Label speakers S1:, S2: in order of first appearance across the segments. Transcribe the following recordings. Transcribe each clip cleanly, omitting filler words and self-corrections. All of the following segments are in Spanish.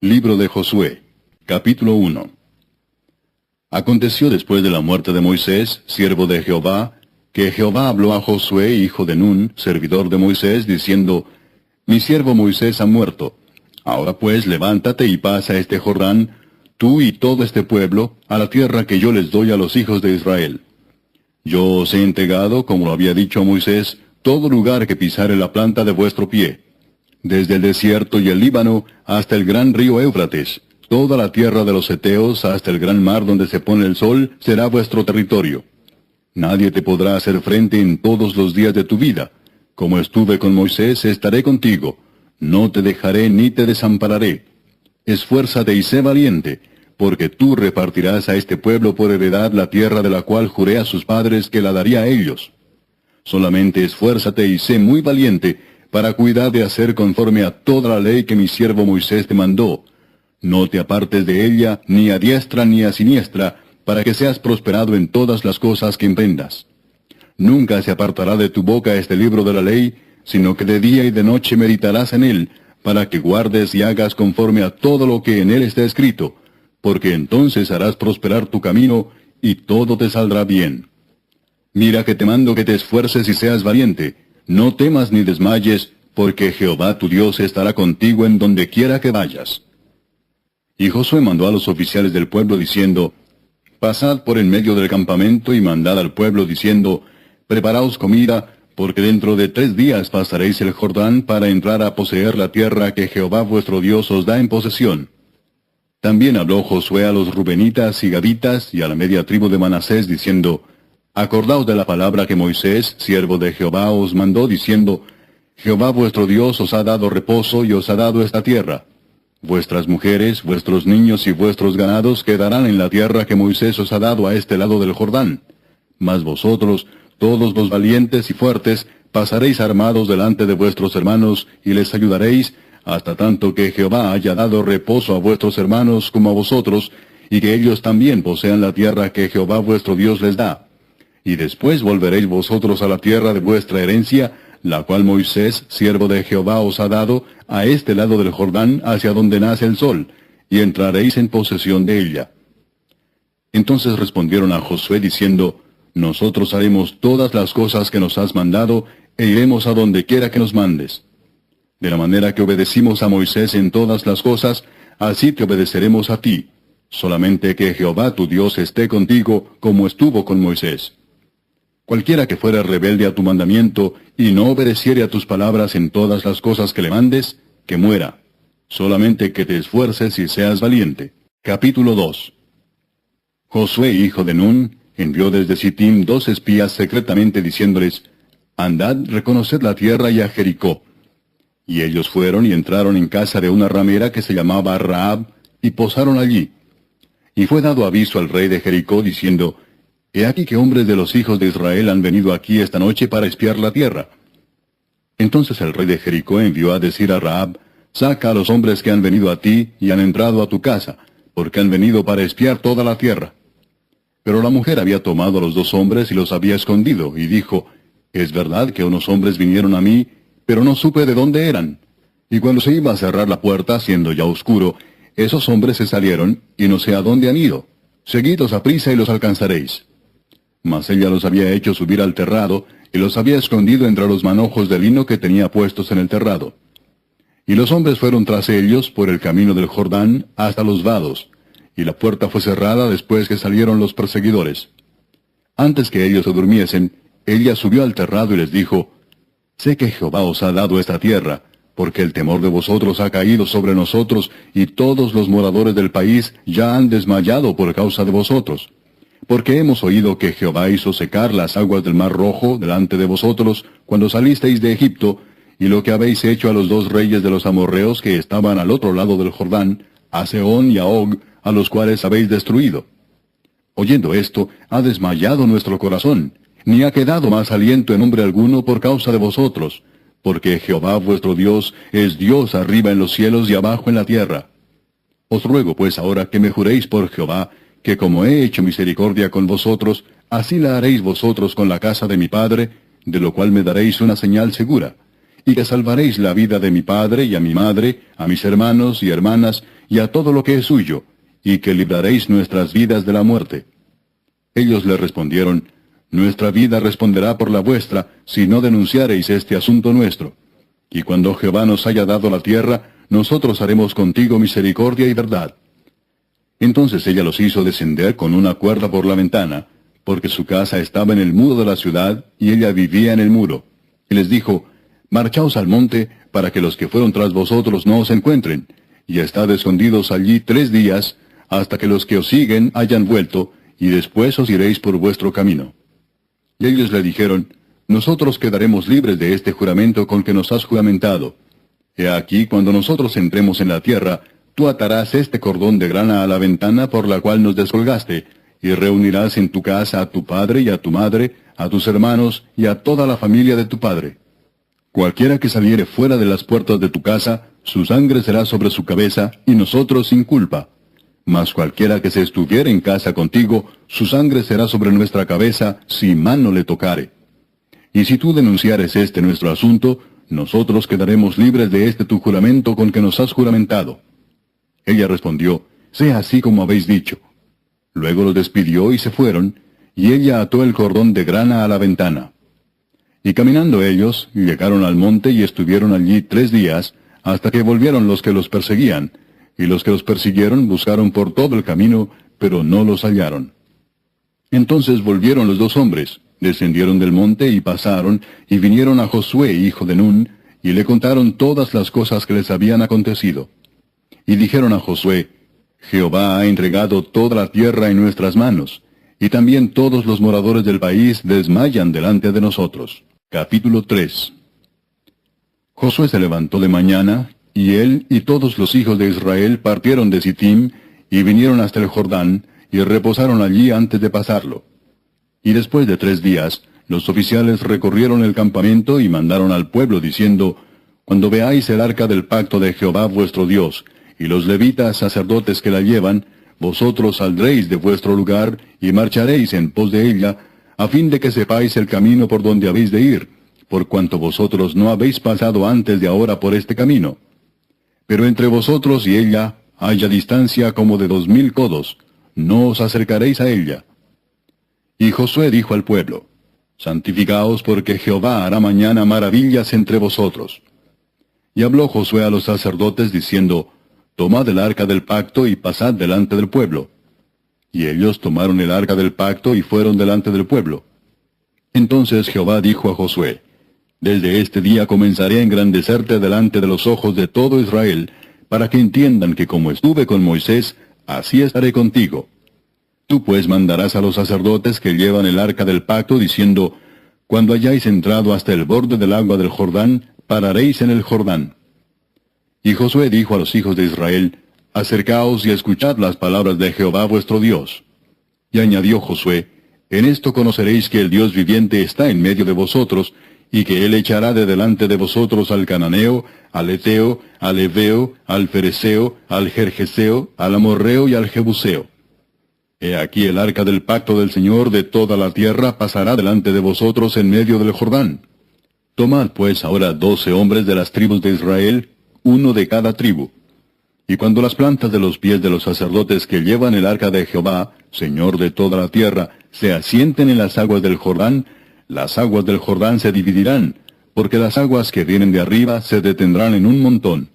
S1: Libro de Josué, capítulo 1. Aconteció después de la muerte de Moisés, siervo de Jehová, que Jehová habló a Josué, hijo de Nun, servidor de Moisés, diciendo, Mi siervo Moisés ha muerto. Ahora pues levántate y pasa este Jordán, tú y todo este pueblo, a la tierra que yo les doy a los hijos de Israel. Yo os he entregado, como lo había dicho a Moisés, todo lugar que pisare la planta de vuestro pie. Desde el desierto y el Líbano hasta el gran río Éufrates, toda la tierra de los Heteos hasta el gran mar donde se pone el sol, será vuestro territorio. Nadie te podrá hacer frente en todos los días de tu vida. Como estuve con Moisés, estaré contigo. No te dejaré ni te desampararé. Esfuérzate y sé valiente, porque tú repartirás a este pueblo por heredad la tierra de la cual juré a sus padres que la daría a ellos. Solamente esfuérzate y sé muy valiente, para cuidar de hacer conforme a toda la ley que mi siervo Moisés te mandó. No te apartes de ella, ni a diestra ni a siniestra, para que seas prosperado en todas las cosas que emprendas. Nunca se apartará de tu boca este libro de la ley, sino que de día y de noche meditarás en él, para que guardes y hagas conforme a todo lo que en él está escrito, porque entonces harás prosperar tu camino, y todo te saldrá bien. Mira que te mando que te esfuerces y seas valiente. No temas ni desmayes, porque Jehová tu Dios estará contigo en donde quiera que vayas. Y Josué mandó a los oficiales del pueblo diciendo, Pasad por en medio del campamento y mandad al pueblo diciendo, Preparaos comida, porque dentro de 3 días pasaréis el Jordán para entrar a poseer la tierra que Jehová vuestro Dios os da en posesión. También habló Josué a los rubenitas y gaditas y a la media tribu de Manasés diciendo, Acordaos de la palabra que Moisés, siervo de Jehová, os mandó, diciendo, Jehová vuestro Dios os ha dado reposo y os ha dado esta tierra. Vuestras mujeres, vuestros niños y vuestros ganados quedarán en la tierra que Moisés os ha dado a este lado del Jordán. Mas vosotros, todos los valientes y fuertes, pasaréis armados delante de vuestros hermanos y les ayudaréis, hasta tanto que Jehová haya dado reposo a vuestros hermanos como a vosotros, y que ellos también posean la tierra que Jehová vuestro Dios les da. Y después volveréis vosotros a la tierra de vuestra herencia, la cual Moisés, siervo de Jehová, os ha dado, a este lado del Jordán, hacia donde nace el sol, y entraréis en posesión de ella. Entonces respondieron a Josué diciendo, Nosotros haremos todas las cosas que nos has mandado, e iremos a donde quiera que nos mandes. De la manera que obedecimos a Moisés en todas las cosas, así te obedeceremos a ti. Solamente que Jehová tu Dios esté contigo, como estuvo con Moisés. Cualquiera que fuera rebelde a tu mandamiento, y no obedeciere a tus palabras en todas las cosas que le mandes, que muera. Solamente que te esfuerces y seas valiente. Capítulo 2. Josué, hijo de Nun, envió desde Sittim 2 espías secretamente diciéndoles, Andad, reconoced la tierra y a Jericó. Y ellos fueron y entraron en casa de una ramera que se llamaba Rahab, y posaron allí. Y fue dado aviso al rey de Jericó, diciendo, He aquí que hombres de los hijos de Israel han venido aquí esta noche para espiar la tierra. Entonces el rey de Jericó envió a decir a Rahab, Saca a los hombres que han venido a ti y han entrado a tu casa, porque han venido para espiar toda la tierra. Pero la mujer había tomado a los 2 hombres y los había escondido, y dijo, Es verdad que unos hombres vinieron a mí, pero no supe de dónde eran. Y cuando se iba a cerrar la puerta, siendo ya oscuro, esos hombres se salieron, y no sé a dónde han ido. Seguidlos aprisa y los alcanzaréis. Mas ella los había hecho subir al terrado, y los había escondido entre los manojos de lino que tenía puestos en el terrado. Y los hombres fueron tras ellos por el camino del Jordán hasta los vados, y la puerta fue cerrada después que salieron los perseguidores. Antes que ellos se durmiesen, ella subió al terrado y les dijo, Sé que Jehová os ha dado esta tierra, porque el temor de vosotros ha caído sobre nosotros, y todos los moradores del país ya han desmayado por causa de vosotros. Porque hemos oído que Jehová hizo secar las aguas del mar Rojo delante de vosotros cuando salisteis de Egipto, y lo que habéis hecho a los 2 reyes de los amorreos que estaban al otro lado del Jordán, a Sehón y a Og, a los cuales habéis destruido. Oyendo esto, ha desmayado nuestro corazón, ni ha quedado más aliento en hombre alguno por causa de vosotros, porque Jehová vuestro Dios es Dios arriba en los cielos y abajo en la tierra. Os ruego pues ahora que me juréis por Jehová, que como he hecho misericordia con vosotros, así la haréis vosotros con la casa de mi padre, de lo cual me daréis una señal segura, y que salvaréis la vida de mi padre y a mi madre, a mis hermanos y hermanas, y a todo lo que es suyo, y que libraréis nuestras vidas de la muerte. Ellos le respondieron, Nuestra vida responderá por la vuestra, si no denunciareis este asunto nuestro. Y cuando Jehová nos haya dado la tierra, nosotros haremos contigo misericordia y verdad. Entonces ella los hizo descender con una cuerda por la ventana, porque su casa estaba en el muro de la ciudad, y ella vivía en el muro. Y les dijo, Marchaos al monte, para que los que fueron tras vosotros no os encuentren, y estad escondidos allí 3 días, hasta que los que os siguen hayan vuelto, y después os iréis por vuestro camino. Y ellos le dijeron, Nosotros quedaremos libres de este juramento con que nos has juramentado. He aquí, cuando nosotros entremos en la tierra, tú atarás este cordón de grana a la ventana por la cual nos descolgaste, y reunirás en tu casa a tu padre y a tu madre, a tus hermanos y a toda la familia de tu padre. Cualquiera que saliere fuera de las puertas de tu casa, su sangre será sobre su cabeza, y nosotros sin culpa. Mas cualquiera que se estuviere en casa contigo, su sangre será sobre nuestra cabeza, si mano le tocare. Y si tú denunciares este nuestro asunto, nosotros quedaremos libres de este tu juramento con que nos has juramentado. Ella respondió, Sea así como habéis dicho. Luego los despidió y se fueron, y ella ató el cordón de grana a la ventana. Y caminando ellos, llegaron al monte y estuvieron allí 3 días, hasta que volvieron los que los perseguían, y los que los persiguieron buscaron por todo el camino, pero no los hallaron. Entonces volvieron los 2 hombres, descendieron del monte y pasaron, y vinieron a Josué, hijo de Nun, y le contaron todas las cosas que les habían acontecido. Y dijeron a Josué, Jehová ha entregado toda la tierra en nuestras manos, y también todos los moradores del país desmayan delante de nosotros. Capítulo 3. Josué se levantó de mañana, y él y todos los hijos de Israel partieron de Sittim, y vinieron hasta el Jordán, y reposaron allí antes de pasarlo. Y después de 3 días, los oficiales recorrieron el campamento y mandaron al pueblo diciendo, Cuando veáis el arca del pacto de Jehová vuestro Dios, y los levitas sacerdotes que la llevan, vosotros saldréis de vuestro lugar y marcharéis en pos de ella, a fin de que sepáis el camino por donde habéis de ir, por cuanto vosotros no habéis pasado antes de ahora por este camino. Pero entre vosotros y ella haya distancia como de 2000 codos, no os acercaréis a ella. Y Josué dijo al pueblo, Santificaos porque Jehová hará mañana maravillas entre vosotros. Y habló Josué a los sacerdotes diciendo, Tomad el arca del pacto y pasad delante del pueblo. Y ellos tomaron el arca del pacto y fueron delante del pueblo. Entonces Jehová dijo a Josué, Desde este día comenzaré a engrandecerte delante de los ojos de todo Israel, para que entiendan que como estuve con Moisés, así estaré contigo. Tú pues mandarás a los sacerdotes que llevan el arca del pacto, diciendo, Cuando hayáis entrado hasta el borde del agua del Jordán, pararéis en el Jordán. Y Josué dijo a los hijos de Israel, Acercaos y escuchad las palabras de Jehová vuestro Dios. Y añadió Josué, En esto conoceréis que el Dios viviente está en medio de vosotros, y que él echará de delante de vosotros al cananeo, al eteo, al heveo, al fereceo, al gergeseo, al amorreo y al jebuseo. He aquí el arca del pacto del Señor de toda la tierra pasará delante de vosotros en medio del Jordán. Tomad pues ahora 12 hombres de las tribus de Israel, uno de cada tribu. Y cuando las plantas de los pies de los sacerdotes que llevan el arca de Jehová, Señor de toda la tierra, se asienten en las aguas del Jordán, las aguas del Jordán se dividirán, porque las aguas que vienen de arriba se detendrán en un montón.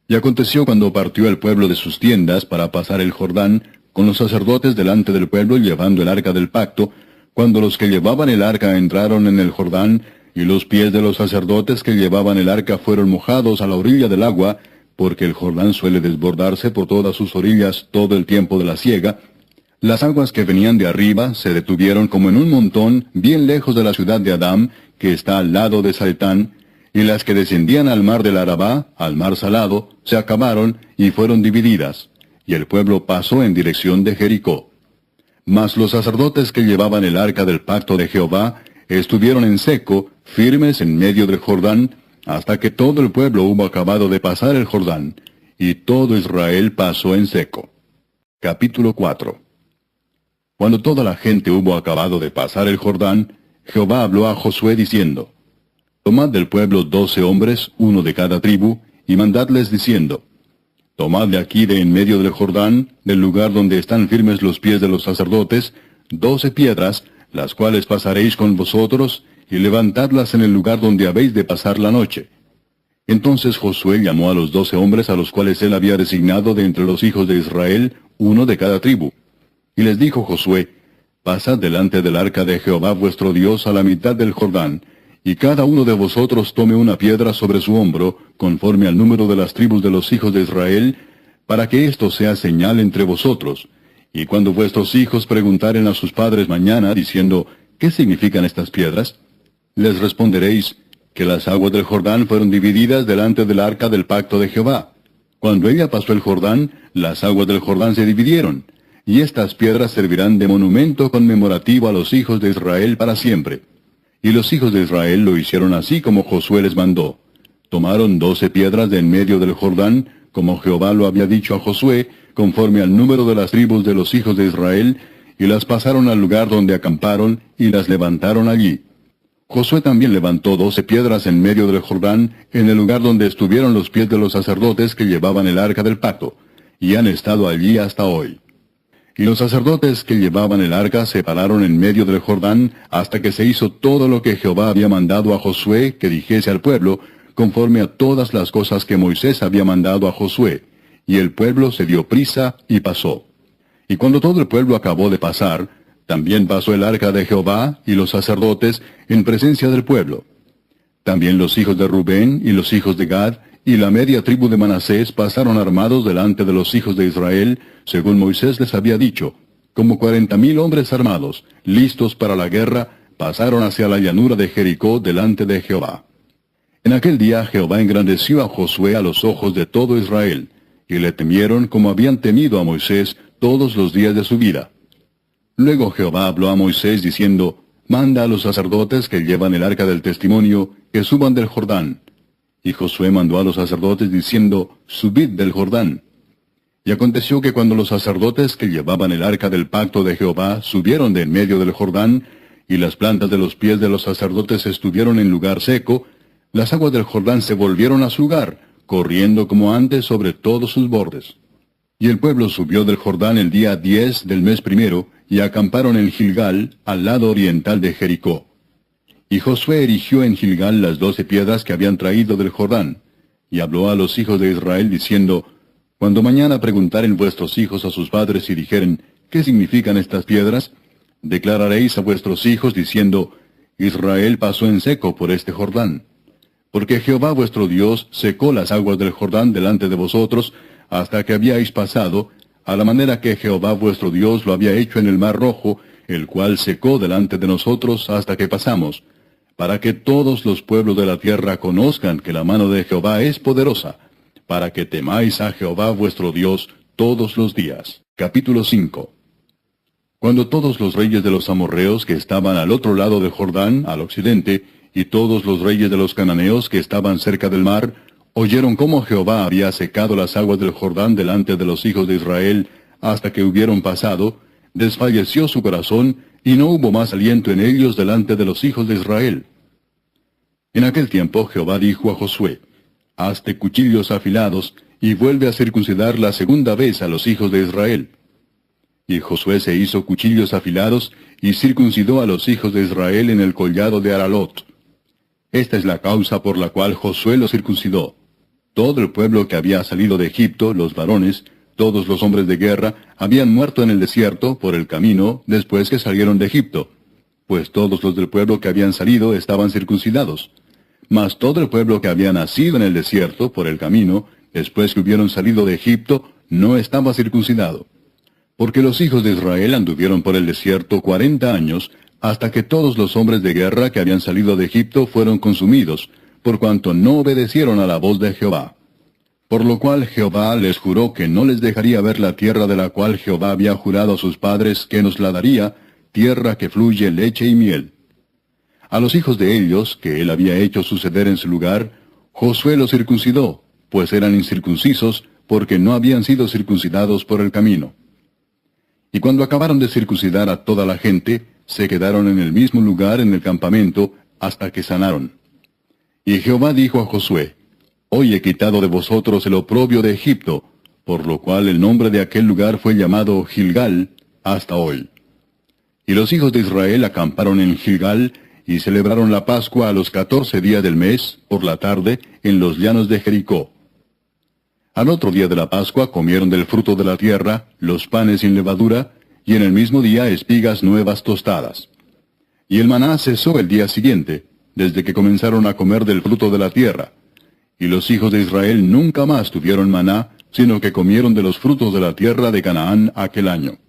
S1: Y aconteció cuando partió el pueblo de sus tiendas para pasar el Jordán, con los sacerdotes delante del pueblo llevando el arca del pacto, cuando los que llevaban el arca entraron en el Jordán, y los pies de los sacerdotes que llevaban el arca fueron mojados a la orilla del agua, porque el Jordán suele desbordarse por todas sus orillas todo el tiempo de la siega, las aguas que venían de arriba se detuvieron como en un montón bien lejos de la ciudad de Adam, que está al lado de Saltán, y las que descendían al mar del Arabá, al mar salado, se acabaron y fueron divididas, y el pueblo pasó en dirección de Jericó. Mas los sacerdotes que llevaban el arca del pacto de Jehová estuvieron en seco, firmes en medio del Jordán, hasta que todo el pueblo hubo acabado de pasar el Jordán, y todo Israel pasó en seco. Capítulo 4. Cuando toda la gente hubo acabado de pasar el Jordán, Jehová habló a Josué diciendo, Tomad del pueblo 12 hombres, uno de cada tribu, y mandadles diciendo, Tomad de aquí de en medio del Jordán, del lugar donde están firmes los pies de los sacerdotes, 12 piedras, las cuales pasaréis con vosotros, y levantadlas en el lugar donde habéis de pasar la noche. Entonces Josué llamó a los 12 hombres a los cuales él había designado de entre los hijos de Israel, uno de cada tribu. Y les dijo Josué, pasad delante del arca de Jehová vuestro Dios a la mitad del Jordán, y cada uno de vosotros tome una piedra sobre su hombro, conforme al número de las tribus de los hijos de Israel, para que esto sea señal entre vosotros. Y cuando vuestros hijos preguntaren a sus padres mañana, diciendo, ¿qué significan estas piedras?, les responderéis, que las aguas del Jordán fueron divididas delante del arca del pacto de Jehová. Cuando ella pasó el Jordán, las aguas del Jordán se dividieron, y estas piedras servirán de monumento conmemorativo a los hijos de Israel para siempre. Y los hijos de Israel lo hicieron así como Josué les mandó. Tomaron 12 piedras de en medio del Jordán, como Jehová lo había dicho a Josué, conforme al número de las tribus de los hijos de Israel, y las pasaron al lugar donde acamparon, y las levantaron allí. Josué también levantó 12 piedras en medio del Jordán, en el lugar donde estuvieron los pies de los sacerdotes que llevaban el arca del pacto, y han estado allí hasta hoy. Y los sacerdotes que llevaban el arca se pararon en medio del Jordán, hasta que se hizo todo lo que Jehová había mandado a Josué que dijese al pueblo, conforme a todas las cosas que Moisés había mandado a Josué. Y el pueblo se dio prisa y pasó. Y cuando todo el pueblo acabó de pasar, también pasó el arca de Jehová y los sacerdotes en presencia del pueblo. También los hijos de Rubén y los hijos de Gad y la media tribu de Manasés pasaron armados delante de los hijos de Israel, según Moisés les había dicho. Como 40,000 hombres armados, listos para la guerra, pasaron hacia la llanura de Jericó delante de Jehová. En aquel día Jehová engrandeció a Josué a los ojos de todo Israel, y le temieron como habían temido a Moisés todos los días de su vida. Luego Jehová habló a Moisés diciendo, manda a los sacerdotes que llevan el arca del testimonio, que suban del Jordán. Y Josué mandó a los sacerdotes diciendo, subid del Jordán. Y aconteció que cuando los sacerdotes que llevaban el arca del pacto de Jehová subieron de en medio del Jordán, y las plantas de los pies de los sacerdotes estuvieron en lugar seco, las aguas del Jordán se volvieron a su lugar, corriendo como antes sobre todos sus bordes. Y el pueblo subió del Jordán el día 10 del mes primero, y acamparon en Gilgal, al lado oriental de Jericó. Y Josué erigió en Gilgal las 12 piedras que habían traído del Jordán, y habló a los hijos de Israel diciendo, cuando mañana preguntaren vuestros hijos a sus padres y dijeren, ¿qué significan estas piedras?, declararéis a vuestros hijos diciendo, Israel pasó en seco por este Jordán. Porque Jehová vuestro Dios secó las aguas del Jordán delante de vosotros, hasta que habíais pasado, a la manera que Jehová vuestro Dios lo había hecho en el mar Rojo, el cual secó delante de nosotros hasta que pasamos, para que todos los pueblos de la tierra conozcan que la mano de Jehová es poderosa, para que temáis a Jehová vuestro Dios todos los días. Capítulo 5. Cuando todos los reyes de los amorreos que estaban al otro lado del Jordán, al occidente, y todos los reyes de los cananeos que estaban cerca del mar, oyeron cómo Jehová había secado las aguas del Jordán delante de los hijos de Israel, hasta que hubieron pasado, desfalleció su corazón, y no hubo más aliento en ellos delante de los hijos de Israel. En aquel tiempo Jehová dijo a Josué, hazte cuchillos afilados, y vuelve a circuncidar la segunda vez a los hijos de Israel. Y Josué se hizo cuchillos afilados, y circuncidó a los hijos de Israel en el collado de Aralot. Esta es la causa por la cual Josué los circuncidó. Todo el pueblo que había salido de Egipto, los varones, todos los hombres de guerra, habían muerto en el desierto, por el camino, después que salieron de Egipto, pues todos los del pueblo que habían salido estaban circuncidados. Mas todo el pueblo que había nacido en el desierto, por el camino, después que hubieron salido de Egipto, no estaba circuncidado. Porque los hijos de Israel anduvieron por el desierto 40 años, hasta que todos los hombres de guerra que habían salido de Egipto fueron consumidos, por cuanto no obedecieron a la voz de Jehová. Por lo cual Jehová les juró que no les dejaría ver la tierra de la cual Jehová había jurado a sus padres que nos la daría, tierra que fluye leche y miel. A los hijos de ellos, que él había hecho suceder en su lugar, Josué los circuncidó, pues eran incircuncisos, porque no habían sido circuncidados por el camino. Y cuando acabaron de circuncidar a toda la gente, se quedaron en el mismo lugar en el campamento, hasta que sanaron. Y Jehová dijo a Josué, hoy he quitado de vosotros el oprobio de Egipto, por lo cual el nombre de aquel lugar fue llamado Gilgal hasta hoy. Y los hijos de Israel acamparon en Gilgal, y celebraron la Pascua a los 14 días del mes, por la tarde, en los llanos de Jericó. Al otro día de la Pascua comieron del fruto de la tierra, los panes sin levadura, y en el mismo día espigas nuevas tostadas. Y el maná cesó el día siguiente, desde que comenzaron a comer del fruto de la tierra. Y los hijos de Israel nunca más tuvieron maná, sino que comieron de los frutos de la tierra de Canaán aquel año.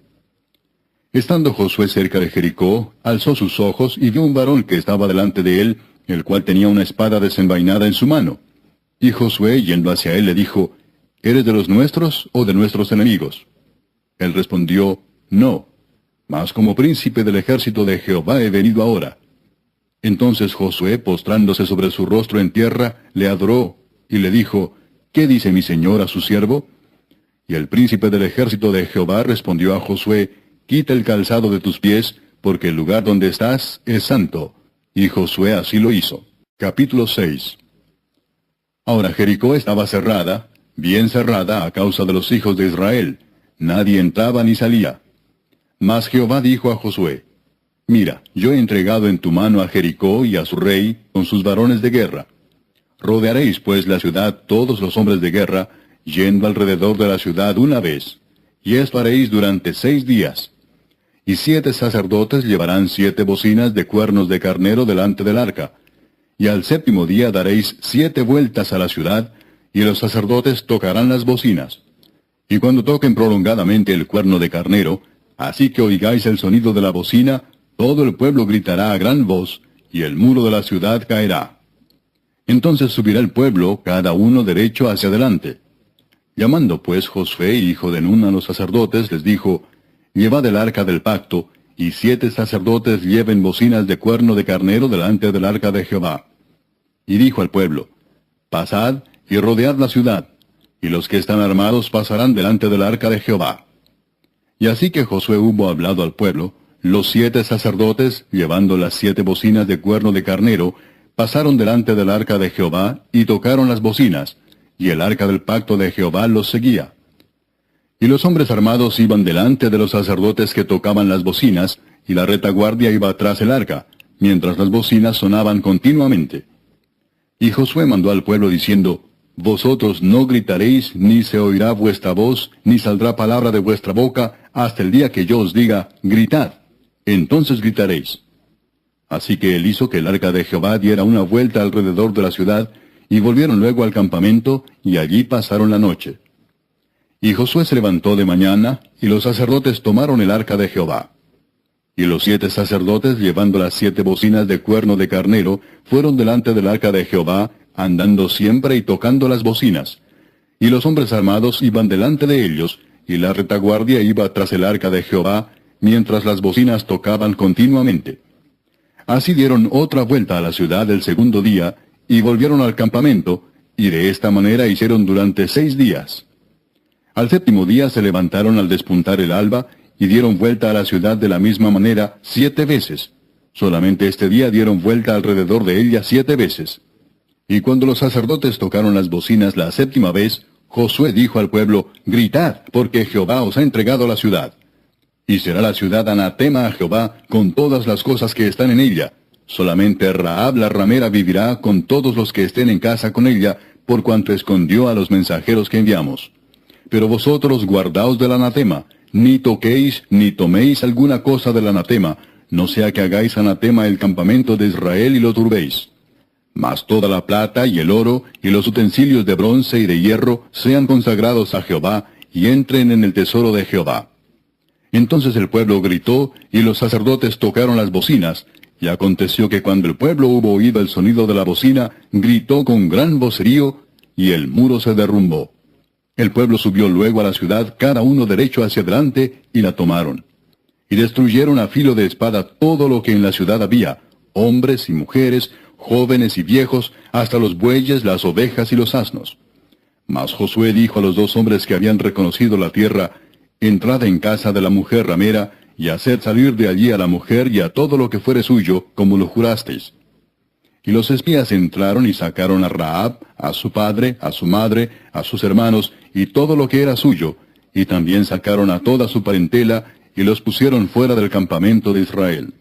S1: Estando Josué cerca de Jericó, alzó sus ojos y vio un varón que estaba delante de él, el cual tenía una espada desenvainada en su mano. Y Josué, yendo hacia él, le dijo, ¿Eres de los nuestros o de nuestros enemigos? Él respondió, No, mas como príncipe del ejército de Jehová he venido ahora. Entonces Josué, postrándose sobre su rostro en tierra, le adoró, y le dijo, ¿Qué dice mi señor a su siervo? Y el príncipe del ejército de Jehová respondió a Josué, Quita el calzado de tus pies, porque el lugar donde estás es santo. Y Josué así lo hizo. Capítulo 6. Ahora Jericó estaba cerrada, bien cerrada a causa de los hijos de Israel. Nadie entraba ni salía. Mas Jehová dijo a Josué, Mira, yo he entregado en tu mano a Jericó y a su rey, con sus varones de guerra. Rodearéis pues la ciudad todos los hombres de guerra, yendo alrededor de la ciudad una vez. Y esto haréis durante 6 días. Y 7 sacerdotes llevarán 7 bocinas de cuernos de carnero delante del arca. Y al 7º día daréis 7 vueltas a la ciudad, y los sacerdotes tocarán las bocinas. Y cuando toquen prolongadamente el cuerno de carnero, así que oigáis el sonido de la bocina, todo el pueblo gritará a gran voz, y el muro de la ciudad caerá. Entonces subirá el pueblo, cada uno derecho hacia adelante. Llamando pues Josué, hijo de Nun, a los sacerdotes, les dijo, Llevad el arca del pacto, y 7 sacerdotes lleven bocinas de cuerno de carnero delante del arca de Jehová. Y dijo al pueblo, Pasad y rodead la ciudad, y los que están armados pasarán delante del arca de Jehová. Y así que Josué hubo hablado al pueblo, los 7 sacerdotes, llevando las 7 bocinas de cuerno de carnero, pasaron delante del arca de Jehová, y tocaron las bocinas, y el arca del pacto de Jehová los seguía. Y los hombres armados iban delante de los sacerdotes que tocaban las bocinas, y la retaguardia iba tras el arca, mientras las bocinas sonaban continuamente. Y Josué mandó al pueblo diciendo, Vosotros no gritaréis, ni se oirá vuestra voz, ni saldrá palabra de vuestra boca, hasta el día que yo os diga, gritad. Entonces gritaréis. Así que él hizo que el arca de Jehová diera una vuelta alrededor de la ciudad, y volvieron luego al campamento, y allí pasaron la noche. Y Josué se levantó de mañana, y los sacerdotes tomaron el arca de Jehová. Y los 7 sacerdotes, llevando las 7 bocinas de cuerno de carnero, fueron delante del arca de Jehová, andando siempre y tocando las bocinas. Y los hombres armados iban delante de ellos, y la retaguardia iba tras el arca de Jehová, mientras las bocinas tocaban continuamente. Así dieron otra vuelta a la ciudad el 2º día, y volvieron al campamento, y de esta manera hicieron durante 6 días. Al 7º día se levantaron al despuntar el alba, y dieron vuelta a la ciudad de la misma manera 7 veces. Solamente este día dieron vuelta alrededor de ella 7 veces. Y cuando los sacerdotes tocaron las bocinas la 7ª vez, Josué dijo al pueblo, Gritad, porque Jehová os ha entregado la ciudad. Y será la ciudad anatema a Jehová con todas las cosas que están en ella. Solamente Rahab la ramera vivirá con todos los que estén en casa con ella, por cuanto escondió a los mensajeros que enviamos. Pero vosotros guardaos del anatema, ni toquéis ni toméis alguna cosa del anatema, no sea que hagáis anatema el campamento de Israel y lo turbéis. Mas toda la plata y el oro y los utensilios de bronce y de hierro sean consagrados a Jehová, y entren en el tesoro de Jehová. Entonces el pueblo gritó, y los sacerdotes tocaron las bocinas, y aconteció que cuando el pueblo hubo oído el sonido de la bocina, gritó con gran vocerío, y el muro se derrumbó. El pueblo subió luego a la ciudad, cada uno derecho hacia adelante, y la tomaron. Y destruyeron a filo de espada todo lo que en la ciudad había, hombres y mujeres, jóvenes y viejos, hasta los bueyes, las ovejas y los asnos. Mas Josué dijo a los 2 hombres que habían reconocido la tierra, Entrad en casa de la mujer ramera, y haced salir de allí a la mujer y a todo lo que fuere suyo, como lo jurasteis. Y los espías entraron y sacaron a Rahab, a su padre, a su madre, a sus hermanos, y todo lo que era suyo, y también sacaron a toda su parentela, y los pusieron fuera del campamento de Israel.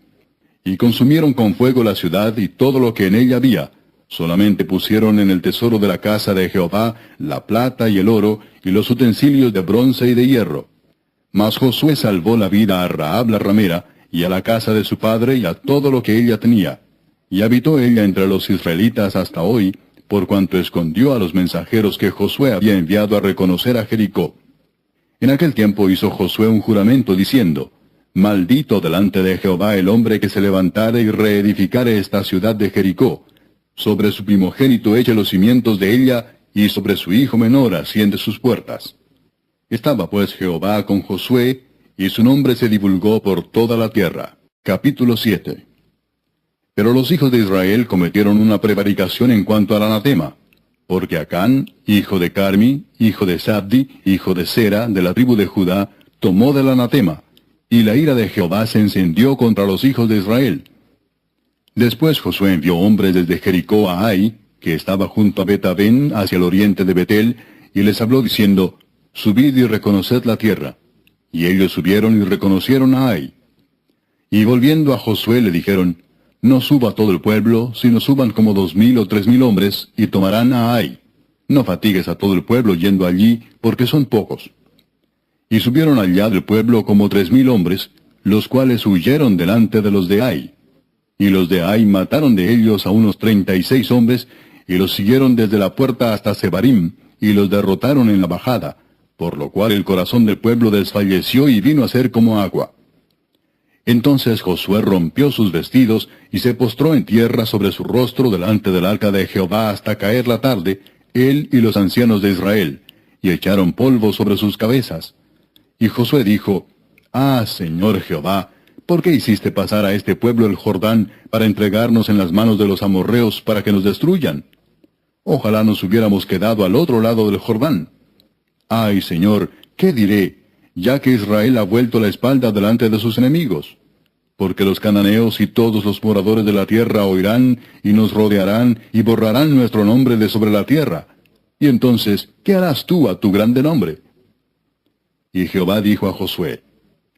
S1: Y consumieron con fuego la ciudad y todo lo que en ella había. Solamente pusieron en el tesoro de la casa de Jehová la plata y el oro, y los utensilios de bronce y de hierro. Mas Josué salvó la vida a Rahab la ramera, y a la casa de su padre, y a todo lo que ella tenía. Y habitó ella entre los israelitas hasta hoy, por cuanto escondió a los mensajeros que Josué había enviado a reconocer a Jericó. En aquel tiempo hizo Josué un juramento diciendo, Maldito delante de Jehová el hombre que se levantare y reedificare esta ciudad de Jericó. Sobre su primogénito eche los cimientos de ella, y sobre su hijo menor asiente sus puertas. Estaba pues Jehová con Josué, y su nombre se divulgó por toda la tierra. Capítulo 7. Pero los hijos de Israel cometieron una prevaricación en cuanto al anatema, porque Acán, hijo de Carmi, hijo de Sabdi, hijo de Sera, de la tribu de Judá, tomó del anatema, y la ira de Jehová se encendió contra los hijos de Israel. Después Josué envió hombres desde Jericó a Ai, que estaba junto a Bet-Aven, hacia el oriente de Betel, y les habló diciendo, Subid y reconoced la tierra. Y ellos subieron y reconocieron a Ai. Y volviendo a Josué le dijeron, No suba todo el pueblo, sino suban como 2,000 o 3,000 hombres, y tomarán a Ai. No fatigues a todo el pueblo yendo allí, porque son pocos. Y subieron allá del pueblo como 3,000 hombres, los cuales huyeron delante de los de Ai. Y los de Ai mataron de ellos a unos 36 hombres, y los siguieron desde la puerta hasta Sebarim, y los derrotaron en la bajada, por lo cual el corazón del pueblo desfalleció y vino a ser como agua. Entonces Josué rompió sus vestidos, y se postró en tierra sobre su rostro delante del arca de Jehová hasta caer la tarde, él y los ancianos de Israel, y echaron polvo sobre sus cabezas. Y Josué dijo, Ah, Señor Jehová, ¿por qué hiciste pasar a este pueblo el Jordán para entregarnos en las manos de los amorreos para que nos destruyan? Ojalá nos hubiéramos quedado al otro lado del Jordán. Ay, Señor, ¿qué diré, ya que Israel ha vuelto la espalda delante de sus enemigos? Porque los cananeos y todos los moradores de la tierra oirán y nos rodearán y borrarán nuestro nombre de sobre la tierra. Y entonces, ¿qué harás tú a tu grande nombre? Y Jehová dijo a Josué,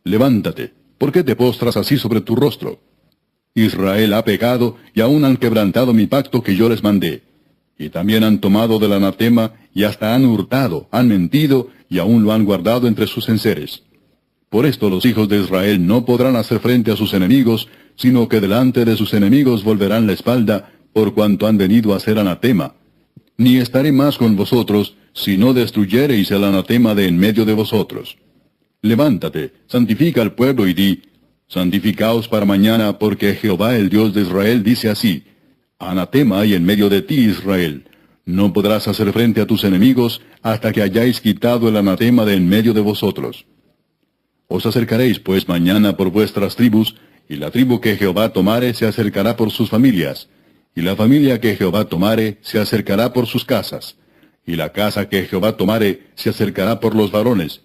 S1: Levántate, ¿por qué te postras así sobre tu rostro? Israel ha pecado y aún han quebrantado mi pacto que yo les mandé. Y también han tomado del anatema y hasta han hurtado, han mentido y aún lo han guardado entre sus enseres. Por esto los hijos de Israel no podrán hacer frente a sus enemigos, sino que delante de sus enemigos volverán la espalda, por cuanto han venido a ser anatema. Ni estaré más con vosotros, si no destruyereis el anatema de en medio de vosotros. Levántate, santifica al pueblo y di, Santificaos para mañana, porque Jehová el Dios de Israel dice así, Anatema hay en medio de ti, Israel. No podrás hacer frente a tus enemigos hasta que hayáis quitado el anatema de en medio de vosotros. Os acercaréis pues mañana por vuestras tribus, y la tribu que Jehová tomare se acercará por sus familias, y la familia que Jehová tomare se acercará por sus casas, y la casa que Jehová tomare se acercará por los varones,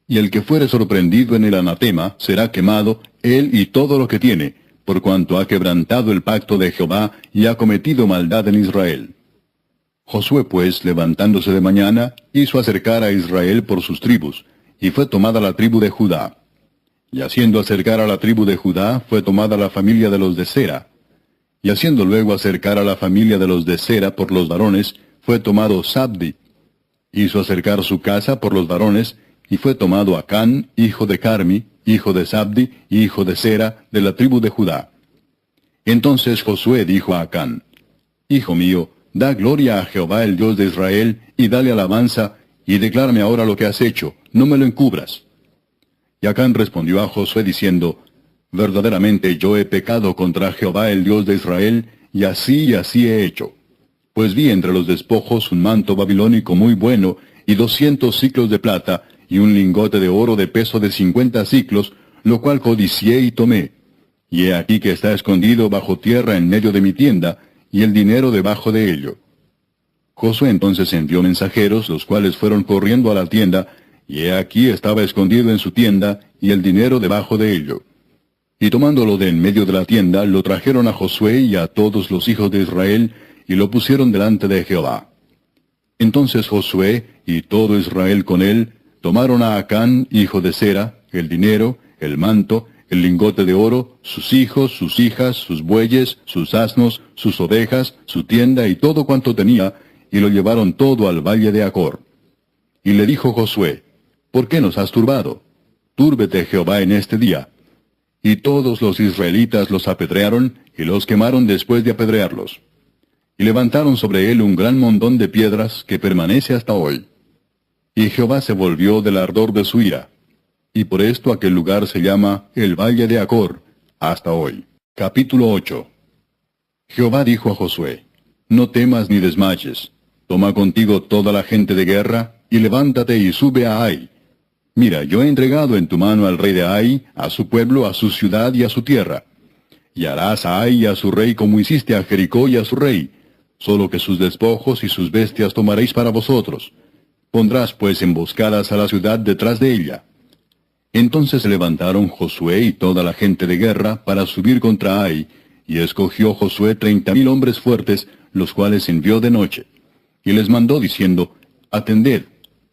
S1: y el que fuere sorprendido en el anatema será quemado, él y todo lo que tiene, por cuanto ha quebrantado el pacto de Jehová y ha cometido maldad en Israel. Josué pues, levantándose de mañana, hizo acercar a Israel por sus tribus, y fue tomada la tribu de Judá. Y haciendo acercar a la tribu de Judá, fue tomada la familia de los de Sera. Y haciendo luego acercar a la familia de los de Sera por los varones, fue tomado Sabdi. Hizo acercar su casa por los varones, y fue tomado Acán, hijo de Carmi, hijo de Sabdi, hijo de Sera, de la tribu de Judá. Entonces Josué dijo a Acán, Hijo mío, da gloria a Jehová el Dios de Israel, y dale alabanza, y declárame ahora lo que has hecho, no me lo encubras. Y Acán respondió a Josué diciendo, Verdaderamente yo he pecado contra Jehová el Dios de Israel, y así he hecho. Pues vi entre los despojos un manto babilónico muy bueno, y 200 siclos de plata, y un lingote de oro de peso de 50 siclos, lo cual codicié y tomé. Y he aquí que está escondido bajo tierra en medio de mi tienda, y el dinero debajo de ello. Josué entonces envió mensajeros, los cuales fueron corriendo a la tienda, y he aquí estaba escondido en su tienda, y el dinero debajo de ello. Y tomándolo de en medio de la tienda, lo trajeron a Josué y a todos los hijos de Israel, y lo pusieron delante de Jehová. Entonces Josué y todo Israel con él tomaron a Acán, hijo de Zera, el dinero, el manto, el lingote de oro, sus hijos, sus hijas, sus bueyes, sus asnos, sus ovejas, su tienda y todo cuanto tenía, y lo llevaron todo al valle de Acor. Y le dijo Josué, ¿por qué nos has turbado? Túrbete Jehová en este día. Y todos los israelitas los apedrearon, y los quemaron después de apedrearlos. Y levantaron sobre él un gran montón de piedras que permanece hasta hoy. Y Jehová se volvió del ardor de su ira. Y por esto aquel lugar se llama el Valle de Acor, hasta hoy. Capítulo 8. Jehová dijo a Josué, no temas ni desmayes. Toma contigo toda la gente de guerra, y levántate y sube a Ai. Mira, yo he entregado en tu mano al rey de Ai, a su pueblo, a su ciudad y a su tierra. Y harás a Ai y a su rey como hiciste a Jericó y a su rey, solo que sus despojos y sus bestias tomaréis para vosotros. Pondrás pues emboscadas a la ciudad detrás de ella. Entonces se levantaron Josué y toda la gente de guerra para subir contra Ai, y escogió Josué 30,000 hombres fuertes, los cuales envió de noche. Y les mandó diciendo, atended,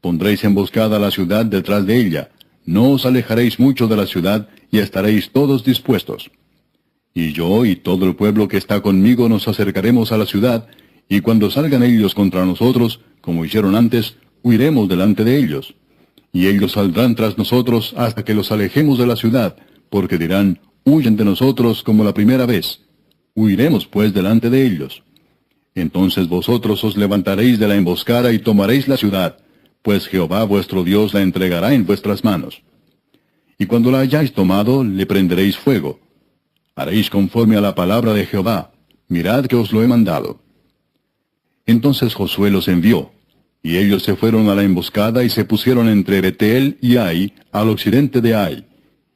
S1: pondréis emboscada a la ciudad detrás de ella, no os alejaréis mucho de la ciudad, y estaréis todos dispuestos. Y yo y todo el pueblo que está conmigo nos acercaremos a la ciudad, y cuando salgan ellos contra nosotros, como hicieron antes, huiremos delante de ellos. Y ellos saldrán tras nosotros hasta que los alejemos de la ciudad, porque dirán, huyen de nosotros como la primera vez. Huiremos pues delante de ellos. Entonces vosotros os levantaréis de la emboscada y tomaréis la ciudad, pues Jehová vuestro Dios la entregará en vuestras manos. Y cuando la hayáis tomado, le prenderéis fuego. Haréis conforme a la palabra de Jehová. Mirad que os lo he mandado. Entonces Josué los envió. Y ellos se fueron a la emboscada y se pusieron entre Betel y Ai, al occidente de Ai.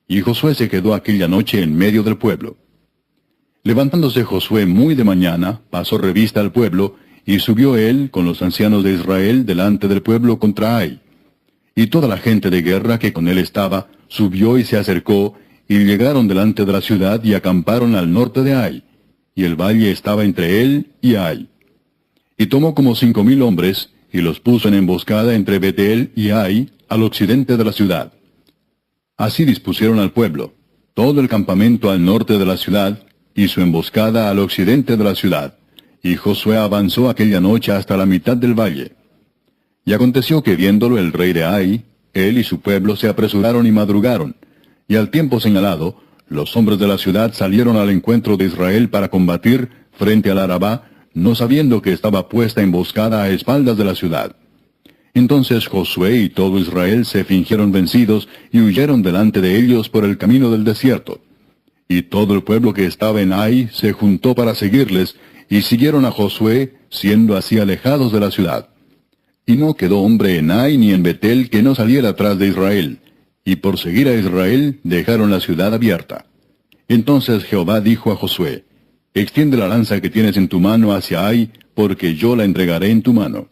S1: Y Josué se quedó aquella noche en medio del pueblo. Levantándose Josué muy de mañana, pasó revista al pueblo, y subió él con los ancianos de Israel delante del pueblo contra Ai. Y toda la gente de guerra que con él estaba, subió y se acercó, y llegaron delante de la ciudad y acamparon al norte de Ai. Y el valle estaba entre él y Ai. Y tomó como 5,000 hombres, y los puso en emboscada entre Betel y Ai, al occidente de la ciudad. Así dispusieron al pueblo, todo el campamento al norte de la ciudad, y su emboscada al occidente de la ciudad. Y Josué avanzó aquella noche hasta la mitad del valle. Y aconteció que viéndolo el rey de Ai, él y su pueblo se apresuraron y madrugaron, y al tiempo señalado, los hombres de la ciudad salieron al encuentro de Israel para combatir frente al Arabá, no sabiendo que estaba puesta emboscada a espaldas de la ciudad. Entonces Josué y todo Israel se fingieron vencidos y huyeron delante de ellos por el camino del desierto. Y todo el pueblo que estaba en Ai se juntó para seguirles, y siguieron a Josué, siendo así alejados de la ciudad. Y no quedó hombre en Ai ni en Betel que no saliera atrás de Israel, y por seguir a Israel dejaron la ciudad abierta. Entonces Jehová dijo a Josué, extiende la lanza que tienes en tu mano hacia Ai, porque yo la entregaré en tu mano.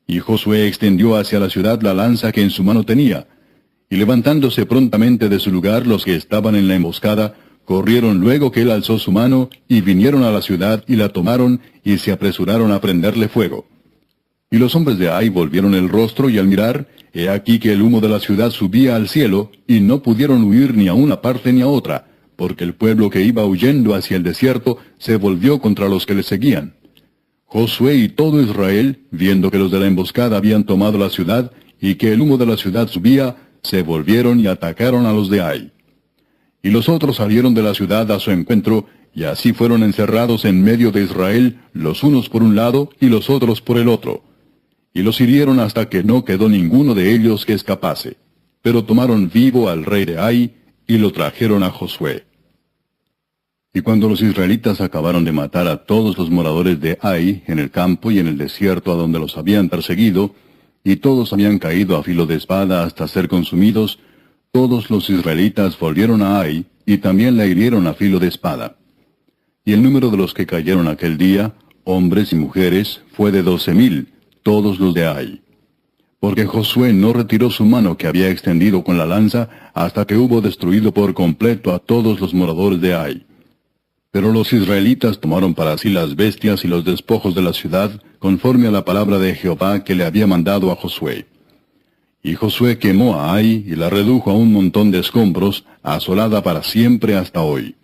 S1: Y Josué extendió hacia la ciudad la lanza que en su mano tenía. Y levantándose prontamente de su lugar los que estaban en la emboscada, corrieron luego que él alzó su mano, y vinieron a la ciudad y la tomaron, y se apresuraron a prenderle fuego. Y los hombres de Ai volvieron el rostro, y al mirar, he aquí que el humo de la ciudad subía al cielo, y no pudieron huir ni a una parte ni a otra, porque el pueblo que iba huyendo hacia el desierto se volvió contra los que le seguían. Josué y todo Israel, viendo que los de la emboscada habían tomado la ciudad, y que el humo de la ciudad subía, se volvieron y atacaron a los de Ai. Y los otros salieron de la ciudad a su encuentro, y así fueron encerrados en medio de Israel, los unos por un lado y los otros por el otro. Y los hirieron hasta que no quedó ninguno de ellos que escapase. Pero tomaron vivo al rey de Ai, y lo trajeron a Josué. Y cuando los israelitas acabaron de matar a todos los moradores de Ai, en el campo y en el desierto a donde los habían perseguido, y todos habían caído a filo de espada hasta ser consumidos, todos los israelitas volvieron a Ai, y también la hirieron a filo de espada. Y el número de los que cayeron aquel día, hombres y mujeres, fue de 12,000, todos los de Ai. porque Josué no retiró su mano que había extendido con la lanza hasta que hubo destruido por completo a todos los moradores de Ai. Pero los israelitas tomaron para sí las bestias y los despojos de la ciudad, conforme a la palabra de Jehová que le había mandado a Josué. Y Josué quemó a Ai y la redujo a un montón de escombros, asolada para siempre hasta hoy.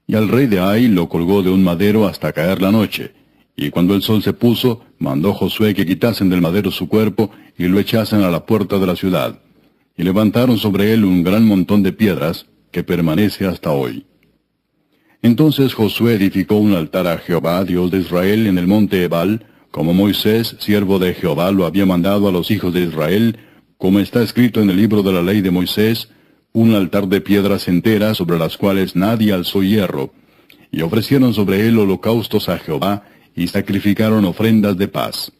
S1: Y al rey de Ai lo colgó de un madero hasta caer la noche. Y cuando el sol se puso, mandó Josué que quitasen del madero su cuerpo y lo echasen a la puerta de la ciudad. Y levantaron sobre él un gran montón de piedras, que permanece hasta hoy. Entonces Josué edificó un altar a Jehová, Dios de Israel, en el monte Ebal, como Moisés, siervo de Jehová, lo había mandado a los hijos de Israel, como está escrito en el libro de la ley de Moisés, un altar de piedras enteras sobre las cuales nadie alzó hierro, y ofrecieron sobre él holocaustos a Jehová, y sacrificaron ofrendas de paz.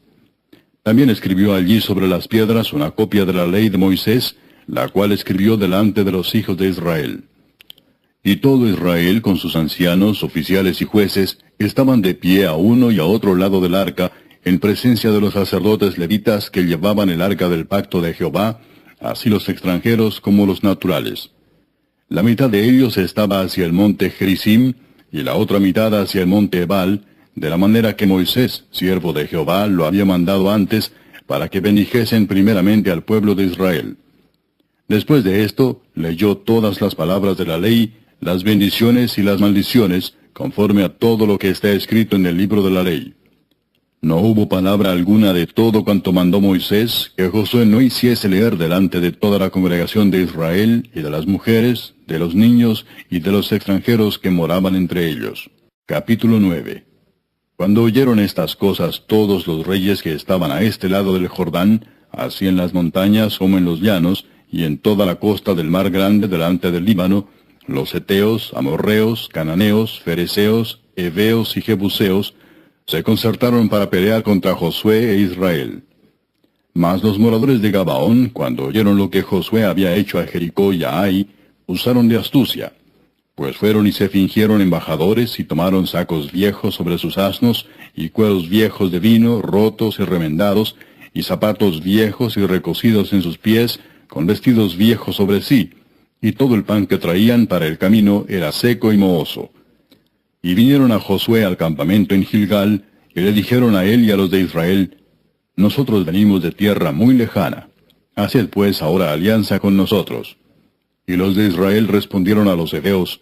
S1: También escribió allí sobre las piedras una copia de la ley de Moisés, la cual escribió delante de los hijos de Israel. Y todo Israel, con sus ancianos, oficiales y jueces, estaban de pie a uno y a otro lado del arca, en presencia de los sacerdotes levitas que llevaban el arca del pacto de Jehová, así los extranjeros como los naturales. La mitad de ellos estaba hacia el monte Gerizim, y la otra mitad hacia el monte Ebal, de la manera que Moisés, siervo de Jehová, lo había mandado antes, para que bendijesen primeramente al pueblo de Israel. Después de esto, leyó todas las palabras de la ley, las bendiciones y las maldiciones, conforme a todo lo que está escrito en el libro de la ley. No hubo palabra alguna de todo cuanto mandó Moisés que Josué no hiciese leer delante de toda la congregación de Israel, y de las mujeres, de los niños y de los extranjeros que moraban entre ellos. Capítulo 9. Cuando oyeron estas cosas todos los reyes que estaban a este lado del Jordán, así en las montañas como en los llanos, y en toda la costa del mar grande delante del Líbano, los heteos, amorreos, cananeos, fereceos, heveos y jebuseos, se concertaron para pelear contra Josué e Israel. Mas los moradores de Gabaón, cuando oyeron lo que Josué había hecho a Jericó y a Ai, usaron de astucia, pues fueron y se fingieron embajadores y tomaron sacos viejos sobre sus asnos, y cueros viejos de vino, rotos y remendados, y zapatos viejos y recocidos en sus pies, con vestidos viejos sobre sí, y todo el pan que traían para el camino era seco y mohoso. Y vinieron a Josué al campamento en Gilgal, y le dijeron a él y a los de Israel, Nosotros venimos de tierra muy lejana, haced pues ahora alianza con nosotros. Y los de Israel respondieron a los heveos,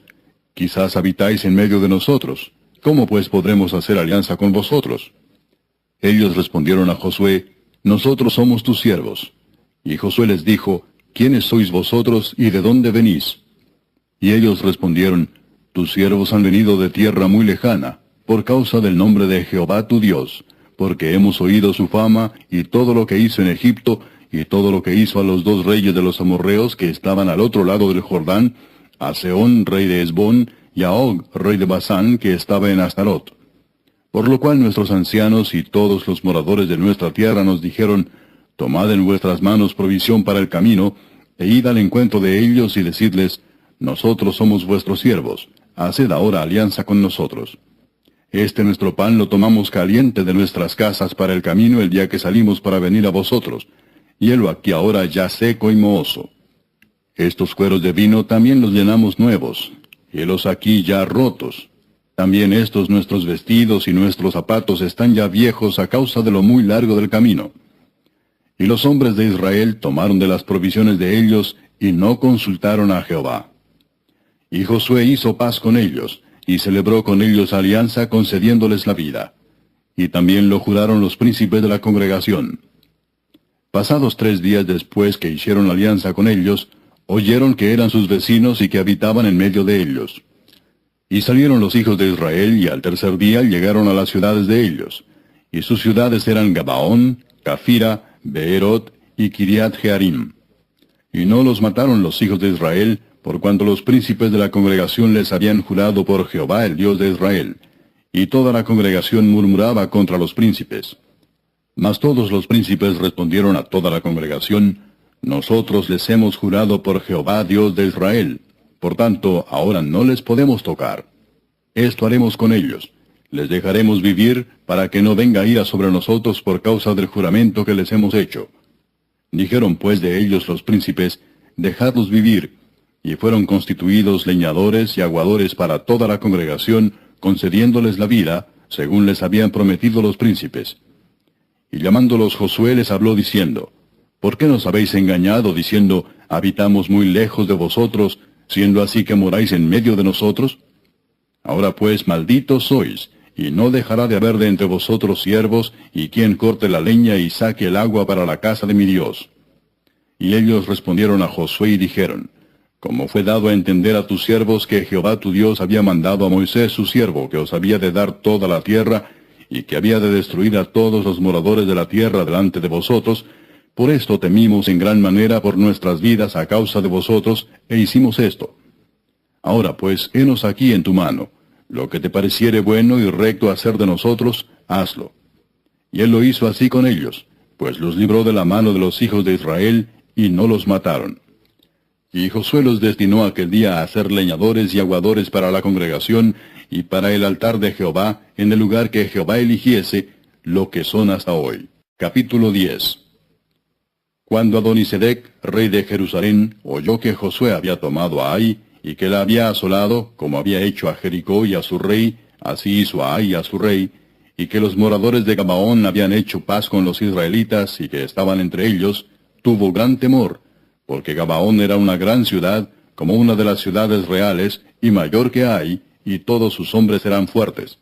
S1: Quizás habitáis en medio de nosotros, ¿cómo pues podremos hacer alianza con vosotros? Ellos respondieron a Josué, Nosotros somos tus siervos. Y Josué les dijo, ¿Quiénes sois vosotros y de dónde venís? Y ellos respondieron, Tus siervos han venido de tierra muy lejana, por causa del nombre de Jehová tu Dios, porque hemos oído su fama y todo lo que hizo en Egipto, y todo lo que hizo a los dos reyes de los amorreos que estaban al otro lado del Jordán, a Sehón, rey de Hesbón, y a Og, rey de Basán, que estaba en Astarot. Por lo cual nuestros ancianos y todos los moradores de nuestra tierra nos dijeron, Tomad en vuestras manos provisión para el camino, e id al encuentro de ellos y decidles, Nosotros somos vuestros siervos, haced ahora alianza con nosotros. Este nuestro pan lo tomamos caliente de nuestras casas para el camino el día que salimos para venir a vosotros, y helo aquí ahora ya seco y mohoso. Estos cueros de vino también los llenamos nuevos, helos aquí ya rotos. También estos nuestros vestidos y nuestros zapatos están ya viejos a causa de lo muy largo del camino. Y los hombres de Israel tomaron de las provisiones de ellos, y no consultaron a Jehová. Y Josué hizo paz con ellos, y celebró con ellos alianza concediéndoles la vida. Y también lo juraron los príncipes de la congregación. Pasados 3 días después que hicieron alianza con ellos, oyeron que eran sus vecinos y que habitaban en medio de ellos. Y salieron los hijos de Israel, y al tercer día llegaron a las ciudades de ellos. Y sus ciudades eran Gabaón, Cafira, Beerot y Kiriat Jearim. Y no los mataron los hijos de Israel, por cuanto los príncipes de la congregación les habían jurado por Jehová el Dios de Israel. Y toda la congregación murmuraba contra los príncipes. Mas todos los príncipes respondieron a toda la congregación, Nosotros les hemos jurado por Jehová Dios de Israel. Por tanto, ahora no les podemos tocar. Esto haremos con ellos. Les dejaremos vivir para que no venga ira sobre nosotros por causa del juramento que les hemos hecho. Dijeron pues de ellos los príncipes, dejadlos vivir, y fueron constituidos leñadores y aguadores para toda la congregación, concediéndoles la vida, según les habían prometido los príncipes. Y llamándolos Josué les habló diciendo, ¿por qué nos habéis engañado diciendo, habitamos muy lejos de vosotros, siendo así que moráis en medio de nosotros? Ahora pues malditos sois, y no dejará de haber de entre vosotros siervos, y quien corte la leña y saque el agua para la casa de mi Dios. Y ellos respondieron a Josué y dijeron, como fue dado a entender a tus siervos que Jehová tu Dios había mandado a Moisés su siervo, que os había de dar toda la tierra, y que había de destruir a todos los moradores de la tierra delante de vosotros, por esto temimos en gran manera por nuestras vidas a causa de vosotros, e hicimos esto. Ahora pues, henos aquí en tu mano. Lo que te pareciere bueno y recto hacer de nosotros, hazlo. Y él lo hizo así con ellos, pues los libró de la mano de los hijos de Israel, y no los mataron. Y Josué los destinó aquel día a ser leñadores y aguadores para la congregación, y para el altar de Jehová, en el lugar que Jehová eligiese, lo que son hasta hoy. Capítulo 10. Cuando Adonisedec, rey de Jerusalén, oyó que Josué había tomado a Ai, y que la había asolado, como había hecho a Jericó y a su rey, así hizo a Ai y a su rey, y que los moradores de Gabaón habían hecho paz con los israelitas y que estaban entre ellos, tuvo gran temor, porque Gabaón era una gran ciudad, como una de las ciudades reales, y mayor que Ai, y todos sus hombres eran fuertes.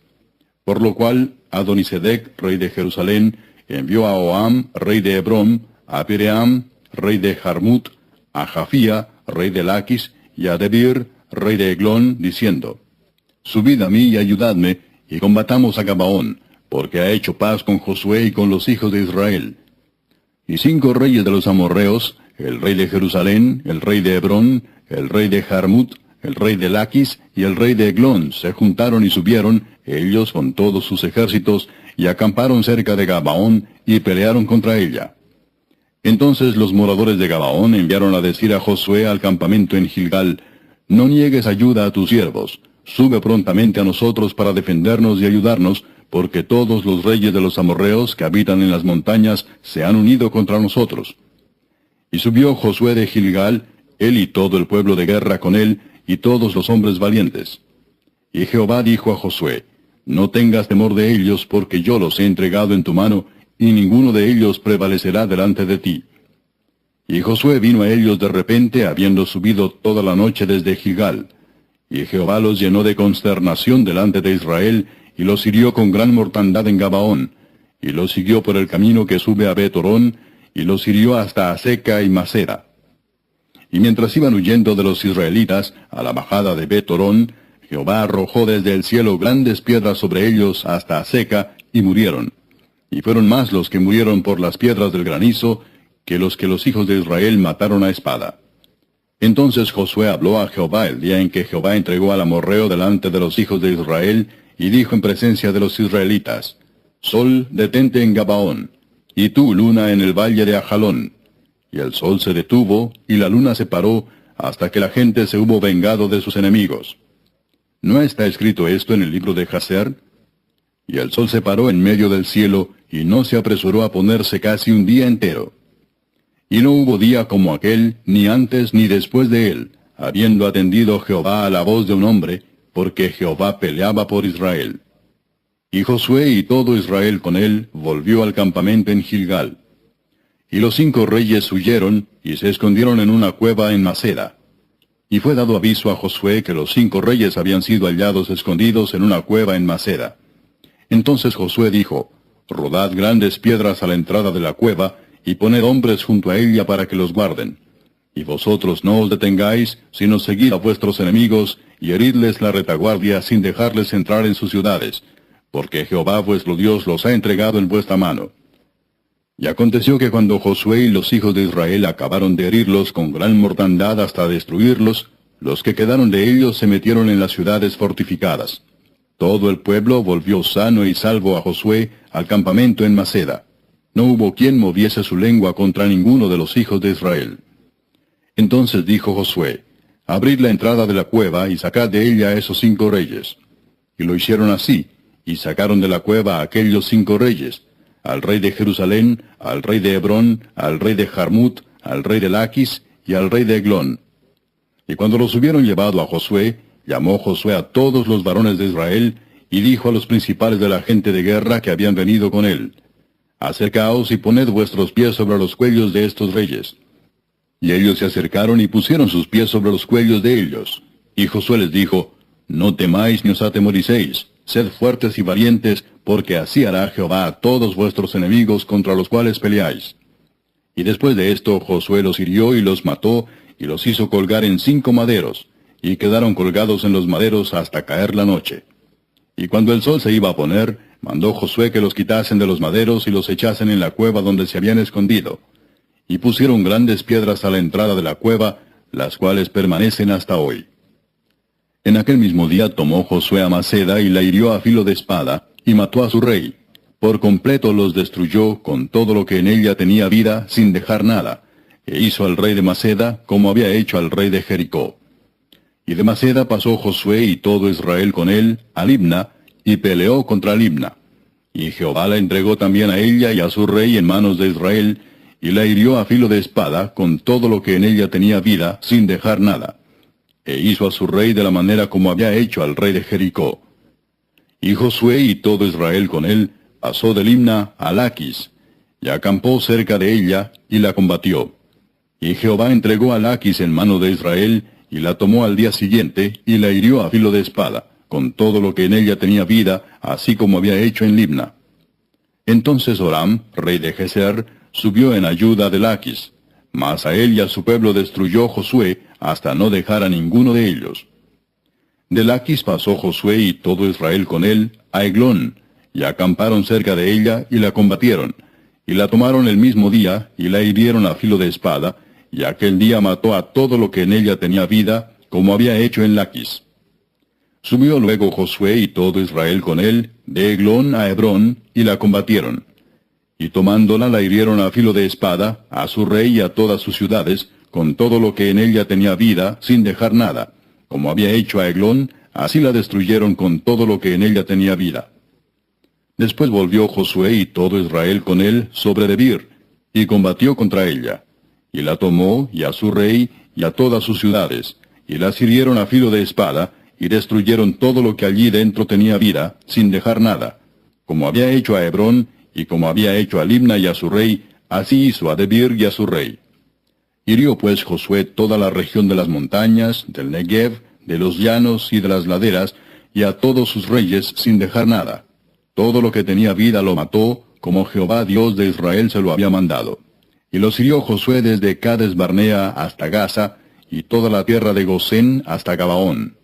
S1: Por lo cual, Adonisedec, rey de Jerusalén, envió a Oam, rey de Hebrón, a Piream, rey de Jarmut, a Jafía, rey de Laquis, y a Debir, rey de Eglón, diciendo, subid a mí y ayudadme, y combatamos a Gabaón, porque ha hecho paz con Josué y con los hijos de Israel. Y 5 reyes de los amorreos, el rey de Jerusalén, el rey de Hebrón, el rey de Jarmut, el rey de Laquis y el rey de Eglón, se juntaron y subieron, ellos con todos sus ejércitos, y acamparon cerca de Gabaón, y pelearon contra ella. Entonces los moradores de Gabaón enviaron a decir a Josué al campamento en Gilgal, no niegues ayuda a tus siervos, sube prontamente a nosotros para defendernos y ayudarnos, porque todos los reyes de los amorreos que habitan en las montañas se han unido contra nosotros. Y subió Josué de Gilgal, él y todo el pueblo de guerra con él, y todos los hombres valientes. Y Jehová dijo a Josué, no tengas temor de ellos, porque yo los he entregado en tu mano, y ninguno de ellos prevalecerá delante de ti. Y Josué vino a ellos de repente, habiendo subido toda la noche desde Gilgal. Y Jehová los llenó de consternación delante de Israel, y los hirió con gran mortandad en Gabaón, y los siguió por el camino que sube a Bet-Orón, y los hirió hasta Aseca y Masera. Y mientras iban huyendo de los israelitas a la bajada de Bet-Orón, Jehová arrojó desde el cielo grandes piedras sobre ellos hasta Aseca, y murieron. Y fueron más los que murieron por las piedras del granizo, que los hijos de Israel mataron a espada. Entonces Josué habló a Jehová el día en que Jehová entregó al amorreo delante de los hijos de Israel, y dijo en presencia de los israelitas, Sol, detente en Gabaón, y tú, luna, en el valle de Ajalón. Y el sol se detuvo, y la luna se paró, hasta que la gente se hubo vengado de sus enemigos. ¿No está escrito esto en el libro de Jaser? Y el sol se paró en medio del cielo, y no se apresuró a ponerse casi un día entero. Y no hubo día como aquel, ni antes ni después de él, habiendo atendido Jehová a la voz de un hombre, porque Jehová peleaba por Israel. Y Josué y todo Israel con él volvió al campamento en Gilgal. Y los 5 reyes huyeron, y se escondieron en una cueva en Maceda. Y fue dado aviso a Josué que los 5 reyes habían sido hallados escondidos en una cueva en Maceda. Entonces Josué dijo, rodad grandes piedras a la entrada de la cueva, y poned hombres junto a ella para que los guarden. Y vosotros no os detengáis, sino seguid a vuestros enemigos, y heridles la retaguardia sin dejarles entrar en sus ciudades, porque Jehová vuestro Dios los ha entregado en vuestra mano. Y aconteció que cuando Josué y los hijos de Israel acabaron de herirlos con gran mortandad hasta destruirlos, los que quedaron de ellos se metieron en las ciudades fortificadas. Todo el pueblo volvió sano y salvo a Josué al campamento en Maceda. No hubo quien moviese su lengua contra ninguno de los hijos de Israel. Entonces dijo Josué, abrid la entrada de la cueva y sacad de ella a esos 5 reyes. Y lo hicieron así, y sacaron de la cueva a aquellos 5 reyes. al rey de Jerusalén, al rey de Hebrón, al rey de Jarmut, al rey de Laquis y al rey de Eglón. Y cuando los hubieron llevado a Josué, llamó Josué a todos los varones de Israel, y dijo a los principales de la gente de guerra que habían venido con él: Acercaos y poned vuestros pies sobre los cuellos de estos reyes. Y ellos se acercaron y pusieron sus pies sobre los cuellos de ellos. Y Josué les dijo: No temáis ni os atemoricéis, sed fuertes y valientes, porque así hará Jehová a todos vuestros enemigos contra los cuales peleáis. Y después de esto Josué los hirió y los mató, y los hizo colgar en 5 maderos, y quedaron colgados en los maderos hasta caer la noche. Y cuando el sol se iba a poner, mandó Josué que los quitasen de los maderos y los echasen en la cueva donde se habían escondido. Y pusieron grandes piedras a la entrada de la cueva, las cuales permanecen hasta hoy. En aquel mismo día tomó Josué a Maceda y la hirió a filo de espada, y mató a su rey. Por completo los destruyó con todo lo que en ella tenía vida, sin dejar nada, e hizo al rey de Maceda como había hecho al rey de Jericó. Y de Maceda pasó Josué y todo Israel con él a Libna, y peleó contra Libna. Y Jehová la entregó también a ella y a su rey en manos de Israel, y la hirió a filo de espada con todo lo que en ella tenía vida, sin dejar nada. E hizo a su rey de la manera como había hecho al rey de Jericó. Y Josué y todo Israel con él pasó de Libna a Laquis, y acampó cerca de ella, y la combatió. Y Jehová entregó a Laquis en mano de Israel, y la tomó al día siguiente, y la hirió a filo de espada, con todo lo que en ella tenía vida, así como había hecho en Libna. Entonces Horam, rey de Geser, subió en ayuda de Laquis, mas a él y a su pueblo destruyó Josué, hasta no dejar a ninguno de ellos. De Laquis pasó Josué y todo Israel con él a Eglón, y acamparon cerca de ella, y la combatieron, y la tomaron el mismo día, y la hirieron a filo de espada, y aquel día mató a todo lo que en ella tenía vida, como había hecho en Laquis. Subió luego Josué y todo Israel con él, de Eglón a Hebrón, y la combatieron. Y tomándola la hirieron a filo de espada, a su rey y a todas sus ciudades, con todo lo que en ella tenía vida, sin dejar nada. Como había hecho a Eglón, así la destruyeron con todo lo que en ella tenía vida. Después volvió Josué y todo Israel con él sobre Debir, y combatió contra ella. Y la tomó, y a su rey, y a todas sus ciudades, y las hirieron a filo de espada, y destruyeron todo lo que allí dentro tenía vida, sin dejar nada. Como había hecho a Hebrón, y como había hecho a Libna y a su rey, así hizo a Debir y a su rey. Hirió pues Josué toda la región de las montañas, del Negev, de los llanos y de las laderas, y a todos sus reyes, sin dejar nada. Todo lo que tenía vida lo mató, como Jehová Dios de Israel se lo había mandado. Y los hirió Josué desde Cades Barnea hasta Gaza, y toda la tierra de Gosén hasta Gabaón.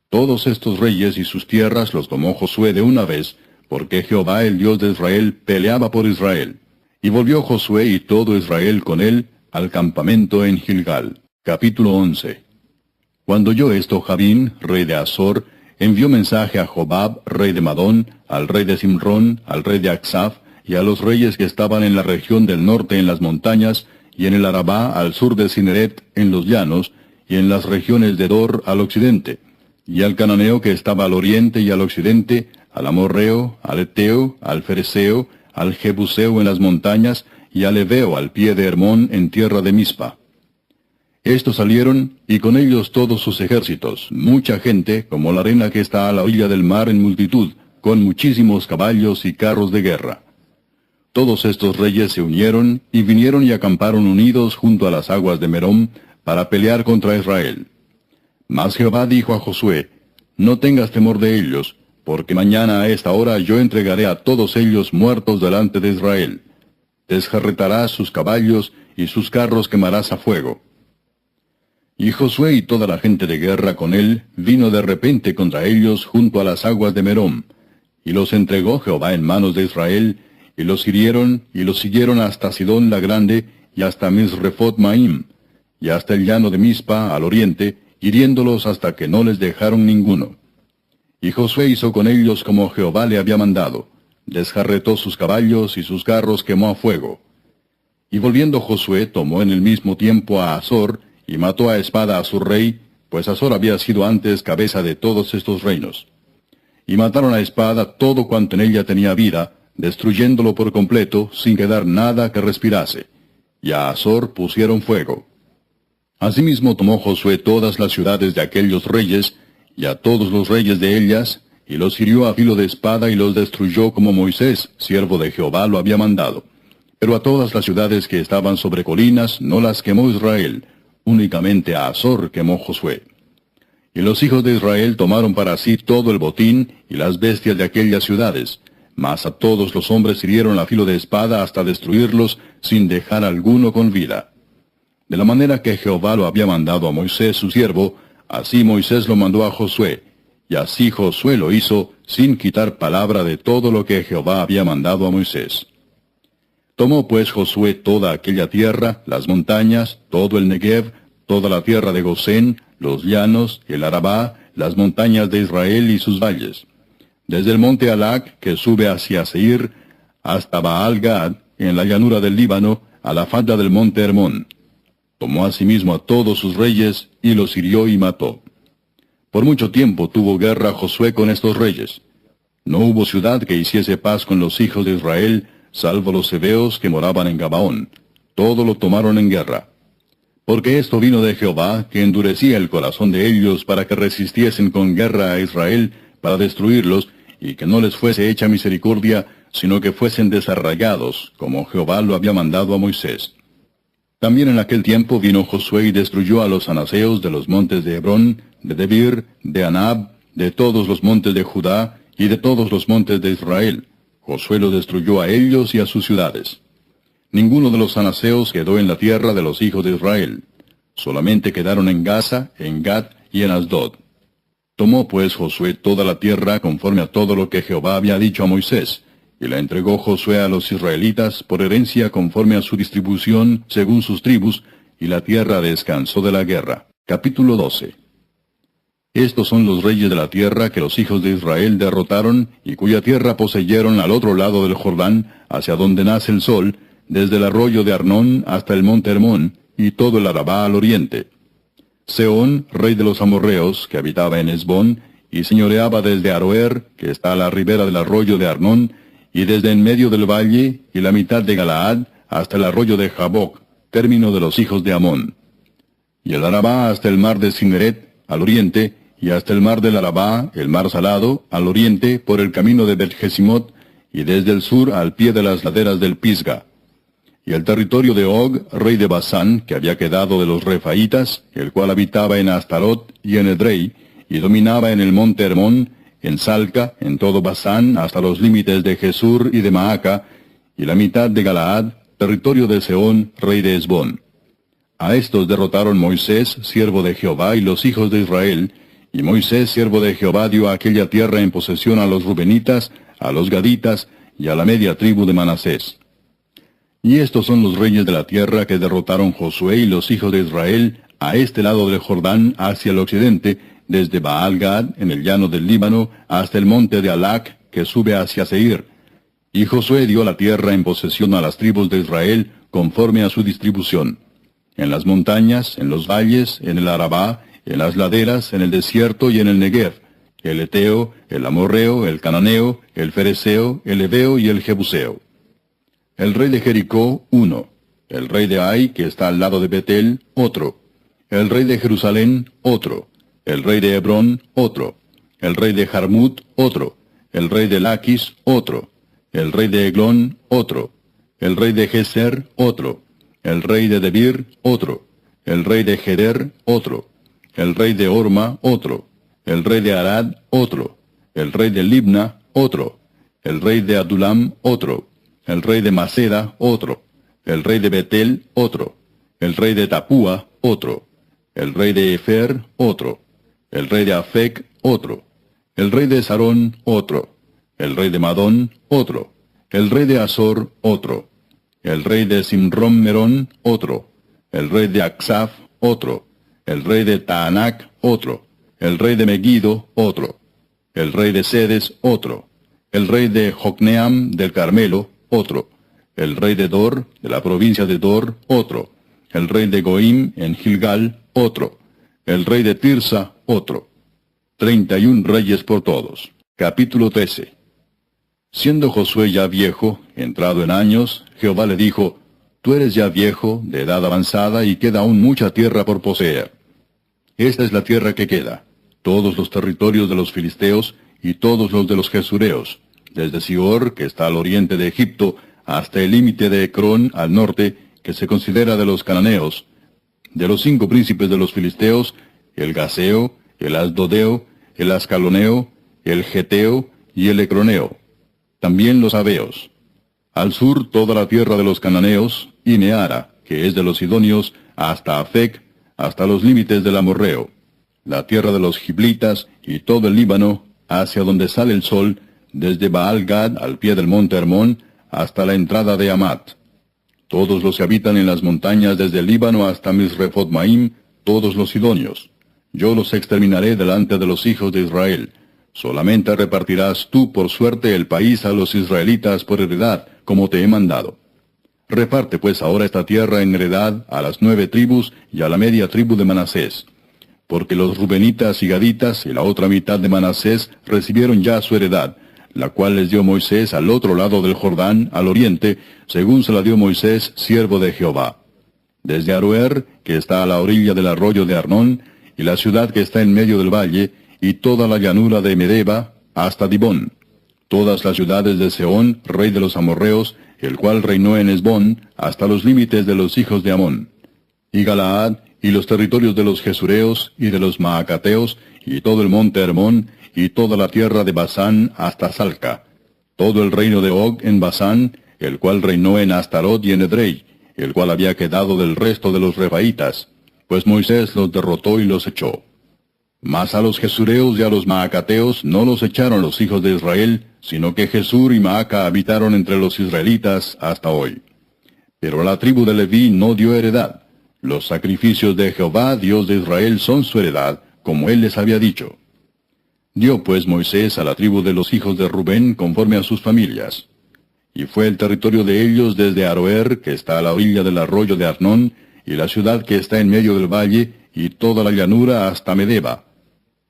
S1: Todos estos reyes y sus tierras los tomó Josué de una vez, porque Jehová el Dios de Israel peleaba por Israel. Y volvió Josué y todo Israel con él al campamento en Gilgal. Capítulo 11. Cuando oyó esto Jabín, rey de Azor, envió mensaje a Jobab, rey de Madón, al rey de Simrón, al rey de Aksaf, y a los reyes que estaban en la región del norte en las montañas, y en el Arabá al sur de Cineret en los llanos, y en las regiones de Dor al occidente, y al cananeo que estaba al oriente y al occidente, al amorreo, al eteo, al fereceo, al jebuseo en las montañas, y al heveo al pie de Hermón en tierra de Mispa. Estos salieron, y con ellos todos sus ejércitos, mucha gente, como la arena que está a la orilla del mar en multitud, con muchísimos caballos y carros de guerra. Todos estos reyes se unieron, y vinieron y acamparon unidos junto a las aguas de Merom, para pelear contra Israel. Mas Jehová dijo a Josué: No tengas temor de ellos, porque mañana a esta hora yo entregaré a todos ellos muertos delante de Israel. Desjarretarás sus caballos, y sus carros quemarás a fuego. Y Josué y toda la gente de guerra con él vino de repente contra ellos junto a las aguas de Merom, y los entregó Jehová en manos de Israel, y los hirieron, y los siguieron hasta Sidón la Grande, y hasta Misrefot Maim, y hasta el llano de Mispa al oriente, hiriéndolos hasta que no les dejaron ninguno. Y Josué hizo con ellos como Jehová le había mandado, desjarretó sus caballos y sus carros quemó a fuego. Y volviendo Josué tomó en el mismo tiempo a Azor, y mató a espada a su rey, pues Azor había sido antes cabeza de todos estos reinos. Y mataron a espada todo cuanto en ella tenía vida, destruyéndolo por completo, sin quedar nada que respirase. Y a Azor pusieron fuego. Asimismo tomó Josué todas las ciudades de aquellos reyes, y a todos los reyes de ellas, y los hirió a filo de espada y los destruyó como Moisés, siervo de Jehová, lo había mandado. Pero a todas las ciudades que estaban sobre colinas no las quemó Israel, únicamente a Azor quemó Josué. Y los hijos de Israel tomaron para sí todo el botín y las bestias de aquellas ciudades, mas a todos los hombres hirieron a filo de espada hasta destruirlos, sin dejar alguno con vida. De la manera que Jehová lo había mandado a Moisés su siervo, así Moisés lo mandó a Josué, y así Josué lo hizo, sin quitar palabra de todo lo que Jehová había mandado a Moisés. Tomó pues Josué toda aquella tierra, las montañas, todo el Negev, toda la tierra de Gosén, los llanos, el Arabá, las montañas de Israel y sus valles. Desde el monte Alac, que sube hacia Seir, hasta Baal-Gad, en la llanura del Líbano, a la falda del monte Hermón. Tomó asimismo a todos sus reyes, y los hirió y mató. Por mucho tiempo tuvo guerra Josué con estos reyes. No hubo ciudad que hiciese paz con los hijos de Israel, salvo los heveos que moraban en Gabaón. Todo lo tomaron en guerra. Porque esto vino de Jehová, que endurecía el corazón de ellos para que resistiesen con guerra a Israel, para destruirlos, y que no les fuese hecha misericordia, sino que fuesen desarraigados, como Jehová lo había mandado a Moisés. También en aquel tiempo vino Josué y destruyó a los anaseos de los montes de Hebrón, de Debir, de Anab, de todos los montes de Judá, y de todos los montes de Israel. Josué los destruyó a ellos y a sus ciudades. Ninguno de los anaseos quedó en la tierra de los hijos de Israel. Solamente quedaron en Gaza, en Gat y en Asdod. Tomó pues Josué toda la tierra conforme a todo lo que Jehová había dicho a Moisés, y la entregó Josué a los israelitas por herencia conforme a su distribución según sus tribus, y la tierra descansó de la guerra. Capítulo 12. Estos son los reyes de la tierra que los hijos de Israel derrotaron, y cuya tierra poseyeron al otro lado del Jordán, hacia donde nace el sol, desde el arroyo de Arnón hasta el monte Hermón, y todo el Arabá al oriente. Sehón, rey de los amorreos, que habitaba en Hesbón, y señoreaba desde Aroer, que está a la ribera del arroyo de Arnón, y desde en medio del valle, y la mitad de Galaad, hasta el arroyo de Jaboc, término de los hijos de Amón. Y el Arabá hasta el mar de Cineret, al oriente, y hasta el mar del Arabá, el mar salado, al oriente, por el camino de Bet-Jesimot, y desde el sur al pie de las laderas del Pisga. Y el territorio de Og, rey de Basán, que había quedado de los Refaitas, el cual habitaba en Astarot y en Edrei, y dominaba en el monte Hermón, en Salca, en todo Basán, hasta los límites de Jesur y de Maaca, y la mitad de Galaad, territorio de Sehón, rey de Hesbón. A estos derrotaron Moisés, siervo de Jehová, y los hijos de Israel, y Moisés, siervo de Jehová, dio aquella tierra en posesión a los Rubenitas, a los Gaditas, y a la media tribu de Manasés. Y estos son los reyes de la tierra que derrotaron Josué y los hijos de Israel, a este lado del Jordán, hacia el occidente, desde Baal-Gad, en el llano del Líbano, hasta el monte de Alac, que sube hacia Seir. Y Josué dio la tierra en posesión a las tribus de Israel, conforme a su distribución. En las montañas, en los valles, en el Arabá, en las laderas, en el desierto y en el Negev, el Eteo, el Amorreo, el Cananeo, el Fereceo, el Heveo y el Jebuseo. El rey de Jericó, uno. El rey de Ai, que está al lado de Betel, otro. El rey de Jerusalén, otro. El rey de Hebrón, otro. El rey de Jarmut, otro. El rey de Laquis, otro. El rey de Eglón, otro. El rey de Geser, otro. El rey de Debir, otro. El rey de Geder, otro. El rey de Orma, otro. El rey de Arad, otro. El rey de Libna, otro. El rey de Adulam, otro. El rey de Maceda, otro. El rey de Betel, otro. El rey de Tapúa, otro. El rey de Efer, otro. El rey de Afec, otro. El rey de Sarón, otro. El rey de Madón, otro. El rey de Azor, otro. El rey de Simrón-Merón, otro. El rey de Aksaf, otro. El rey de Taanac, otro. El rey de Megiddo, otro. El rey de Sedes, otro. El rey de Jocneam del Carmelo, otro. El rey de Dor, de la provincia de Dor, otro. El rey de Goim, en Gilgal, otro. El rey de Tirsa, otro. 31 reyes por todos. Capítulo 13. Siendo Josué ya viejo, entrado en años, Jehová le dijo, Tú eres ya viejo, de edad avanzada, y queda aún mucha tierra por poseer. Esta es la tierra que queda, todos los territorios de los filisteos, y todos los de los jesureos, desde Sior, que está al oriente de Egipto, hasta el límite de Ecrón, al norte, que se considera de los cananeos, de los 5 príncipes de los filisteos, el Gaseo, el Asdodeo, el Ascaloneo, el Geteo y el Ecroneo, también los Abeos. Al sur toda la tierra de los cananeos, y Neara, que es de los sidonios, hasta Afec, hasta los límites del amorreo, la tierra de los giblitas y todo el Líbano, hacia donde sale el sol, desde Baal-Gad al pie del monte Hermón, hasta la entrada de Amat. Todos los que habitan en las montañas desde el Líbano hasta Misrefot-Maim, todos los sidonios. Yo los exterminaré delante de los hijos de Israel. Solamente repartirás tú por suerte el país a los israelitas por heredad, como te he mandado. Reparte pues ahora esta tierra en heredad a las 9 tribus y a la media tribu de Manasés. Porque los rubenitas y gaditas y la otra mitad de Manasés recibieron ya su heredad, la cual les dio Moisés al otro lado del Jordán, al oriente, según se la dio Moisés, siervo de Jehová. Desde Aroer, que está a la orilla del arroyo de Arnón, y la ciudad que está en medio del valle, y toda la llanura de Medeba, hasta Dibón. Todas las ciudades de Sehón, rey de los amorreos, el cual reinó en Hesbón, hasta los límites de los hijos de Amón. Y Galaad, y los territorios de los jesureos, y de los maacateos, y todo el monte Hermón, y toda la tierra de Basán hasta Salca. Todo el reino de Og en Basán, el cual reinó en Astarot y en Edrei, el cual había quedado del resto de los refaítas, pues Moisés los derrotó y los echó. Mas a los jesureos y a los maacateos no los echaron los hijos de Israel, sino que Jesur y Maaca habitaron entre los israelitas hasta hoy. Pero la tribu de Leví no dio heredad. Los sacrificios de Jehová, Dios de Israel, son su heredad, como él les había dicho. Dio pues Moisés a la tribu de los hijos de Rubén conforme a sus familias. Y fue el territorio de ellos desde Aroer, que está a la orilla del arroyo de Arnón, y la ciudad que está en medio del valle, y toda la llanura hasta Medeba.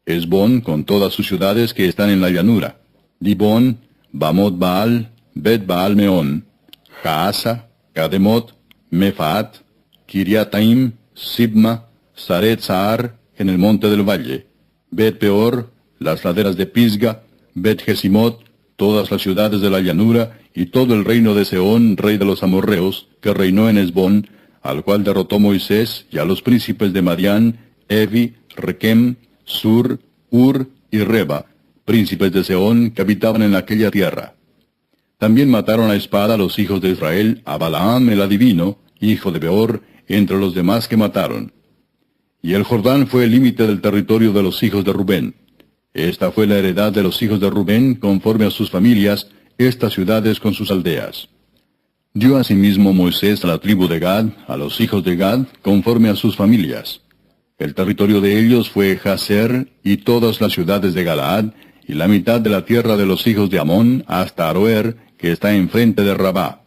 S1: Hesbón con todas sus ciudades que están en la llanura. Dibón, Bamot Baal, Bet Baal Meón, Jaasa, Kademot, Mefaat, Kiriataim, Sibma, Saret Sahar, en el monte del valle, Bet Peor, las laderas de Pisga, Bet Jesimot, todas las ciudades de la llanura, y todo el reino de Sehón, rey de los amorreos, que reinó en Hesbón, al cual derrotó Moisés, y a los príncipes de Madián, Evi, Requem, Sur, Ur y Reba, príncipes de Sehón, que habitaban en aquella tierra. También mataron a espada a los hijos de Israel, a Balaam el adivino, hijo de Beor, entre los demás que mataron. Y el Jordán fue el límite del territorio de los hijos de Rubén. Esta fue la heredad de los hijos de Rubén, conforme a sus familias, estas ciudades con sus aldeas. Dio asimismo Moisés a la tribu de Gad, a los hijos de Gad, conforme a sus familias. El territorio de ellos fue Jazer, y todas las ciudades de Galaad, y la mitad de la tierra de los hijos de Amón, hasta Aroer, que está enfrente de Rabá.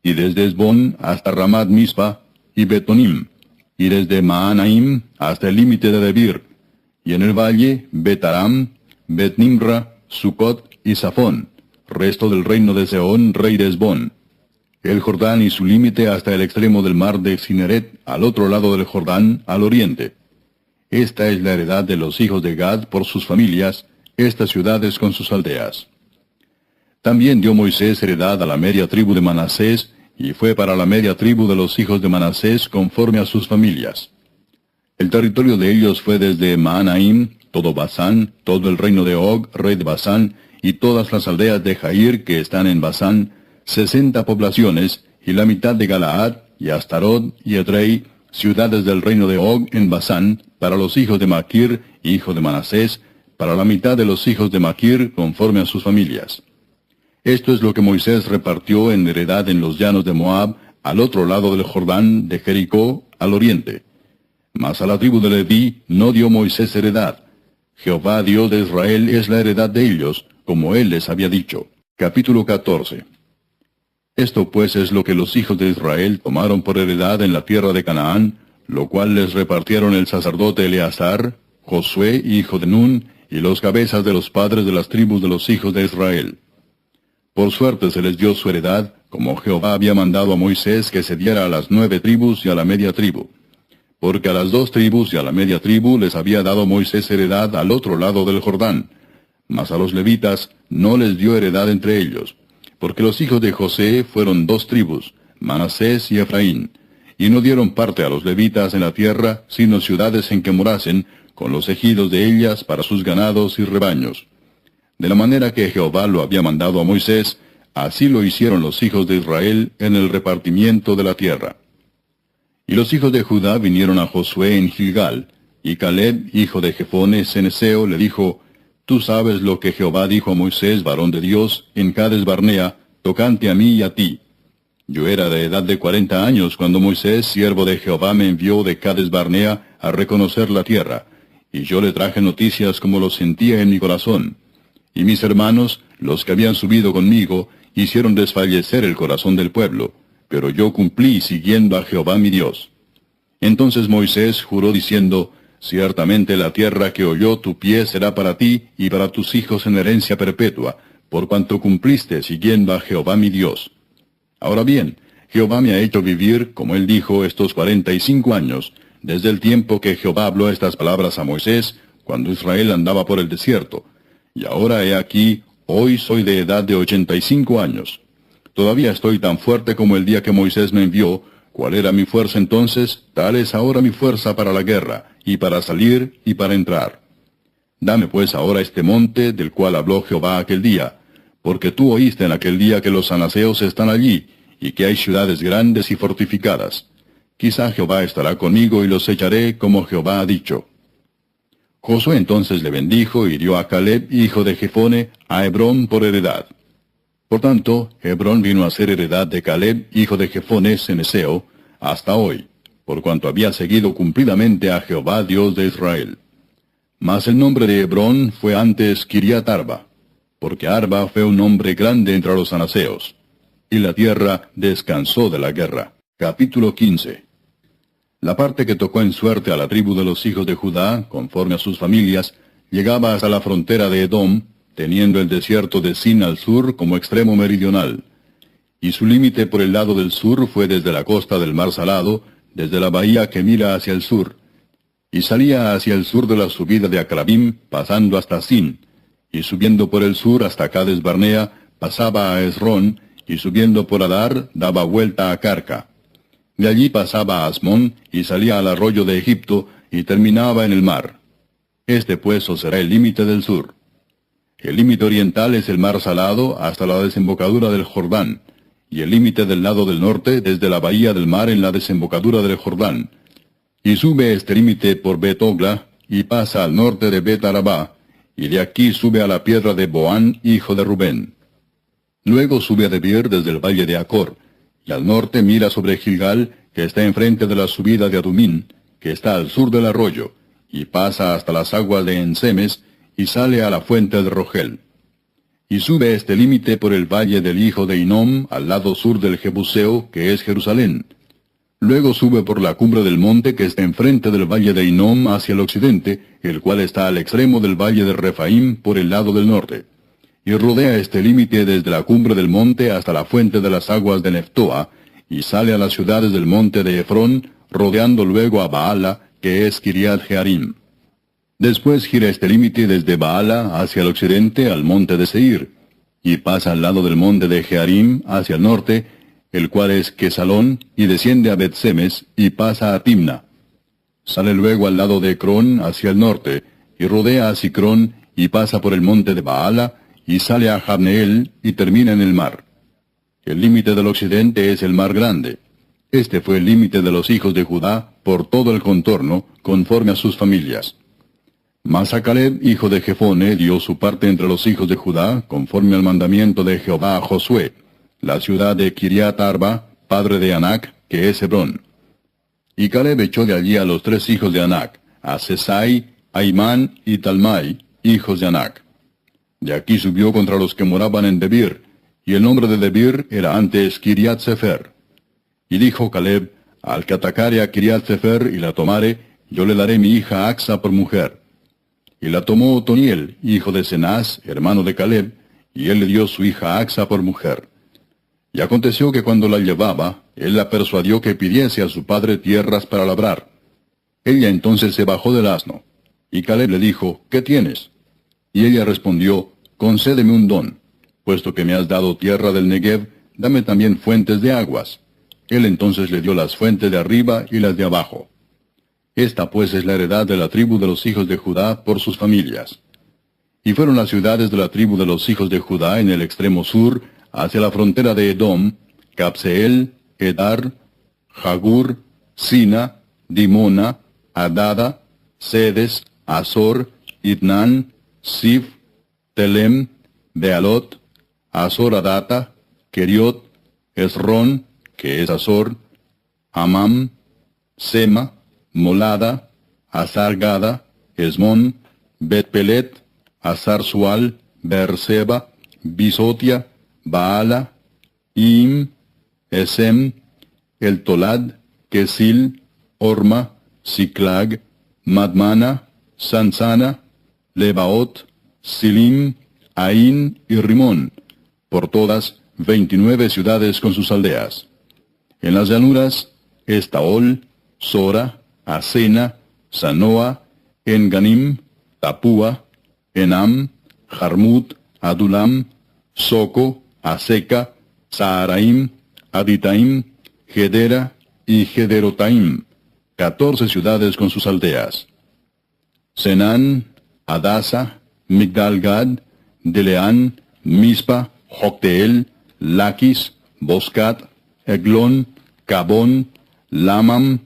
S1: Y desde Hesbón hasta Ramat Mispa, y Betonim, y desde Maanaim hasta el límite de Debir, y en el valle, Betaram, Bet-Nimra, Sucot y Safón, resto del reino de Sehón, rey de Hesbón. El Jordán y su límite hasta el extremo del mar de Cineret, al otro lado del Jordán, al oriente. Esta es la heredad de los hijos de Gad por sus familias, estas ciudades con sus aldeas. También dio Moisés heredad a la media tribu de Manasés, y fue para la media tribu de los hijos de Manasés conforme a sus familias. El territorio de ellos fue desde Maanaim, todo Basán, todo el reino de Og, rey de Basán, y todas las aldeas de Jair que están en Basán, 60 poblaciones, y la mitad de Galaad, y Astarot, y Edrei, ciudades del reino de Og en Basán, para los hijos de Maquir, hijo de Manasés, para la mitad de los hijos de Maquir, conforme a sus familias. Esto es lo que Moisés repartió en heredad en los llanos de Moab, al otro lado del Jordán, de Jericó, al oriente. Mas a la tribu de Leví no dio Moisés heredad. Jehová Dios de Israel es la heredad de ellos, como él les había dicho. Capítulo 14. Esto pues es lo que los hijos de Israel tomaron por heredad en la tierra de Canaán, lo cual les repartieron el sacerdote Eleazar, Josué, hijo de Nun, y los cabezas de los padres de las tribus de los hijos de Israel. Por suerte se les dio su heredad, como Jehová había mandado a Moisés que se diera a las 9 tribus y a la media tribu. Porque a las 2 tribus y a la media tribu les había dado Moisés heredad al otro lado del Jordán. Mas a los levitas no les dio heredad entre ellos, porque los hijos de José fueron 2 tribus, Manasés y Efraín, y no dieron parte a los levitas en la tierra, sino ciudades en que morasen, con los ejidos de ellas para sus ganados y rebaños. De la manera que Jehová lo había mandado a Moisés, así lo hicieron los hijos de Israel en el repartimiento de la tierra. Y los hijos de Judá vinieron a Josué en Gilgal, y Caleb, hijo de Jefone ceneseo, le dijo, Tú sabes lo que Jehová dijo a Moisés, varón de Dios, en Cades Barnea, tocante a mí y a ti. Yo era de edad de 40 años cuando Moisés, siervo de Jehová, me envió de Cades Barnea a reconocer la tierra, y yo le traje noticias como lo sentía en mi corazón. Y mis hermanos, los que habían subido conmigo, hicieron desfallecer el corazón del pueblo, pero yo cumplí siguiendo a Jehová mi Dios. Entonces Moisés juró diciendo, Ciertamente la tierra que oyó tu pie será para ti y para tus hijos en herencia perpetua, por cuanto cumpliste siguiendo a Jehová mi Dios. Ahora bien, Jehová me ha hecho vivir, como él dijo, estos 45 años, desde el tiempo que Jehová habló estas palabras a Moisés, cuando Israel andaba por el desierto. Y ahora he aquí, hoy soy de edad de 85 años. Todavía estoy tan fuerte como el día que Moisés me envió. ¿Cuál era mi fuerza entonces? Tal es ahora mi fuerza para la guerra, y para salir, y para entrar. Dame pues ahora este monte, del cual habló Jehová aquel día, porque tú oíste en aquel día que los anaseos están allí, y que hay ciudades grandes y fortificadas. Quizá Jehová estará conmigo y los echaré, como Jehová ha dicho. Josué entonces le bendijo y dio a Caleb, hijo de Jefone, a Hebrón por heredad. Por tanto, Hebrón vino a ser heredad de Caleb, hijo de Jefone ceneseo, hasta hoy, por cuanto había seguido cumplidamente a Jehová Dios de Israel. Mas el nombre de Hebrón fue antes Kiriat Arba, porque Arba fue un hombre grande entre los anaseos. Y la tierra descansó de la guerra. Capítulo 15. La parte que tocó en suerte a la tribu de los hijos de Judá, conforme a sus familias, llegaba hasta la frontera de Edom, teniendo el desierto de Sin al sur como extremo meridional. Y su límite por el lado del sur fue desde la costa del mar Salado, desde la bahía que mira hacia el sur. Y salía hacia el sur de la subida de Acrabim, pasando hasta Sin, y subiendo por el sur hasta Cades Barnea, pasaba a Esrón, y subiendo por Adar, daba vuelta a Carca. De allí pasaba a Asmón, y salía al arroyo de Egipto, y terminaba en el mar. Este pues os será el límite del sur. El límite oriental es el mar Salado hasta la desembocadura del Jordán, y el límite del lado del norte desde la bahía del mar en la desembocadura del Jordán. Y sube este límite por Bet-Ogla, y pasa al norte de Bet-Arabá, y de aquí sube a la piedra de Boán, hijo de Rubén. Luego sube a Debir desde el valle de Acor, y al norte mira sobre Gilgal, que está enfrente de la subida de Adumín, que está al sur del arroyo, y pasa hasta las aguas de Ensemes, y sale a la fuente de Rogel. Y sube este límite por el valle del hijo de Hinnom, al lado sur del Jebuseo, que es Jerusalén. Luego sube por la cumbre del monte que está enfrente del valle de Hinnom hacia el occidente, el cual está al extremo del valle de Refaim por el lado del norte. Y rodea este límite desde la cumbre del monte hasta la fuente de las aguas de Neftoa, y sale a las ciudades del monte de Efrón, rodeando luego a Baala, que es Kiriat Jearim. Después gira este límite desde Baala hacia el occidente al monte de Seir, y pasa al lado del monte de Jearim hacia el norte, el cual es Quesalón, y desciende a Bet-Semes, y pasa a Timna. Sale luego al lado de Ecrón hacia el norte, y rodea a Sicrón, y pasa por el monte de Baala, y sale a Jabneel, y termina en el mar. El límite del occidente es el mar grande. Este fue el límite de los hijos de Judá por todo el contorno, conforme a sus familias. Mas a Caleb, hijo de Jefone, dio su parte entre los hijos de Judá, conforme al mandamiento de Jehová a Josué, la ciudad de Kiriat Arba, padre de Anac, que es Hebrón. Y Caleb echó de allí a los 3 hijos de Anac, a Sesai, Aimán y Talmai, hijos de Anac. De aquí subió contra los que moraban en Debir, y el nombre de Debir era antes Kiriat Sefer. Y dijo Caleb, al que atacare a Kiriat Sefer y la tomare, yo le daré mi hija Axa por mujer. Y la tomó Otoniel, hijo de Cenaz, hermano de Caleb, y él le dio su hija Axa por mujer. Y aconteció que cuando la llevaba, él la persuadió que pidiese a su padre tierras para labrar. Ella entonces se bajó del asno, y Caleb le dijo, ¿qué tienes? Y ella respondió, concédeme un don, puesto que me has dado tierra del Negev, dame también fuentes de aguas. Él entonces le dio las fuentes de arriba y las de abajo. Esta pues es la heredad de la tribu de los hijos de Judá por sus familias. Y fueron las ciudades de la tribu de los hijos de Judá en el extremo sur, hacia la frontera de Edom, Capseel, Edar, Jagur, Sina, Dimona, Adada, Sedes, Azor, Itnan, Sif, Telem, Bealot, Azor Adata, Keriot, Esrón, que es Azor, Amam, Sema, Molada, Azar Gada, Esmón, Bet-Pelet, Azar Sual, Beerseba, Bisotia, Baala, Im, Esem, El Tolad, Kesil, Orma, Siklag, Madmana, Sansana, Lebaot, Silim, Ain y Rimón, por todas 29 ciudades con sus aldeas. En las llanuras, Estaol, Sora, Asena, Sanoa, Enganim, Tapúa, Enam, Jarmut, Adulam, Soco, Aseca, Saharaim, Aditaim, Gedera y Gederotaim, 14 ciudades con sus aldeas. Senán, Adasa, Migdal-Gad, Deleán, Mispa, Jocteel, Laquis, Boscat, Eglón, Cabón, Lamam,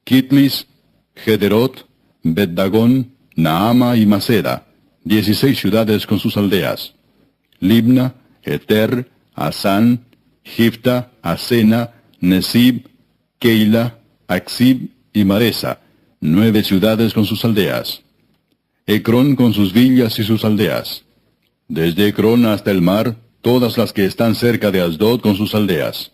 S1: Kitlis, Gederot, Bet-Dagón, Naama y Maceda, 16 ciudades con sus aldeas. Libna, Eter, Asán, Gifta, Asena, Nesib, Keila, Axib y Maresa, 9 ciudades con sus aldeas. Ecrón con sus villas y sus aldeas. Desde Ecrón hasta el mar, todas las que están cerca de Asdod con sus aldeas.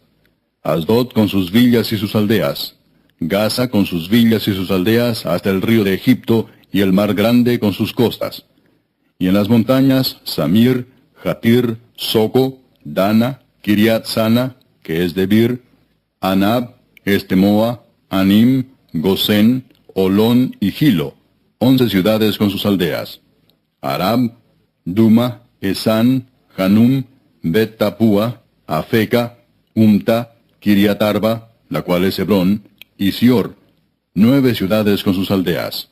S1: Asdod con sus villas y sus aldeas. Gaza con sus villas y sus aldeas hasta el río de Egipto y el mar grande con sus costas. Y en las montañas, Samir, Jatir, Soco, Dana, Kiriat Sana, que es Debir, Anab, Estemoa, Anim, Gosén, Olón y Gilo, 11 ciudades con sus aldeas. Arab, Duma, Esán, Hanum, Bet-Tapúa, Afeca, Umta, Kiriat Arba, la cual es Hebrón, y Sior, 9 ciudades con sus aldeas.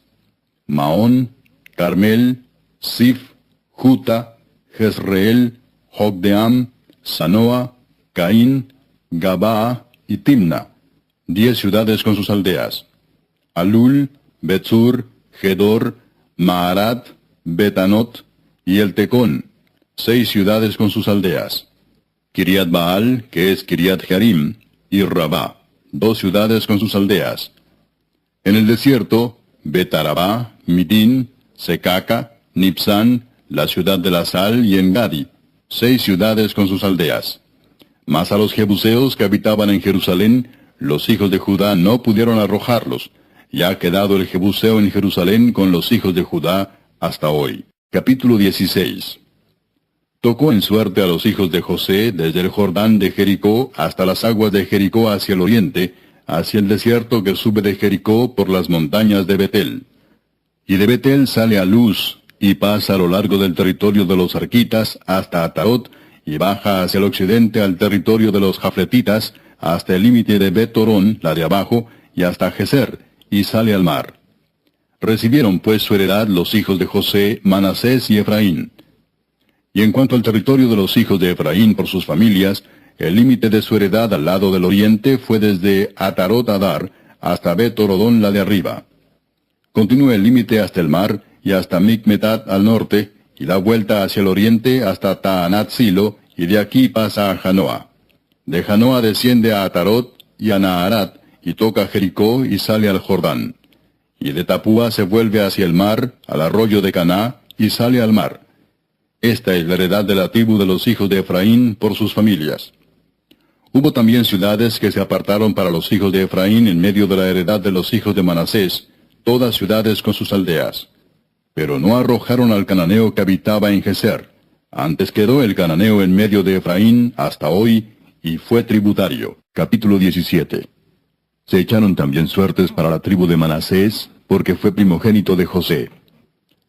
S1: Maón, Carmel, Sif, Juta, Jezreel, Jogdeam, Sanoa, Caín, Gabaa y Timna, 10 ciudades con sus aldeas. Alul, Betzur, Gedor, Maarat, Betanot y El Tecón, 6 ciudades con sus aldeas. Kiriat Baal, que es Kiriat Jearim, y Rabá, 2 ciudades con sus aldeas. En el desierto, Betarabá, Midín, Secaca, Nipsán, la ciudad de la sal y Engadi, 6 ciudades con sus aldeas. Mas a los jebuseos que habitaban en Jerusalén, los hijos de Judá no pudieron arrojarlos, y ha quedado el jebuseo en Jerusalén con los hijos de Judá hasta hoy. Capítulo 16. Tocó en suerte a los hijos de José desde el Jordán de Jericó hasta las aguas de Jericó hacia el oriente, hacia el desierto que sube de Jericó por las montañas de Betel. Y de Betel sale a Luz, y pasa a lo largo del territorio de los arquitas hasta Atarot, y baja hacia el occidente al territorio de los jafletitas, hasta el límite de Bet-Torón, la de abajo, y hasta Geser, y sale al mar. Recibieron pues su heredad los hijos de José, Manasés y Efraín. Y en cuanto al territorio de los hijos de Efraín por sus familias, el límite de su heredad al lado del oriente fue desde Atarot Adar hasta Bet-Torodón, la de arriba. Continúa el límite hasta el mar y hasta Micmetat al norte, y da vuelta hacia el oriente hasta Taanat Silo, y de aquí pasa a Janoa. De Janoa desciende a Atarot y a Naharat, y toca Jericó y sale al Jordán. Y de Tapúa se vuelve hacia el mar, al arroyo de Caná, y sale al mar. Esta es la heredad de la tribu de los hijos de Efraín por sus familias. Hubo también ciudades que se apartaron para los hijos de Efraín en medio de la heredad de los hijos de Manasés, todas ciudades con sus aldeas. Pero no arrojaron al cananeo que habitaba en Geser, Antes quedó el cananeo en medio de Efraín hasta hoy, y fue tributario. Capítulo 17. Se echaron también suertes para la tribu de Manasés, porque fue primogénito de José.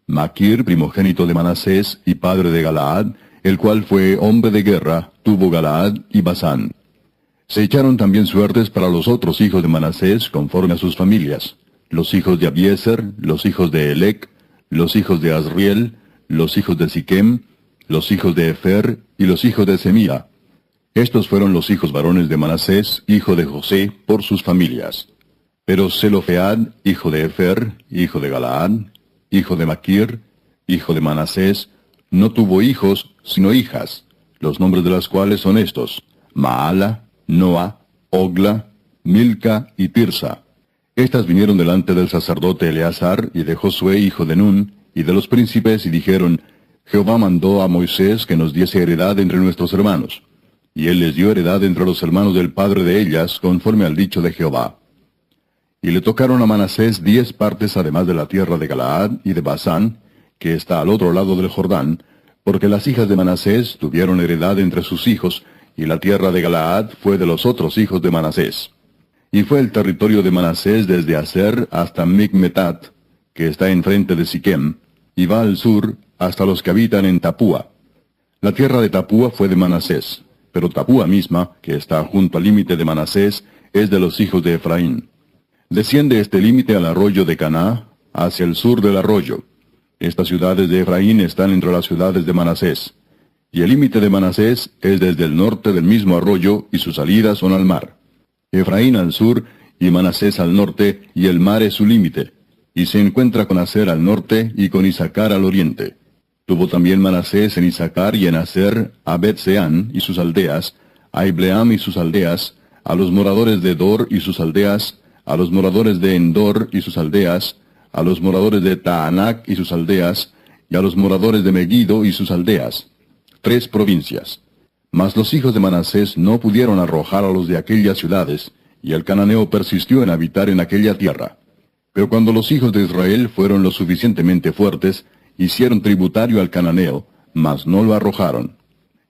S1: Maquir, primogénito de Manasés y padre de Galaad, el cual fue hombre de guerra, tuvo Galaad y Basán. Se echaron también suertes para los otros hijos de Manasés conforme a sus familias, los hijos de Abiezer, los hijos de Elec, los hijos de Asriel, los hijos de Siquem, los hijos de Efer y los hijos de Semía. Estos fueron los hijos varones de Manasés, hijo de José, por sus familias. Pero Zelofead, hijo de Efer, hijo de Galaad, hijo de Maquir, hijo de Manasés, no tuvo hijos, sino hijas, los nombres de las cuales son estos: Maala, Noa, Ogla, Milca y Tirsa. Estas vinieron delante del sacerdote Eleazar y de Josué, hijo de Nun, y de los príncipes, y dijeron: Jehová mandó a Moisés que nos diese heredad entre nuestros hermanos. Y él les dio heredad entre los hermanos del padre de ellas, conforme al dicho de Jehová. Y le tocaron a Manasés 10 partes además de la tierra de Galaad y de Basán, que está al otro lado del Jordán, porque las hijas de Manasés tuvieron heredad entre sus hijos, y la tierra de Galaad fue de los otros hijos de Manasés. Y fue el territorio de Manasés desde Aser hasta Micmetat, que está enfrente de Siquem, y va al sur hasta los que habitan en Tapúa. La tierra de Tapúa fue de Manasés, pero Tapúa misma, que está junto al límite de Manasés, es de los hijos de Efraín. Desciende este límite al arroyo de Caná, hacia el sur del arroyo. Estas ciudades de Efraín están entre las ciudades de Manasés. Y el límite de Manasés es desde el norte del mismo arroyo, y sus salidas son al mar. Efraín al sur, y Manasés al norte, y el mar es su límite. Y se encuentra con Aser al norte, y con Isacar al oriente. Tuvo también Manasés en Isacar y en Aser a Bet-Seán y sus aldeas, a Ibleam y sus aldeas, a los moradores de Dor y sus aldeas, a los moradores de Endor y sus aldeas, a los moradores de Taanac y sus aldeas, y a los moradores de Megiddo y sus aldeas. 3 provincias. Mas los hijos de Manasés no pudieron arrojar a los de aquellas ciudades, y el cananeo persistió en habitar en aquella tierra. Pero cuando los hijos de Israel fueron lo suficientemente fuertes, hicieron tributario al cananeo, mas no lo arrojaron.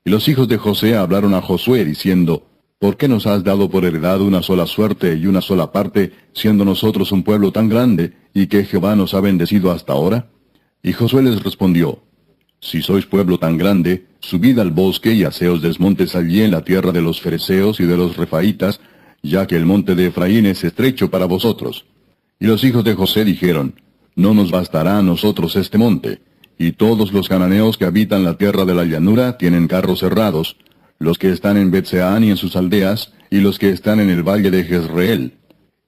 S1: Y los hijos de José hablaron a Josué, diciendo: ¿Por qué nos has dado por heredad una sola suerte y una sola parte, siendo nosotros un pueblo tan grande, y que Jehová nos ha bendecido hasta ahora? Y Josué les respondió: Si sois pueblo tan grande, subid al bosque y haceos desmontes allí en la tierra de los fereceos y de los refaitas, ya que el monte de Efraín es estrecho para vosotros. Y los hijos de José dijeron: No nos bastará a nosotros este monte, y todos los cananeos que habitan la tierra de la llanura tienen carros herrados, los que están en Bet-Seán y en sus aldeas, y los que están en el valle de Jezreel.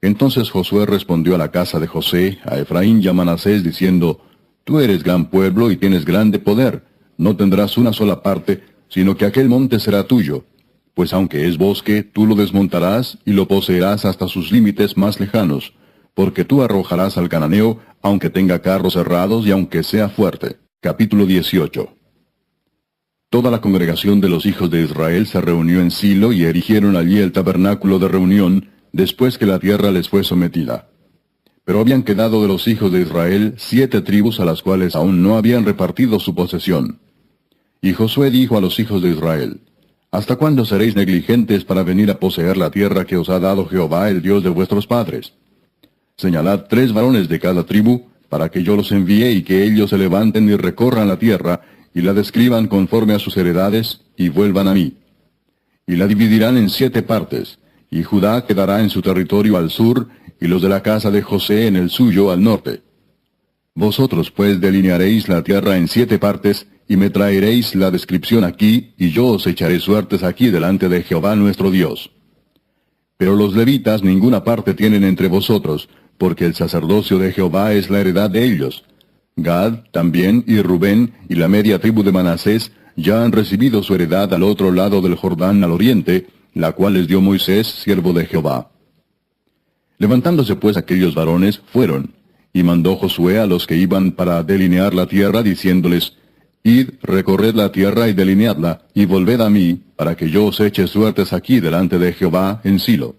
S1: Entonces Josué respondió a la casa de José, a Efraín y a Manasés, diciendo: Tú eres gran pueblo y tienes grande poder, no tendrás una sola parte, sino que aquel monte será tuyo. Pues aunque es bosque, tú lo desmontarás y lo poseerás hasta sus límites más lejanos, porque tú arrojarás al cananeo, aunque tenga carros herrados y aunque sea fuerte. Capítulo 18. Toda la congregación de los hijos de Israel se reunió en Silo y erigieron allí el tabernáculo de reunión, después que la tierra les fue sometida. Pero habían quedado de los hijos de Israel 7 tribus a las cuales aún no habían repartido su posesión. Y Josué dijo a los hijos de Israel: ¿Hasta cuándo seréis negligentes para venir a poseer la tierra que os ha dado Jehová, el Dios de vuestros padres? Señalad 3 varones de cada tribu, para que yo los envíe y que ellos se levanten y recorran la tierra, y la describan conforme a sus heredades, y vuelvan a mí. Y la dividirán en 7 partes, y Judá quedará en su territorio al sur, y los de la casa de José en el suyo al norte. Vosotros pues delinearéis la tierra en 7 partes, y me traeréis la descripción aquí, y yo os echaré suertes aquí delante de Jehová nuestro Dios. Pero los levitas ninguna parte tienen entre vosotros, porque el sacerdocio de Jehová es la heredad de ellos. Gad también y Rubén y la media tribu de Manasés ya han recibido su heredad al otro lado del Jordán al oriente, la cual les dio Moisés, siervo de Jehová. Levantándose pues aquellos varones, fueron, y mandó Josué a los que iban para delinear la tierra, diciéndoles: Id, recorred la tierra y delineadla, y volved a mí, para que yo os eche suertes aquí delante de Jehová en Silo.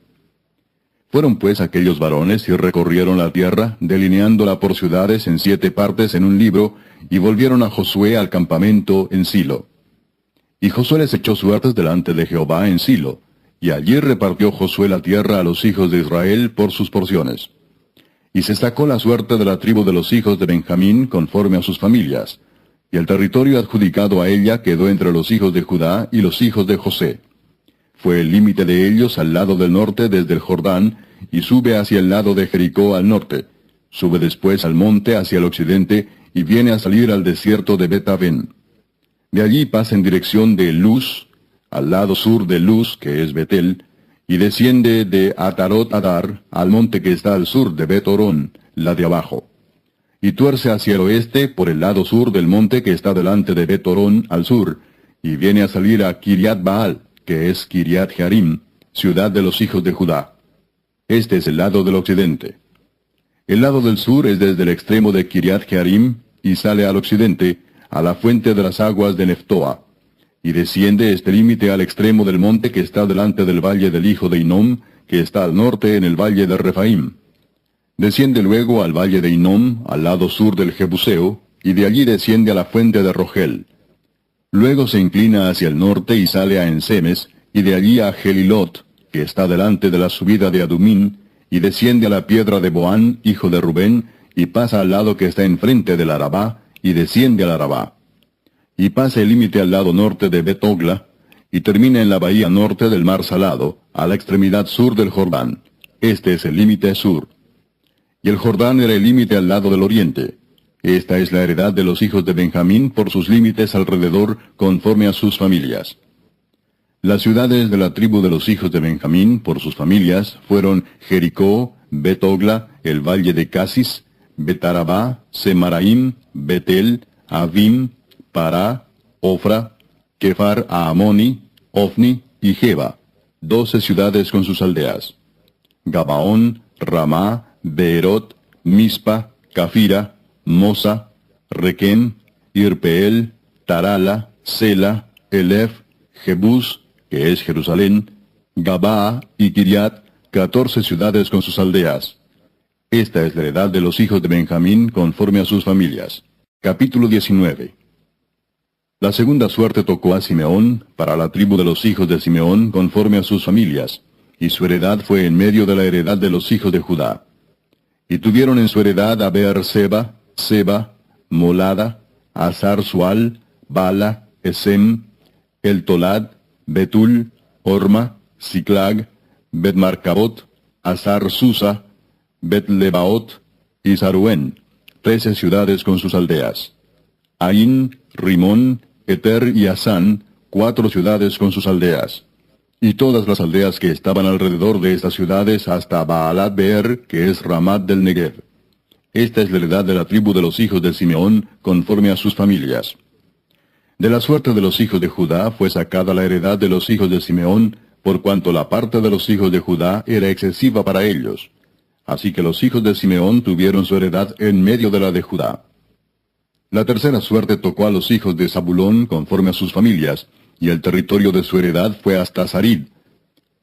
S1: Fueron pues aquellos varones y recorrieron la tierra, delineándola por ciudades en 7 partes en un libro, y volvieron a Josué al campamento en Silo. Y Josué les echó suertes delante de Jehová en Silo, y allí repartió Josué la tierra a los hijos de Israel por sus porciones. Y se sacó la suerte de la tribu de los hijos de Benjamín conforme a sus familias, y el territorio adjudicado a ella quedó entre los hijos de Judá y los hijos de José. Fue el límite de ellos al lado del norte desde el Jordán, y sube hacia el lado de Jericó al norte. Sube después al monte hacia el occidente, y viene a salir al desierto de Bet-Aven. De allí pasa en dirección de Luz, al lado sur de Luz, que es Betel, y desciende de Atarot Adar al monte que está al sur de Bet-Orón, la de abajo. Y tuerce hacia el oeste por el lado sur del monte que está delante de Bet-Orón al sur, y viene a salir a Kiriat Baal, que es Kiriat Jearim, ciudad de los hijos de Judá. Este es el lado del occidente. El lado del sur es desde el extremo de Kiriat Jearim, y sale al occidente, a la fuente de las aguas de Neftoa, y desciende este límite al extremo del monte que está delante del valle del hijo de Hinnom, que está al norte en el valle de Refaim. Desciende luego al valle de Hinnom, al lado sur del Jebuseo, y de allí desciende a la fuente de Rogel. Luego se inclina hacia el norte y sale a Ensemes, y de allí a Gelilot, que está delante de la subida de Adumín, y desciende a la piedra de Boán, hijo de Rubén, y pasa al lado que está enfrente del Arabá, y desciende al Arabá. Y pasa el límite al lado norte de Bet-Ogla, y termina en la bahía norte del mar Salado, a la extremidad sur del Jordán. Este es el límite sur. Y el Jordán era el límite al lado del oriente. Esta es la heredad de los hijos de Benjamín por sus límites alrededor, conforme a sus familias. Las ciudades de la tribu de los hijos de Benjamín, por sus familias, fueron Jericó, Bet-Ogla, el valle de Casis, Bet-Arabá, Semaraim, Betel, Avim, Pará, Ofra, Kefar Aamoni, Ofni y Geba, 12 ciudades con sus aldeas. Gabaón, Ramá, Beerot, Mispa, Cafira, Mosa, Requem, Irpeel, Tarala, Sela, Elef, Jebús, que es Jerusalén, Gabaa y Kiriat, 14 ciudades con sus aldeas. Esta es la heredad de los hijos de Benjamín conforme a sus familias. Capítulo 19. La segunda suerte tocó a Simeón, para la tribu de los hijos de Simeón conforme a sus familias, y su heredad fue en medio de la heredad de los hijos de Judá. Y tuvieron en su heredad a Beer-seba, Seba, Molada, Azar-Sual, Bala, Esem, El Tolad, Betul, Orma, Siclag, Bet-Marcabot, Azar-Susa, Bet-Lebaot y Saruén, 13 ciudades con sus aldeas. Ain, Rimón, Eter y Asán, 4 ciudades con sus aldeas. Y todas las aldeas que estaban alrededor de estas ciudades hasta Baalat Beer, que es Ramat del Negev. Esta es la heredad de la tribu de los hijos de Simeón, conforme a sus familias. De la suerte de los hijos de Judá fue sacada la heredad de los hijos de Simeón, por cuanto la parte de los hijos de Judá era excesiva para ellos. Así que los hijos de Simeón tuvieron su heredad en medio de la de Judá. La tercera suerte tocó a los hijos de Zabulón conforme a sus familias, y el territorio de su heredad fue hasta Sarid.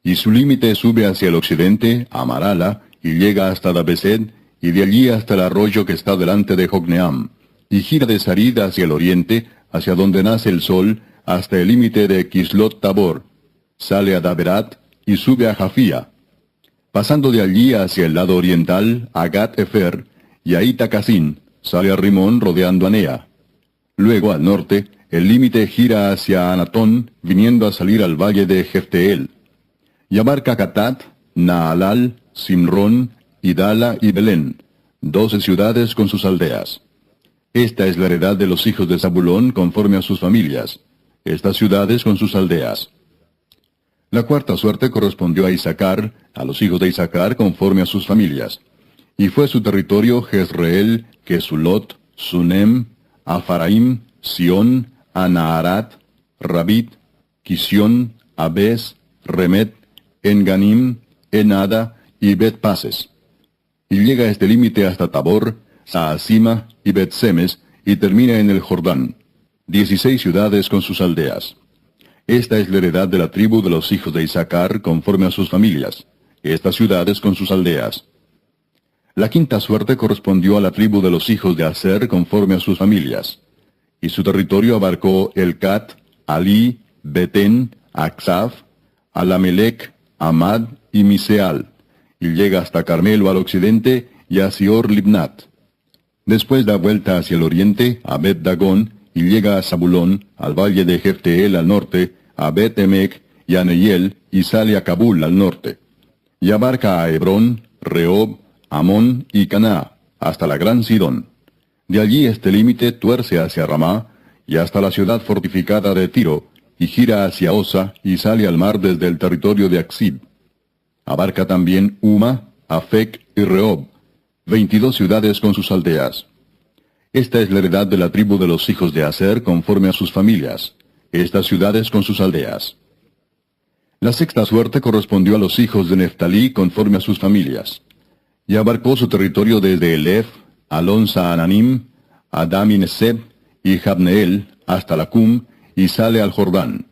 S1: Y su límite sube hacia el occidente, a Marala, y llega hasta Dabesed, y de allí hasta el arroyo que está delante de Jocneam, y gira de Sarid hacia el oriente, hacia donde nace el sol, hasta el límite de Kislot Tabor. Sale a Daberat, y sube a Jafía. Pasando de allí hacia el lado oriental, a Gat-Efer, y a Itacasín, sale a Rimón rodeando a Nea. Luego, al norte, el límite gira hacia Anatón, viniendo a salir al valle de Jefteel. Y abarca Catat, Naalal, Simrón, Idala y Belén, 12 ciudades con sus aldeas. Esta es la heredad de los hijos de Zabulón conforme a sus familias, estas ciudades con sus aldeas. La cuarta suerte correspondió a Isaacar, a los hijos de Isaacar conforme a sus familias. Y fue su territorio Jezreel, Kesulot, Sunem, Afaraim, Sión, Anaharat, Rabit, Kisión, Abes, Remet, Enganim, Enada y Bet-Pases. Y llega a este límite hasta Tabor, Saasima y Bet-Semes, y termina en el Jordán, 16 ciudades con sus aldeas. Esta es la heredad de la tribu de los hijos de Isaacar conforme a sus familias, estas ciudades con sus aldeas. La quinta suerte correspondió a la tribu de los hijos de Aser conforme a sus familias, y su territorio abarcó Elcat, Alí, Betén, Aksaf, Alamelec, Amad y Miseal, y llega hasta Carmelo al occidente y a Sior Libnat. Después da vuelta hacia el oriente a Bet Dagón, y llega a Zabulón, al valle de Jefteel al norte, a Bet Emec y a Neiel, y sale a Cabul al norte. Y abarca a Hebrón, Rehob, Amón y Caná, hasta la gran Sidón. De allí este límite tuerce hacia Ramá, y hasta la ciudad fortificada de Tiro, y gira hacia Osa, y sale al mar desde el territorio de Aksib. Abarca también Uma, Afec y Rehob, 22 ciudades con sus aldeas. Esta es la heredad de la tribu de los hijos de Aser conforme a sus familias, estas ciudades con sus aldeas. La sexta suerte correspondió a los hijos de Neftalí conforme a sus familias, y abarcó su territorio desde Elef, Alon Saananim, Adam y Neseb, y Jabneel, hasta Lacum, y sale al Jordán.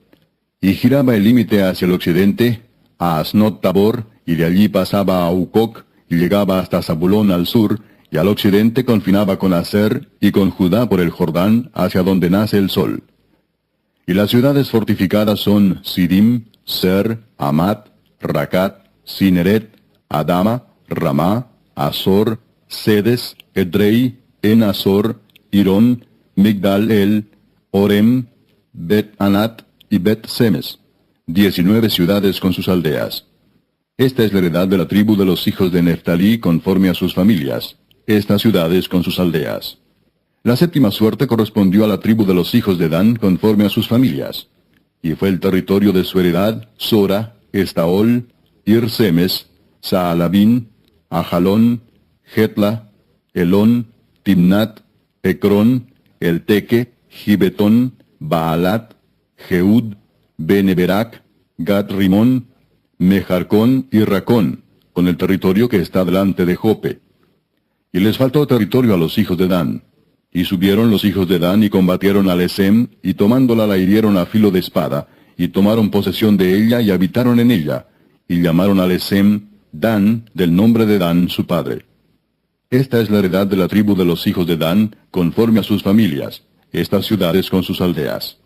S1: Y giraba el límite hacia el occidente, a Asnot Tabor, y de allí pasaba a Ucoc, y llegaba hasta Zabulón al sur, y al occidente confinaba con Aser y con Judá por el Jordán, hacia donde nace el sol. Y las ciudades fortificadas son Sidim, Ser, Amat, Racat, Cineret, Adama, Ramá, Azor, Sedes, Edrei, En-Azor, Irón, Migdal-El, Orem, Bet-Anat y Bet-Semes, 19 ciudades con sus aldeas. Esta es la heredad de la tribu de los hijos de Neftalí conforme a sus familias, estas ciudades con sus aldeas. La séptima suerte correspondió a la tribu de los hijos de Dan conforme a sus familias, y fue el territorio de su heredad Sora, Estaol, Ir-Semes, Saalabín, Ajalón, Jetla, Elón, Timnat, Ecrón, Elteque, Gibetón, Baalat, Jeud, Beneberac, Gat-Rimón, Mejarcón y Racón, con el territorio que está delante de Jope. Y les faltó territorio a los hijos de Dan. Y subieron los hijos de Dan y combatieron a Lesem, y tomándola la hirieron a filo de espada, y tomaron posesión de ella y habitaron en ella, y llamaron a Lesem Dan, del nombre de Dan su padre. Esta es la heredad de la tribu de los hijos de Dan, conforme a sus familias, estas ciudades con sus aldeas.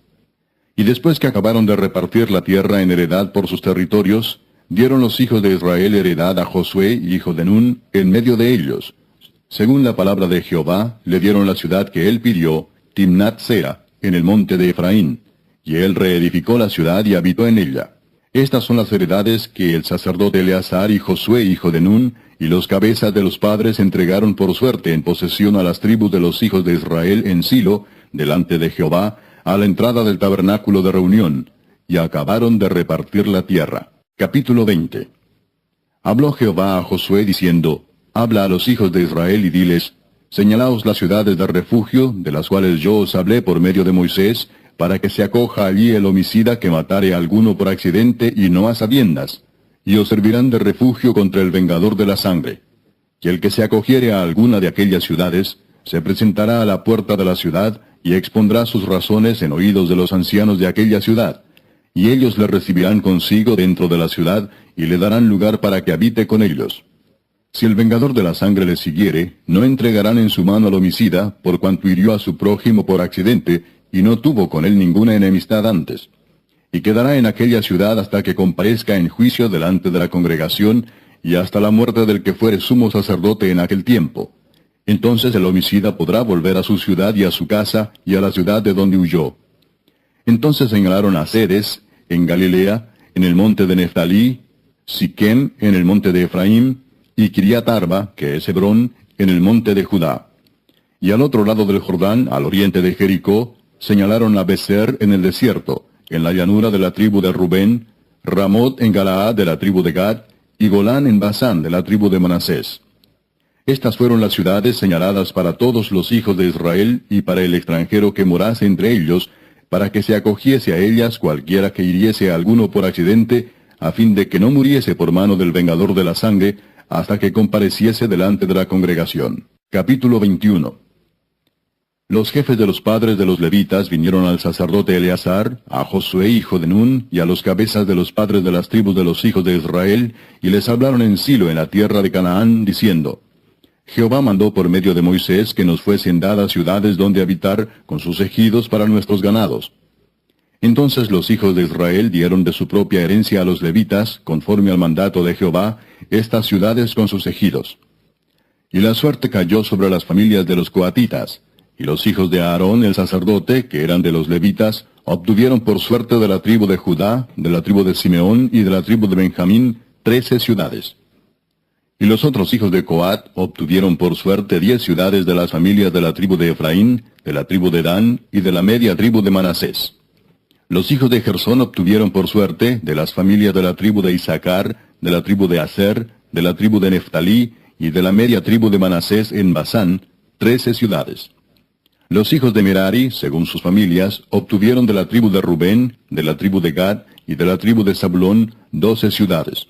S1: Y después que acabaron de repartir la tierra en heredad por sus territorios, dieron los hijos de Israel heredad a Josué, hijo de Nun, en medio de ellos. Según la palabra de Jehová, le dieron la ciudad que él pidió, Timnat-Sera, en el monte de Efraín, y él reedificó la ciudad y habitó en ella. Estas son las heredades que el sacerdote Eleazar y Josué, hijo de Nun, y los cabezas de los padres entregaron por suerte en posesión a las tribus de los hijos de Israel en Silo, delante de Jehová, a la entrada del tabernáculo de reunión, y acabaron de repartir la tierra. Capítulo 20. Habló Jehová a Josué diciendo, Habla a los hijos de Israel y diles, Señalaos las ciudades de refugio, de las cuales yo os hablé por medio de Moisés, para que se acoja allí el homicida que matare a alguno por accidente y no a sabiendas, y os servirán de refugio contra el vengador de la sangre. Y el que se acogiere a alguna de aquellas ciudades, se presentará a la puerta de la ciudad, y expondrá sus razones en oídos de los ancianos de aquella ciudad, y ellos le recibirán consigo dentro de la ciudad, y le darán lugar para que habite con ellos. Si el vengador de la sangre le siguiere, no entregarán en su mano al homicida, por cuanto hirió a su prójimo por accidente, y no tuvo con él ninguna enemistad antes. Y quedará en aquella ciudad hasta que comparezca en juicio delante de la congregación, y hasta la muerte del que fuere sumo sacerdote en aquel tiempo. Entonces el homicida podrá volver a su ciudad y a su casa, y a la ciudad de donde huyó. Entonces señalaron a Sedes, en Galilea, en el monte de Neftalí, Siquem, en el monte de Efraín, y Kiriat Arba, que es Hebrón, en el monte de Judá. Y al otro lado del Jordán, al oriente de Jericó, señalaron a Beser en el desierto, en la llanura de la tribu de Rubén, Ramot en Galaad de la tribu de Gad, y Golán en Basán de la tribu de Manasés. Estas fueron las ciudades señaladas para todos los hijos de Israel y para el extranjero que morase entre ellos, para que se acogiese a ellas cualquiera que hiriese a alguno por accidente, a fin de que no muriese por mano del vengador de la sangre, hasta que compareciese delante de la congregación. Capítulo 21. Los jefes de los padres de los levitas vinieron al sacerdote Eleazar, a Josué hijo de Nun, y a los cabezas de los padres de las tribus de los hijos de Israel, y les hablaron en Silo en la tierra de Canaán, diciendo, Jehová mandó por medio de Moisés que nos fuesen dadas ciudades donde habitar, con sus ejidos para nuestros ganados. Entonces los hijos de Israel dieron de su propia herencia a los levitas, conforme al mandato de Jehová, estas ciudades con sus ejidos. Y la suerte cayó sobre las familias de los coatitas, y los hijos de Aarón el sacerdote, que eran de los levitas, obtuvieron por suerte de la tribu de Judá, de la tribu de Simeón y de la tribu de Benjamín 13 ciudades. Y los otros hijos de Coat obtuvieron por suerte 10 ciudades de las familias de la tribu de Efraín, de la tribu de Dan y de la media tribu de Manasés. Los hijos de Gersón obtuvieron por suerte de las familias de la tribu de Isaacar, de la tribu de Aser, de la tribu de Neftalí y de la media tribu de Manasés en Basán 13 ciudades. Los hijos de Merari, según sus familias, obtuvieron de la tribu de Rubén, de la tribu de Gad y de la tribu de Zabulón 12 ciudades.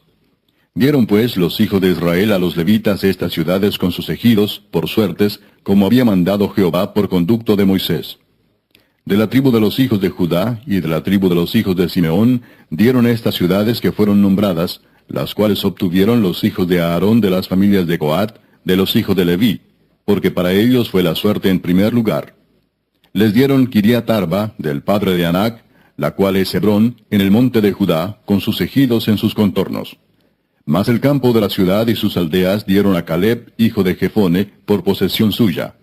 S1: Dieron pues los hijos de Israel a los levitas estas ciudades con sus ejidos, por suertes, como había mandado Jehová por conducto de Moisés. De la tribu de los hijos de Judá y de la tribu de los hijos de Simeón dieron estas ciudades que fueron nombradas, las cuales obtuvieron los hijos de Aarón de las familias de Coat, de los hijos de Leví, porque para ellos fue la suerte en primer lugar. Les dieron Kiriat Arba, del padre de Anac, la cual es Hebrón, en el monte de Judá, con sus ejidos en sus contornos. Mas el campo de la ciudad y sus aldeas dieron a Caleb, hijo de Jefone, por posesión suya.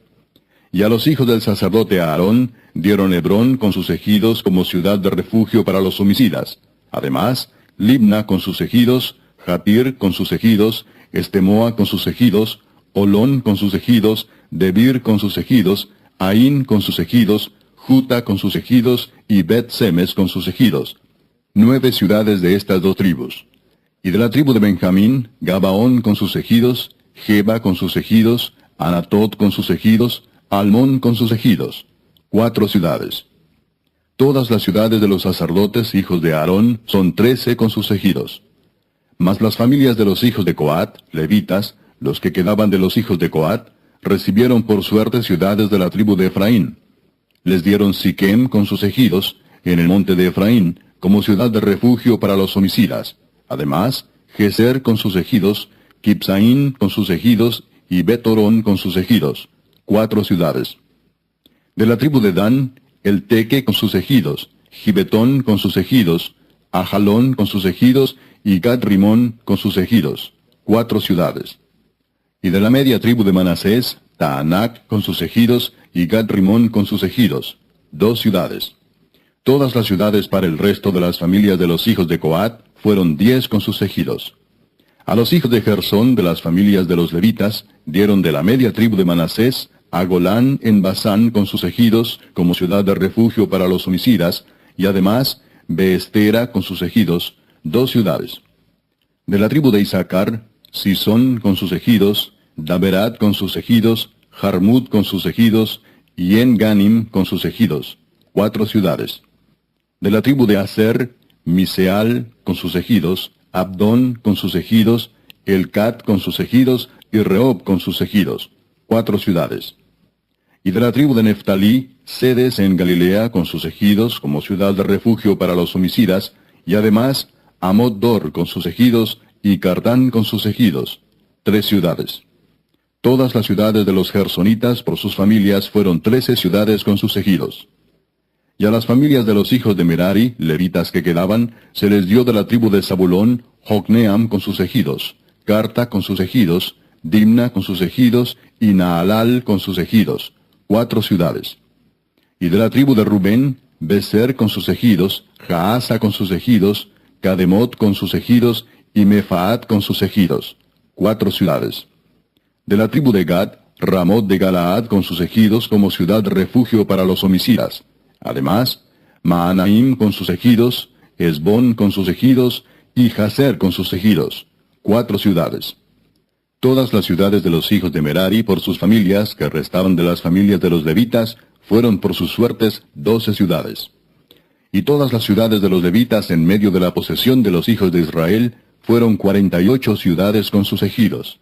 S1: Y a los hijos del sacerdote Aarón dieron Hebrón con sus ejidos como ciudad de refugio para los homicidas. Además, Libna con sus ejidos, Jatir con sus ejidos, Estemoa con sus ejidos, Olón con sus ejidos, Debir con sus ejidos, Aín con sus ejidos, Juta con sus ejidos y Bet-Semes con sus ejidos. 9 ciudades de estas dos tribus. Y de la tribu de Benjamín, Gabaón con sus ejidos, Geba con sus ejidos, Anatot con sus ejidos, Almón con sus ejidos. 4 ciudades. Todas las ciudades de los sacerdotes, hijos de Aarón, son 13 con sus ejidos. Mas las familias de los hijos de Coat, levitas, los que quedaban de los hijos de Coat, recibieron por suerte ciudades de la tribu de Efraín. Les dieron Siquem con sus ejidos, en el monte de Efraín, como ciudad de refugio para los homicidas. Además, Geser con sus ejidos, Kipsaín con sus ejidos, y Betorón con sus ejidos. 4 ciudades. De la tribu de Dan, el Teque con sus ejidos, Gibetón con sus ejidos, Ajalón con sus ejidos, y Gad-Rimón con sus ejidos. 4 ciudades. Y de la media tribu de Manasés, Taanac con sus ejidos, y Gad-Rimón con sus ejidos. 2 ciudades. Todas las ciudades para el resto de las familias de los hijos de Coat fueron 10 con sus ejidos. A los hijos de Gersón de las familias de los levitas dieron de la media tribu de Manasés a Golán en Basán con sus ejidos como ciudad de refugio para los homicidas, y además Beestera con sus ejidos, 2 ciudades. De la tribu de Isaacar, Sisón con sus ejidos, Daberat con sus ejidos, Jarmut con sus ejidos, y En-Ganim con sus ejidos, 4 ciudades. De la tribu de Aser, Miseal con sus ejidos, Abdón con sus ejidos, Elcat con sus ejidos, y Rehob con sus ejidos, 4 ciudades. Y de la tribu de Neftalí, Sedes en Galilea con sus ejidos como ciudad de refugio para los homicidas, y además Amot-Dor con sus ejidos, y Cardán con sus ejidos, 3 ciudades. Todas las ciudades de los gersonitas por sus familias fueron 13 ciudades con sus ejidos. Y a las familias de los hijos de Merari, levitas que quedaban, se les dio de la tribu de Zabulón, Jocneam con sus ejidos, Carta con sus ejidos, Dimna con sus ejidos, y Naalal con sus ejidos, 4 ciudades. Y de la tribu de Rubén, Beser con sus ejidos, Jaasa con sus ejidos, Cademot con sus ejidos, y Mefaat con sus ejidos, 4 ciudades. De la tribu de Gad, Ramot de Galaad con sus ejidos como ciudad de refugio para los homicidas. Además, Maanaim con sus ejidos, Esbón con sus ejidos, y Jaser con sus ejidos, 4 ciudades. Todas las ciudades de los hijos de Merari por sus familias, que restaban de las familias de los levitas, fueron por sus suertes 12 ciudades. Y todas las ciudades de los levitas en medio de la posesión de los hijos de Israel, fueron 48 ciudades con sus ejidos.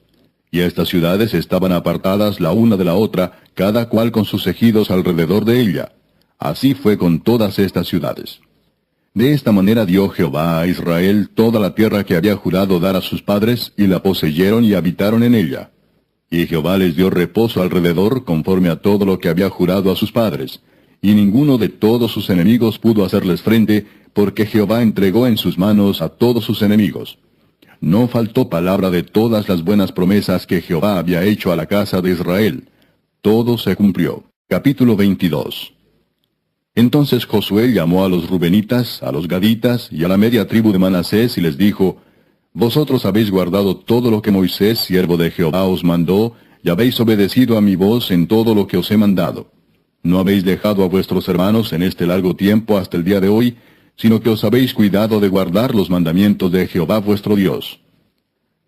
S1: Y estas ciudades estaban apartadas la una de la otra, cada cual con sus ejidos alrededor de ella. Así fue con todas estas ciudades. De esta manera dio Jehová a Israel toda la tierra que había jurado dar a sus padres, y la poseyeron y habitaron en ella. Y Jehová les dio reposo alrededor, conforme a todo lo que había jurado a sus padres. y ninguno de todos sus enemigos pudo hacerles frente, porque Jehová entregó en sus manos a todos sus enemigos. No faltó palabra de todas las buenas promesas que Jehová había hecho a la casa de Israel. Todo se cumplió. Capítulo 22. Entonces Josué llamó a los rubenitas, a los gaditas y a la media tribu de Manasés y les dijo: Vosotros habéis guardado todo lo que Moisés, siervo de Jehová, os mandó, y habéis obedecido a mi voz en todo lo que os he mandado. No habéis dejado a vuestros hermanos en este largo tiempo hasta el día de hoy, sino que os habéis cuidado de guardar los mandamientos de Jehová vuestro Dios.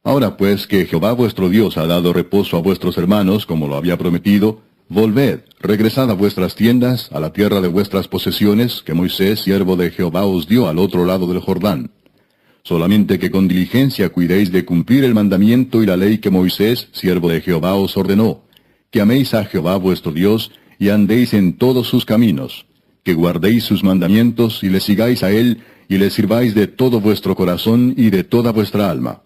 S1: Ahora pues que Jehová vuestro Dios ha dado reposo a vuestros hermanos, como lo había prometido, volved, regresad a vuestras tiendas, a la tierra de vuestras posesiones, que Moisés, siervo de Jehová, os dio al otro lado del Jordán. Solamente que con diligencia cuidéis de cumplir el mandamiento y la ley que Moisés, siervo de Jehová, os ordenó, que améis a Jehová vuestro Dios, y andéis en todos sus caminos, que guardéis sus mandamientos, y le sigáis a él, y le sirváis de todo vuestro corazón y de toda vuestra alma.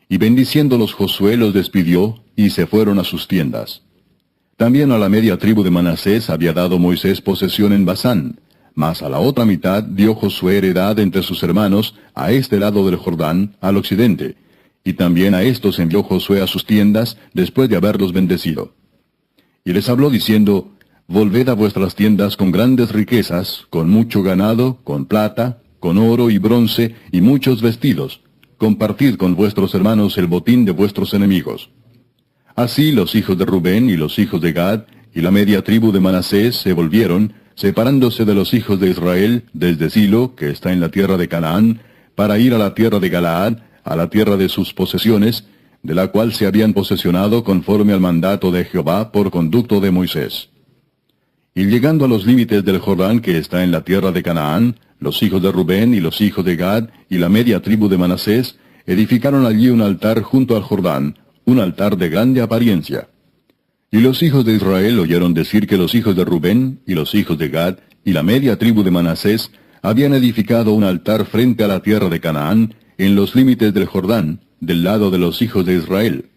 S1: Y bendiciéndolos Josué los despidió, y se fueron a sus tiendas. También a la media tribu de Manasés había dado Moisés posesión en Basán, mas a la otra mitad dio Josué heredad entre sus hermanos, a este lado del Jordán, al occidente, y también a estos envió Josué a sus tiendas, después de haberlos bendecido. Y les habló diciendo: Volved a vuestras tiendas con grandes riquezas, con mucho ganado, con plata, con oro y bronce, y muchos vestidos. Compartid con vuestros hermanos el botín de vuestros enemigos. Así los hijos de Rubén y los hijos de Gad, y la media tribu de Manasés se volvieron, separándose de los hijos de Israel, desde Silo, que está en la tierra de Canaán, para ir a la tierra de Galaad, a la tierra de sus posesiones, de la cual se habían posesionado conforme al mandato de Jehová por conducto de Moisés. Y llegando a los límites del Jordán que está en la tierra de Canaán, los hijos de Rubén y los hijos de Gad y la media tribu de Manasés edificaron allí un altar junto al Jordán, un altar de grande apariencia. Y los hijos de Israel oyeron decir que los hijos de Rubén y los hijos de Gad y la media tribu de Manasés habían edificado un altar frente a la tierra de Canaán, en los límites del Jordán, del lado de los hijos de Israel.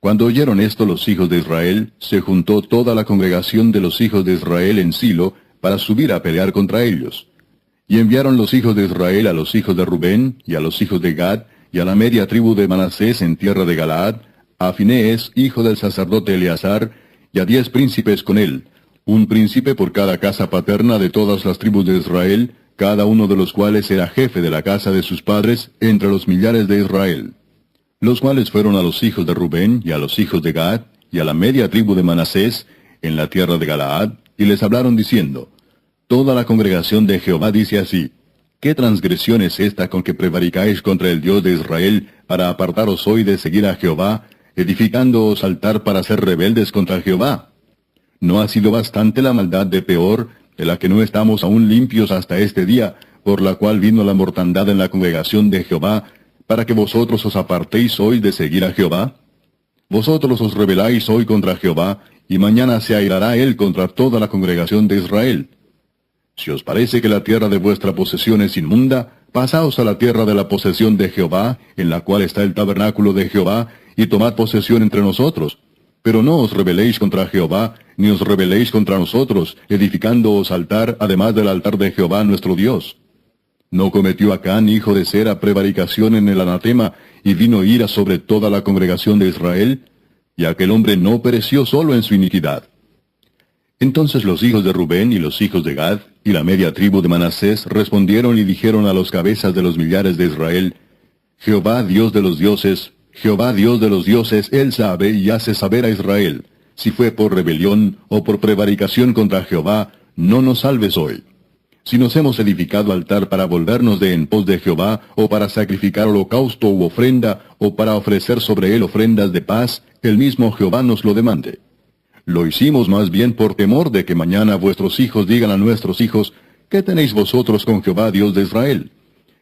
S1: Cuando oyeron esto los hijos de Israel, se juntó toda la congregación de los hijos de Israel en Silo para subir a pelear contra ellos. Y enviaron los hijos de Israel a los hijos de Rubén y a los hijos de Gad y a la media tribu de Manasés en tierra de Galaad, a Finees, hijo del sacerdote Eleazar, y a 10 príncipes con él, un príncipe por cada casa paterna de todas las tribus de Israel, cada uno de los cuales era jefe de la casa de sus padres entre los millares de Israel. Los cuales fueron a los hijos de Rubén y a los hijos de Gad y a la media tribu de Manasés en la tierra de Galaad, y les hablaron diciendo: Toda la congregación de Jehová dice así: ¿Qué transgresión es esta con que prevaricáis contra el Dios de Israel para apartaros hoy de seguir a Jehová, edificándoos altar para ser rebeldes contra Jehová? ¿No ha sido bastante la maldad de Peor, de la que no estamos aún limpios hasta este día, por la cual vino la mortandad en la congregación de Jehová, para que vosotros os apartéis hoy de seguir a Jehová? Vosotros os rebeláis hoy contra Jehová, y mañana se airará él contra toda la congregación de Israel. Si os parece que la tierra de vuestra posesión es inmunda, pasaos a la tierra de la posesión de Jehová, en la cual está el tabernáculo de Jehová, y tomad posesión entre nosotros. Pero no os rebeléis contra Jehová, ni os rebeléis contra nosotros, edificándoos altar, además del altar de Jehová nuestro Dios. ¿No cometió Acán, hijo de Sera, prevaricación en el anatema, y vino ira sobre toda la congregación de Israel? Y aquel hombre no pereció solo en su iniquidad. Entonces los hijos de Rubén y los hijos de Gad y la media tribu de Manasés respondieron y dijeron a los cabezas de los millares de Israel: Jehová Dios de los dioses, Jehová Dios de los dioses, él sabe y hace saber a Israel, si fue por rebelión o por prevaricación contra Jehová, no nos salves hoy. Si nos hemos edificado altar para volvernos de en pos de Jehová, o para sacrificar holocausto u ofrenda, o para ofrecer sobre él ofrendas de paz, el mismo Jehová nos lo demande. Lo hicimos más bien por temor de que mañana vuestros hijos digan a nuestros hijos: ¿Qué tenéis vosotros con Jehová Dios de Israel?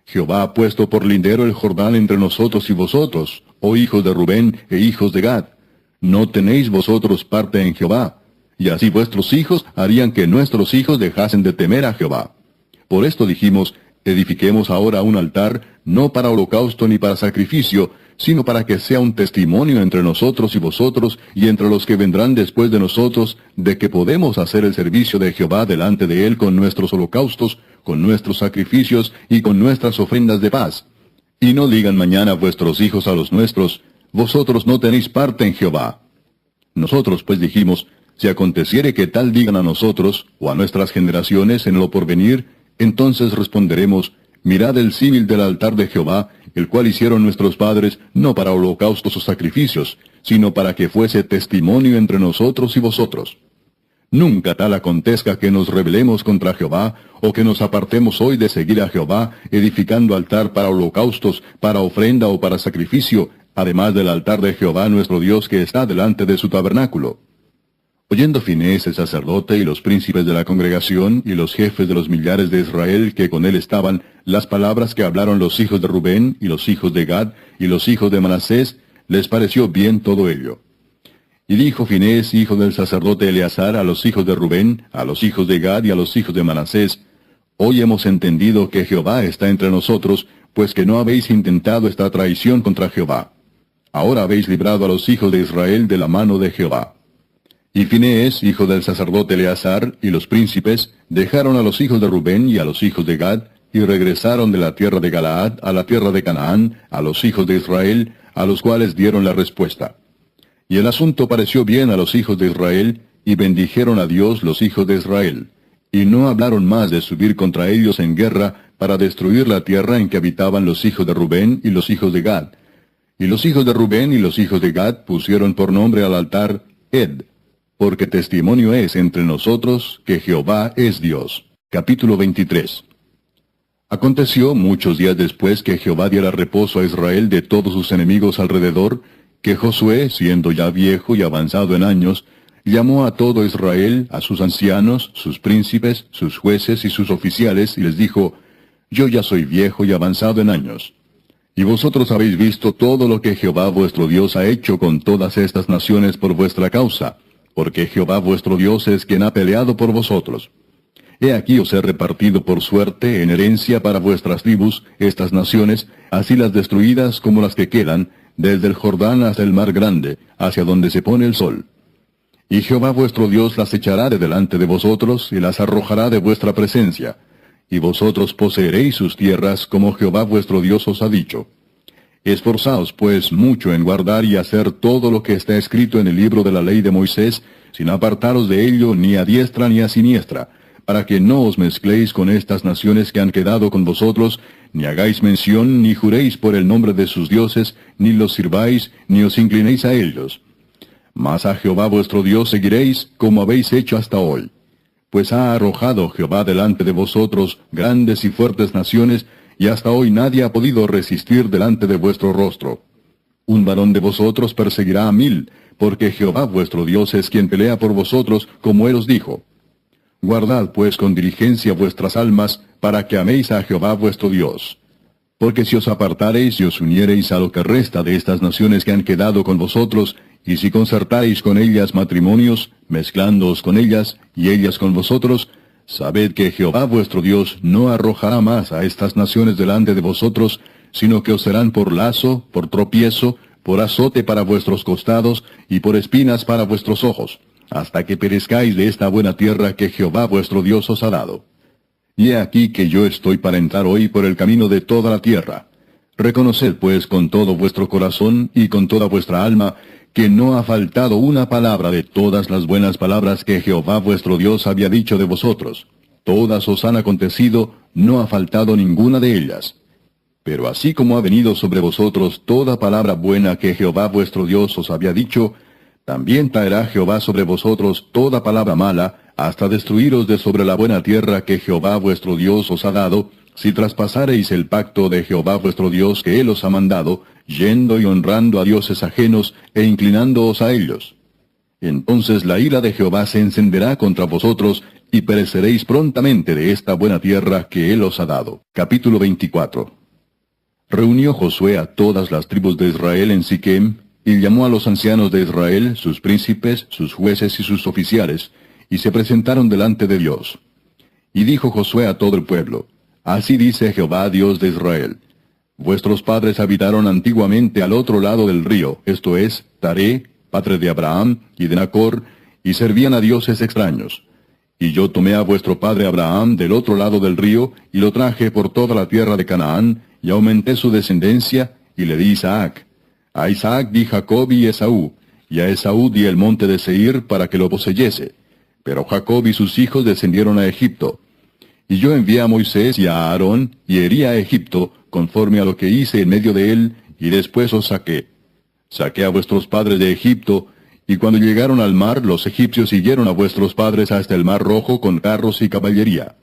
S1: Jehová ha puesto por lindero el Jordán entre nosotros y vosotros, oh hijos de Rubén e hijos de Gad. No tenéis vosotros parte en Jehová, y así vuestros hijos harían que nuestros hijos dejasen de temer a Jehová. Por esto dijimos: edifiquemos ahora un altar, no para holocausto ni para sacrificio, sino para que sea un testimonio entre nosotros y vosotros, y entre los que vendrán después de nosotros, de que podemos hacer el servicio de Jehová delante de él con nuestros holocaustos, con nuestros sacrificios y con nuestras ofrendas de paz. Y no digan mañana vuestros hijos a los nuestros, vosotros no tenéis parte en Jehová. Nosotros pues dijimos, si aconteciere que tal digan a nosotros, o a nuestras generaciones en lo porvenir, entonces responderemos, mirad el símil del altar de Jehová, el cual hicieron nuestros padres, no para holocaustos o sacrificios, sino para que fuese testimonio entre nosotros y vosotros. Nunca tal acontezca que nos rebelemos contra Jehová, o que nos apartemos hoy de seguir a Jehová, edificando altar para holocaustos, para ofrenda o para sacrificio, además del altar de Jehová nuestro Dios que está delante de su tabernáculo. Oyendo Finehés el sacerdote y los príncipes de la congregación y los jefes de los millares de Israel que con él estaban, las palabras que hablaron los hijos de Rubén y los hijos de Gad y los hijos de Manasés, les pareció bien todo ello. Y dijo Finehés, hijo del sacerdote Eleazar, a los hijos de Rubén, a los hijos de Gad y a los hijos de Manasés, hoy hemos entendido que Jehová está entre nosotros, pues que no habéis intentado esta traición contra Jehová. Ahora habéis librado a los hijos de Israel de la mano de Jehová. Y Finehés, hijo del sacerdote Eleazar, y los príncipes, dejaron a los hijos de Rubén y a los hijos de Gad, y regresaron de la tierra de Galaad a la tierra de Canaán, a los hijos de Israel, a los cuales dieron la respuesta. Y el asunto pareció bien a los hijos de Israel, y bendijeron a Dios los hijos de Israel. Y no hablaron más de subir contra ellos en guerra, para destruir la tierra en que habitaban los hijos de Rubén y los hijos de Gad. Y los hijos de Rubén y los hijos de Gad pusieron por nombre al altar Ed, porque testimonio es entre nosotros que Jehová es Dios. Capítulo 23. Aconteció muchos días después que Jehová diera reposo a Israel de todos sus enemigos alrededor, que Josué, siendo ya viejo y avanzado en años, llamó a todo Israel, a sus ancianos, sus príncipes, sus jueces y sus oficiales, y les dijo, Yo ya soy viejo y avanzado en años. Y vosotros habéis visto todo lo que Jehová vuestro Dios ha hecho con todas estas naciones por vuestra causa, porque Jehová vuestro Dios es quien ha peleado por vosotros. He aquí os he repartido por suerte en herencia para vuestras tribus estas naciones, así las destruidas como las que quedan, desde el Jordán hasta el mar grande, hacia donde se pone el sol. Y Jehová vuestro Dios las echará de delante de vosotros, y las arrojará de vuestra presencia, y vosotros poseeréis sus tierras como Jehová vuestro Dios os ha dicho. Esforzaos, pues, mucho en guardar y hacer todo lo que está escrito en el libro de la ley de Moisés, sin apartaros de ello ni a diestra ni a siniestra, para que no os mezcléis con estas naciones que han quedado con vosotros, ni hagáis mención, ni juréis por el nombre de sus dioses, ni los sirváis, ni os inclinéis a ellos. Mas a Jehová vuestro Dios seguiréis, como habéis hecho hasta hoy. Pues ha arrojado Jehová delante de vosotros grandes y fuertes naciones, y hasta hoy nadie ha podido resistir delante de vuestro rostro. Un varón de vosotros perseguirá a 1000, porque Jehová vuestro Dios es quien pelea por vosotros, como él os dijo. Guardad pues con diligencia vuestras almas, para que améis a Jehová vuestro Dios. Porque si os apartareis y os uniereis a lo que resta de estas naciones que han quedado con vosotros, y si concertareis con ellas matrimonios, mezclándoos con ellas, y ellas con vosotros, sabed que Jehová vuestro Dios no arrojará más a estas naciones delante de vosotros, sino que os serán por lazo, por tropiezo, por azote para vuestros costados, y por espinas para vuestros ojos, hasta que perezcáis de esta buena tierra que Jehová vuestro Dios os ha dado. Y he aquí que yo estoy para entrar hoy por el camino de toda la tierra. Reconoced pues con todo vuestro corazón y con toda vuestra alma, que no ha faltado una palabra de todas las buenas palabras que Jehová vuestro Dios había dicho de vosotros. Todas os han acontecido, no ha faltado ninguna de ellas. Pero así como ha venido sobre vosotros toda palabra buena que Jehová vuestro Dios os había dicho, también traerá Jehová sobre vosotros toda palabra mala, hasta destruiros de sobre la buena tierra que Jehová vuestro Dios os ha dado, si traspasareis el pacto de Jehová vuestro Dios que él os ha mandado, yendo y honrando a dioses ajenos e inclinándoos a ellos. Entonces la ira de Jehová se encenderá contra vosotros, y pereceréis prontamente de esta buena tierra que él os ha dado. Capítulo 24. Reunió Josué a todas las tribus de Israel en Siquem, y llamó a los ancianos de Israel, sus príncipes, sus jueces y sus oficiales, y se presentaron delante de Dios. Y dijo Josué a todo el pueblo, Así dice Jehová Dios de Israel, Vuestros padres habitaron antiguamente al otro lado del río, esto es, Taré, padre de Abraham y de Nacor, y servían a dioses extraños. Y yo tomé a vuestro padre Abraham del otro lado del río, y lo traje por toda la tierra de Canaán, y aumenté su descendencia, y le di Isaac. A Isaac di Jacob y Esaú, y a Esaú di el monte de Seir para que lo poseyese. Pero Jacob y sus hijos descendieron a Egipto. Y yo envié a Moisés y a Aarón, y herí a Egipto, conforme a lo que hice en medio de él, y después os saqué. Saqué a vuestros padres de Egipto, y cuando llegaron al mar, los egipcios siguieron a vuestros padres hasta el mar Rojo con carros y caballería.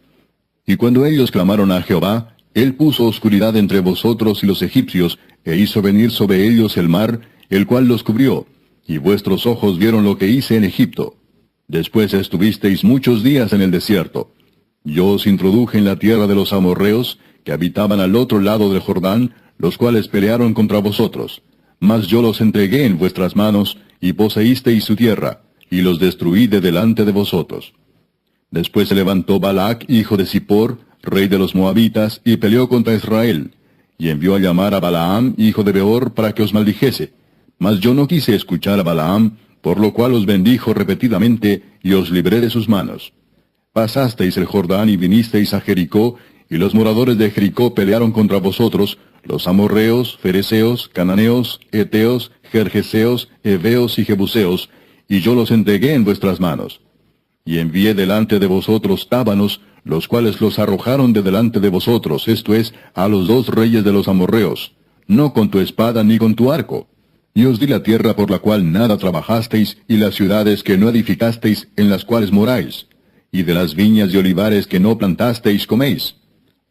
S1: Y cuando ellos clamaron a Jehová, él puso oscuridad entre vosotros y los egipcios, e hizo venir sobre ellos el mar, el cual los cubrió, y vuestros ojos vieron lo que hice en Egipto. Después estuvisteis muchos días en el desierto. Yo os introduje en la tierra de los amorreos, que habitaban al otro lado del Jordán, los cuales pelearon contra vosotros. Mas yo los entregué en vuestras manos, y poseísteis su tierra, y los destruí de delante de vosotros. Después se levantó Balac, hijo de Zippor, rey de los Moabitas, y peleó contra Israel, y envió a llamar a Balaam, hijo de Beor, para que os maldijese. Mas yo no quise escuchar a Balaam, por lo cual os bendijo repetidamente, y os libré de sus manos. Pasasteis el Jordán y vinisteis a Jericó, y los moradores de Jericó pelearon contra vosotros, los amorreos, fereceos, cananeos, eteos, gergeseos, heveos y jebuseos, y yo los entregué en vuestras manos. Y envié delante de vosotros tábanos, los cuales los arrojaron de delante de vosotros, esto es, a los dos reyes de los amorreos, no con tu espada ni con tu arco. Y os di la tierra por la cual nada trabajasteis, y las ciudades que no edificasteis, en las cuales moráis. Y de las viñas y olivares que no plantasteis coméis.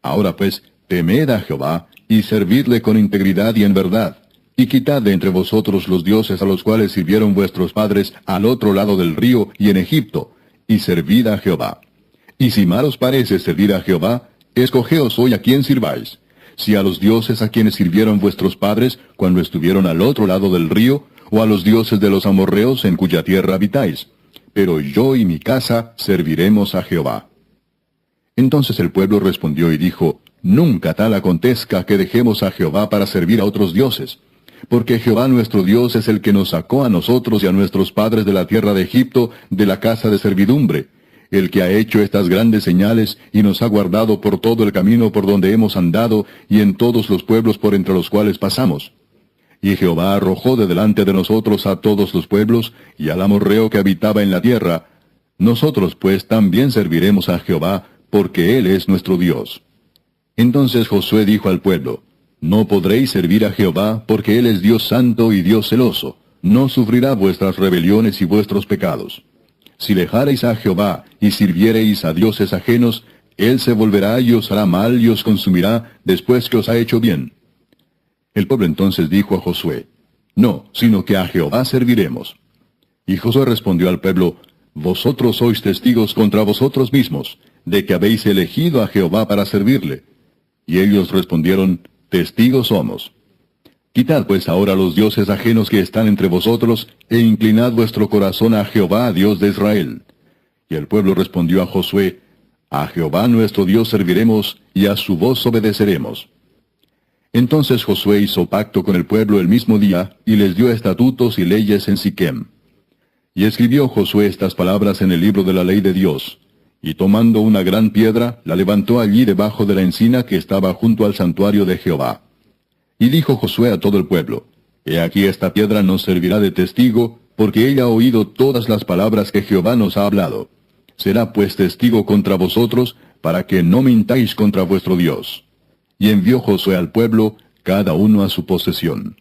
S1: Ahora pues, temed a Jehová, y servidle con integridad y en verdad, y quitad de entre vosotros los dioses a los cuales sirvieron vuestros padres al otro lado del río y en Egipto, y servid a Jehová. Y si mal os parece servir a Jehová, escogeos hoy a quién sirváis, si a los dioses a quienes sirvieron vuestros padres cuando estuvieron al otro lado del río, o a los dioses de los amorreos en cuya tierra habitáis. Pero yo y mi casa serviremos a Jehová. Entonces el pueblo respondió y dijo, nunca tal acontezca que dejemos a Jehová para servir a otros dioses. Porque Jehová nuestro Dios es el que nos sacó a nosotros y a nuestros padres de la tierra de Egipto, de la casa de servidumbre, el que ha hecho estas grandes señales y nos ha guardado por todo el camino por donde hemos andado y en todos los pueblos por entre los cuales pasamos. Y Jehová arrojó de delante de nosotros a todos los pueblos y al amorreo que habitaba en la tierra. Nosotros pues también serviremos a Jehová, porque Él es nuestro Dios. Entonces Josué dijo al pueblo, no podréis servir a Jehová, porque Él es Dios santo y Dios celoso, no sufrirá vuestras rebeliones y vuestros pecados. Si dejareis a Jehová y sirviereis a dioses ajenos, Él se volverá y os hará mal y os consumirá después que os ha hecho bien. El pueblo entonces dijo a Josué, no, sino que a Jehová serviremos. Y Josué respondió al pueblo, vosotros sois testigos contra vosotros mismos, de que habéis elegido a Jehová para servirle. Y ellos respondieron, testigos somos. Quitad pues ahora los dioses ajenos que están entre vosotros, e inclinad vuestro corazón a Jehová, Dios de Israel. Y el pueblo respondió a Josué, a Jehová nuestro Dios serviremos, y a su voz obedeceremos. Entonces Josué hizo pacto con el pueblo el mismo día, y les dio estatutos y leyes en Siquem. Y escribió Josué estas palabras en el libro de la ley de Dios. Y tomando una gran piedra, la levantó allí debajo de la encina que estaba junto al santuario de Jehová. Y dijo Josué a todo el pueblo, he aquí esta piedra nos servirá de testigo, porque ella ha oído todas las palabras que Jehová nos ha hablado. Será pues testigo contra vosotros, para que no mintáis contra vuestro Dios. Y envió Josué al pueblo, cada uno a su posesión.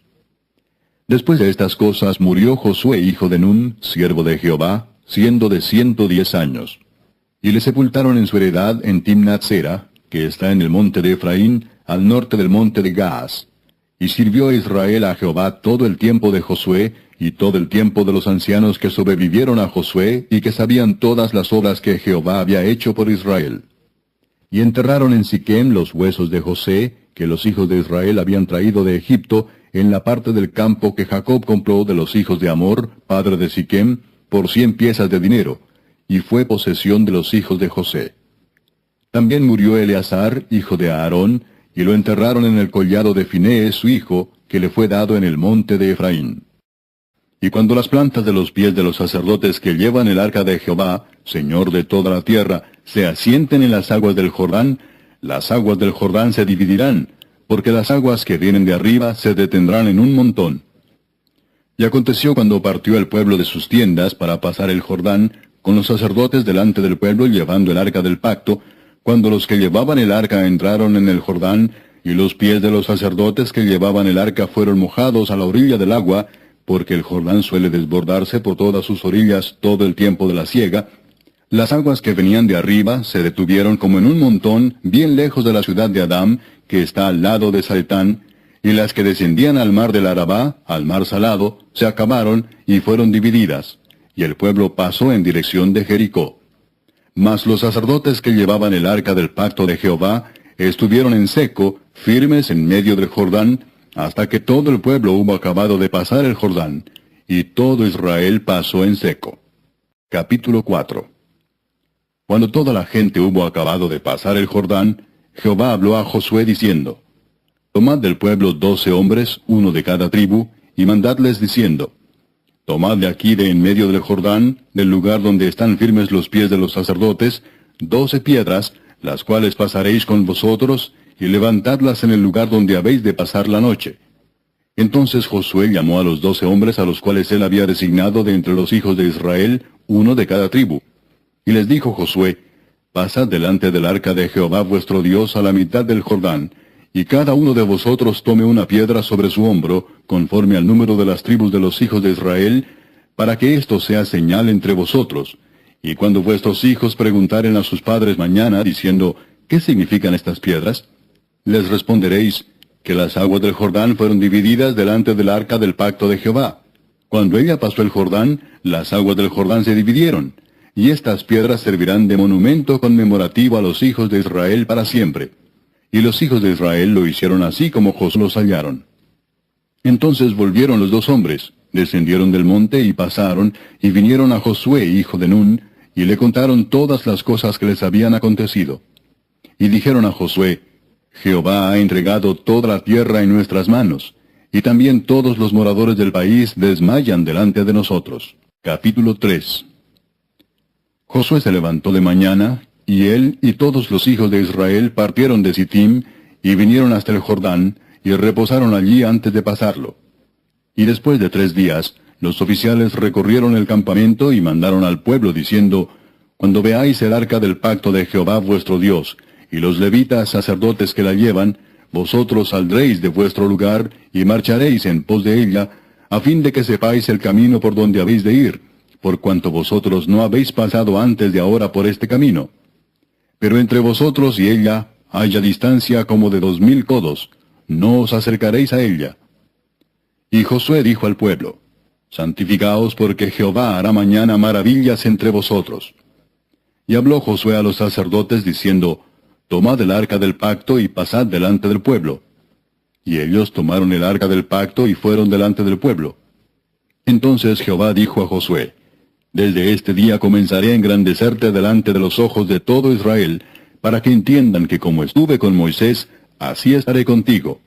S1: Después de estas cosas murió Josué hijo de Nun, siervo de Jehová, siendo de 110 años. Y le sepultaron en su heredad en Timnat-Sera, que está en el monte de Efraín, al norte del monte de Gaas. Y sirvió Israel a Jehová todo el tiempo de Josué, y todo el tiempo de los ancianos que sobrevivieron a Josué, y que sabían todas las obras que Jehová había hecho por Israel. Y enterraron en Siquem los huesos de José, que los hijos de Israel habían traído de Egipto, en la parte del campo que Jacob compró de los hijos de Amor, padre de Siquem, por 100 piezas de dinero, y fue posesión de los hijos de José. También murió Eleazar, hijo de Aarón, y lo enterraron en el collado de Finees su hijo, que le fue dado en el monte de Efraín. Y cuando las plantas de los pies de los sacerdotes que llevan el arca de Jehová, Señor de toda la tierra, se asienten en las aguas del Jordán, las aguas del Jordán se dividirán, porque las aguas que vienen de arriba se detendrán en un montón. Y aconteció cuando partió el pueblo de sus tiendas para pasar el Jordán, con los sacerdotes delante del pueblo llevando el arca del pacto, cuando los que llevaban el arca entraron en el Jordán, y los pies de los sacerdotes que llevaban el arca fueron mojados a la orilla del agua, porque el Jordán suele desbordarse por todas sus orillas todo el tiempo de la siega, las aguas que venían de arriba se detuvieron como en un montón bien lejos de la ciudad de Adam, que está al lado de Saretán, y las que descendían al mar del Arabá, al mar salado, se acabaron y fueron divididas, y el pueblo pasó en dirección de Jericó. Mas los sacerdotes que llevaban el arca del pacto de Jehová estuvieron en seco, firmes en medio del Jordán, hasta que todo el pueblo hubo acabado de pasar el Jordán, y todo Israel pasó en seco. Capítulo 4. Cuando toda la gente hubo acabado de pasar el Jordán, Jehová habló a Josué diciendo, Tomad del pueblo 12 hombres, uno de cada tribu, y mandadles diciendo, Tomad de aquí de en medio del Jordán, del lugar donde están firmes los pies de los sacerdotes, 12 piedras, las cuales pasaréis con vosotros, y levantadlas en el lugar donde habéis de pasar la noche. Entonces Josué llamó a los 12 hombres a los cuales él había designado de entre los hijos de Israel, uno de cada tribu. Y les dijo Josué, Pasad delante del arca de Jehová vuestro Dios a la mitad del Jordán, y cada uno de vosotros tome una piedra sobre su hombro, conforme al número de las tribus de los hijos de Israel, para que esto sea señal entre vosotros. Y cuando vuestros hijos preguntaren a sus padres mañana, diciendo, ¿qué significan estas piedras?, les responderéis, que las aguas del Jordán fueron divididas delante del arca del pacto de Jehová. Cuando ella pasó el Jordán, las aguas del Jordán se dividieron, y estas piedras servirán de monumento conmemorativo a los hijos de Israel para siempre. Y los hijos de Israel lo hicieron así como Josué los hallaron. Entonces volvieron los 2 hombres, descendieron del monte y pasaron, y vinieron a Josué, hijo de Nun, y le contaron todas las cosas que les habían acontecido. Y dijeron a Josué, Jehová ha entregado toda la tierra en nuestras manos, y también todos los moradores del país desmayan delante de nosotros. Capítulo 3. Josué se levantó de mañana, y él y todos los hijos de Israel partieron de Sittim, y vinieron hasta el Jordán, y reposaron allí antes de pasarlo. Y después de 3 días, los oficiales recorrieron el campamento y mandaron al pueblo diciendo, Cuando veáis el arca del pacto de Jehová vuestro Dios, y los levitas sacerdotes que la llevan, vosotros saldréis de vuestro lugar y marcharéis en pos de ella, a fin de que sepáis el camino por donde habéis de ir, por cuanto vosotros no habéis pasado antes de ahora por este camino. Pero entre vosotros y ella haya distancia como de 2000 codos, no os acercaréis a ella. Y Josué dijo al pueblo, Santificaos porque Jehová hará mañana maravillas entre vosotros. Y habló Josué a los sacerdotes diciendo, Tomad el arca del pacto y pasad delante del pueblo. Y ellos tomaron el arca del pacto y fueron delante del pueblo. Entonces Jehová dijo a Josué, Desde este día comenzaré a engrandecerte delante de los ojos de todo Israel, para que entiendan que como estuve con Moisés, así estaré contigo.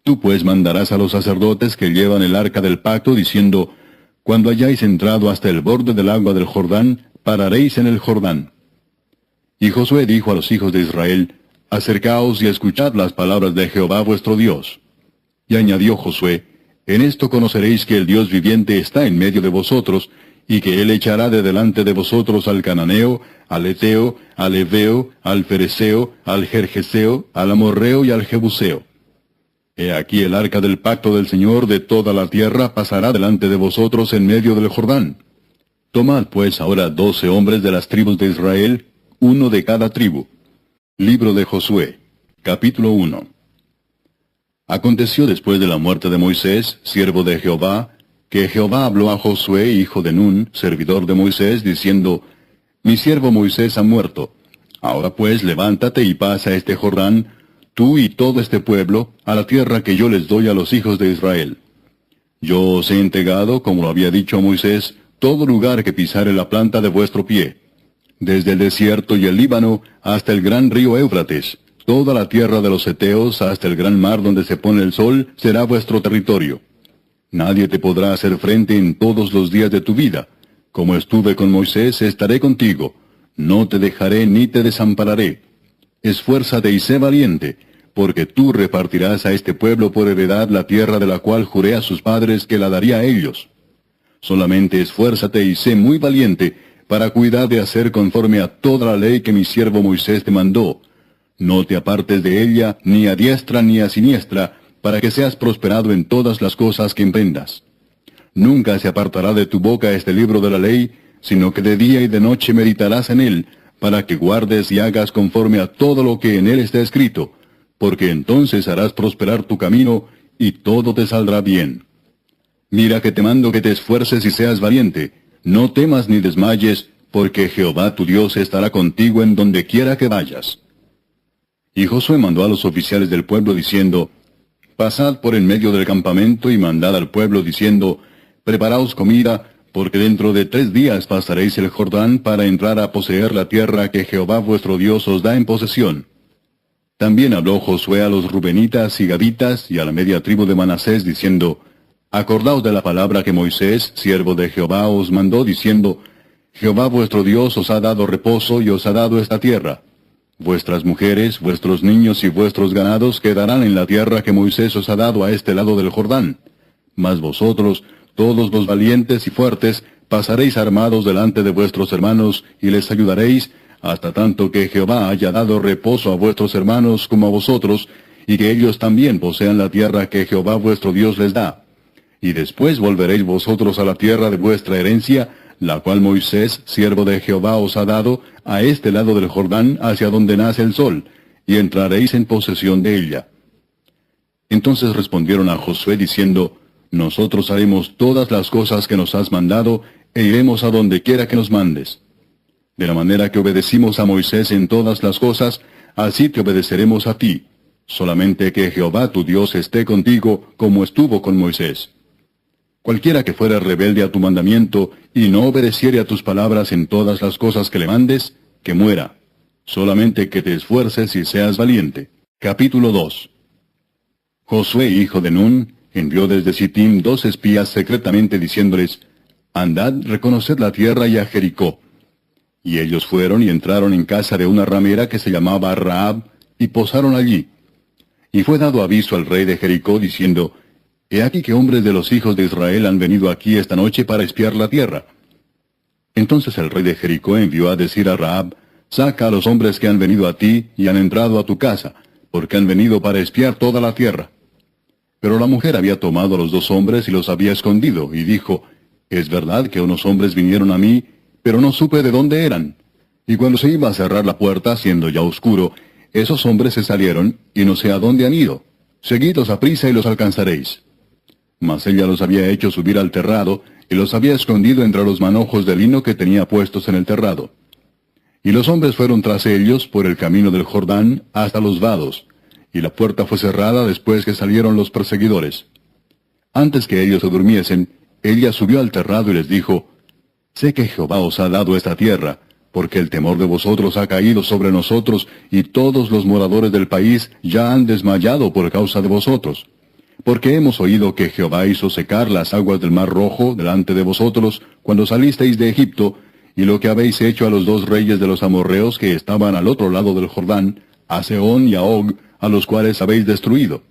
S1: Tú pues mandarás a los sacerdotes que llevan el arca del pacto, diciendo, Cuando hayáis entrado hasta el borde del agua del Jordán, pararéis en el Jordán. Y Josué dijo a los hijos de Israel, Acercaos y escuchad las palabras de Jehová vuestro Dios. Y añadió Josué, En esto conoceréis que el Dios viviente está en medio de vosotros, y que él echará de delante de vosotros al cananeo, al eteo, al heveo, al fereceo, al gergeseo, al amorreo y al jebuseo. He aquí el arca del pacto del Señor de toda la tierra pasará delante de vosotros en medio del Jordán. Tomad pues ahora 12 hombres de las tribus de Israel, uno de cada tribu. Libro de Josué, capítulo 1. Aconteció después de la muerte de Moisés, siervo de Jehová, que Jehová habló a Josué, hijo de Nun, servidor de Moisés, diciendo, Mi siervo Moisés ha muerto. Ahora pues levántate y pasa este Jordán, tú y todo este pueblo, a la tierra que yo les doy a los hijos de Israel. Yo os he entregado, como lo había dicho a Moisés, todo lugar que pisare la planta de vuestro pie. Desde el desierto y el Líbano hasta el gran río Éufrates, toda la tierra de los heteos hasta el gran mar donde se pone el sol será vuestro territorio. Nadie te podrá hacer frente en todos los días de tu vida. Como estuve con Moisés, estaré contigo. No te dejaré ni te desampararé. Esfuérzate y sé valiente, porque tú repartirás a este pueblo por heredad la tierra de la cual juré a sus padres que la daría a ellos. Solamente esfuérzate y sé muy valiente, para cuidar de hacer conforme a toda la ley que mi siervo Moisés te mandó. No te apartes de ella, ni a diestra ni a siniestra, para que seas prosperado en todas las cosas que emprendas. Nunca se apartará de tu boca este libro de la ley, sino que de día y de noche meditarás en él, para que guardes y hagas conforme a todo lo que en él está escrito, porque entonces harás prosperar tu camino, y todo te saldrá bien. Mira que te mando que te esfuerces y seas valiente, no temas ni desmayes, porque Jehová tu Dios estará contigo en donde quiera que vayas. Y Josué mandó a los oficiales del pueblo diciendo, Pasad por en medio del campamento y mandad al pueblo diciendo, Preparaos comida, porque dentro de 3 días pasaréis el Jordán para entrar a poseer la tierra que Jehová vuestro Dios os da en posesión. También habló Josué a los rubenitas y gaditas y a la media tribu de Manasés diciendo, Acordaos de la palabra que Moisés, siervo de Jehová, os mandó diciendo, Jehová vuestro Dios os ha dado reposo y os ha dado esta tierra. Vuestras mujeres, vuestros niños y vuestros ganados quedarán en la tierra que Moisés os ha dado a este lado del Jordán. Mas vosotros, todos los valientes y fuertes, pasaréis armados delante de vuestros hermanos y les ayudaréis, hasta tanto que Jehová haya dado reposo a vuestros hermanos como a vosotros, y que ellos también posean la tierra que Jehová vuestro Dios les da. Y después volveréis vosotros a la tierra de vuestra herencia, la cual Moisés, siervo de Jehová, os ha dado, a este lado del Jordán, hacia donde nace el sol, y entraréis en posesión de ella. Entonces respondieron a Josué diciendo, Nosotros haremos todas las cosas que nos has mandado, e iremos a donde quiera que nos mandes. De la manera que obedecimos a Moisés en todas las cosas, así te obedeceremos a ti. Solamente que Jehová tu Dios esté contigo, como estuvo con Moisés. Cualquiera que fuera rebelde a tu mandamiento, y no obedeciere a tus palabras en todas las cosas que le mandes, que muera. Solamente que te esfuerces y seas valiente. Capítulo 2. Josué, hijo de Nun, envió desde Sittim 2 espías secretamente diciéndoles, Andad, reconoced la tierra y a Jericó. Y ellos fueron y entraron en casa de una ramera que se llamaba Rahab, y posaron allí. Y fue dado aviso al rey de Jericó, diciendo, He aquí que hombres de los hijos de Israel han venido aquí esta noche para espiar la tierra. Entonces el rey de Jericó envió a decir a Rahab, Saca a los hombres que han venido a ti y han entrado a tu casa, porque han venido para espiar toda la tierra. Pero la mujer había tomado a los 2 hombres y los había escondido, y dijo, Es verdad que unos hombres vinieron a mí, pero no supe de dónde eran. Y cuando se iba a cerrar la puerta, siendo ya oscuro, esos hombres se salieron, y no sé a dónde han ido. Seguidlos a prisa y los alcanzaréis. Mas ella los había hecho subir al terrado, y los había escondido entre los manojos de lino que tenía puestos en el terrado. Y los hombres fueron tras ellos por el camino del Jordán hasta los vados, y la puerta fue cerrada después que salieron los perseguidores. Antes que ellos se durmiesen, ella subió al terrado y les dijo, Sé que Jehová os ha dado esta tierra, porque el temor de vosotros ha caído sobre nosotros, y todos los moradores del país ya han desmayado por causa de vosotros. Porque hemos oído que Jehová hizo secar las aguas del mar Rojo delante de vosotros cuando salisteis de Egipto, y lo que habéis hecho a los 2 reyes de los amorreos que estaban al otro lado del Jordán, a Sehón y a Og, a los cuales habéis destruido.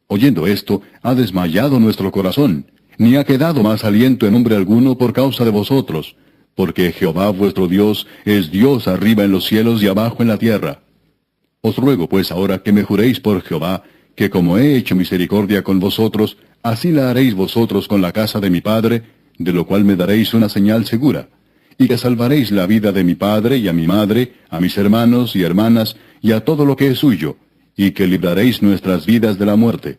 S1: Oyendo esto, ha desmayado nuestro corazón, ni ha quedado más aliento en hombre alguno por causa de vosotros, porque Jehová vuestro Dios es Dios arriba en los cielos y abajo en la tierra. Os ruego pues ahora que me juréis por Jehová, que como he hecho misericordia con vosotros, así la haréis vosotros con la casa de mi padre, de lo cual me daréis una señal segura, y que salvaréis la vida de mi padre y a mi madre, a mis hermanos y hermanas, y a todo lo que es suyo, y que libraréis nuestras vidas de la muerte.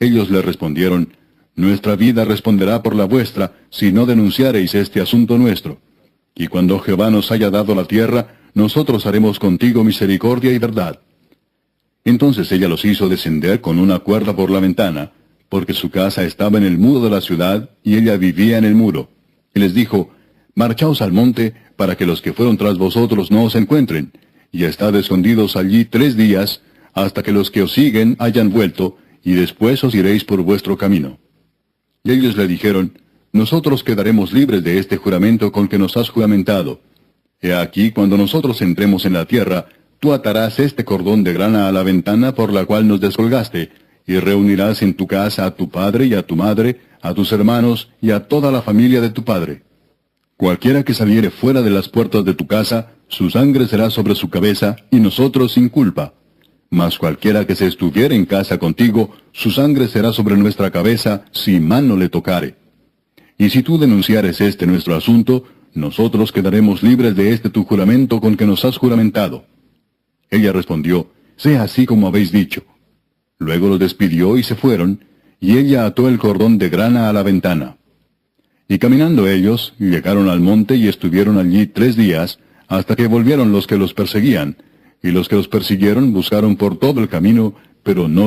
S1: Ellos le respondieron, Nuestra vida responderá por la vuestra, si no denunciareis este asunto nuestro. Y cuando Jehová nos haya dado la tierra, nosotros haremos contigo misericordia y verdad. Entonces ella los hizo descender con una cuerda por la ventana, porque su casa estaba en el muro de la ciudad, y ella vivía en el muro. Y les dijo, Marchaos al monte, para que los que fueron tras vosotros no os encuentren, y estad escondidos allí 3 días, hasta que los que os siguen hayan vuelto, y después os iréis por vuestro camino. Y ellos le dijeron, nosotros quedaremos libres de este juramento con que nos has juramentado. He aquí, cuando nosotros entremos en la tierra, tú atarás este cordón de grana a la ventana por la cual nos descolgaste, y reunirás en tu casa a tu padre y a tu madre, a tus hermanos y a toda la familia de tu padre. Cualquiera que saliere fuera de las puertas de tu casa, su sangre será sobre su cabeza, y nosotros sin culpa. Mas cualquiera que se estuviere en casa contigo, su sangre será sobre nuestra cabeza, si mano le tocare. Y si tú denunciares este nuestro asunto, nosotros quedaremos libres de este tu juramento con que nos has juramentado. Ella respondió, sea así como habéis dicho. Luego los despidió y se fueron, y ella ató el cordón de grana a la ventana. Y caminando ellos, llegaron al monte y estuvieron allí 3 días, hasta que volvieron los que los perseguían, y los que los persiguieron buscaron por todo el camino, pero no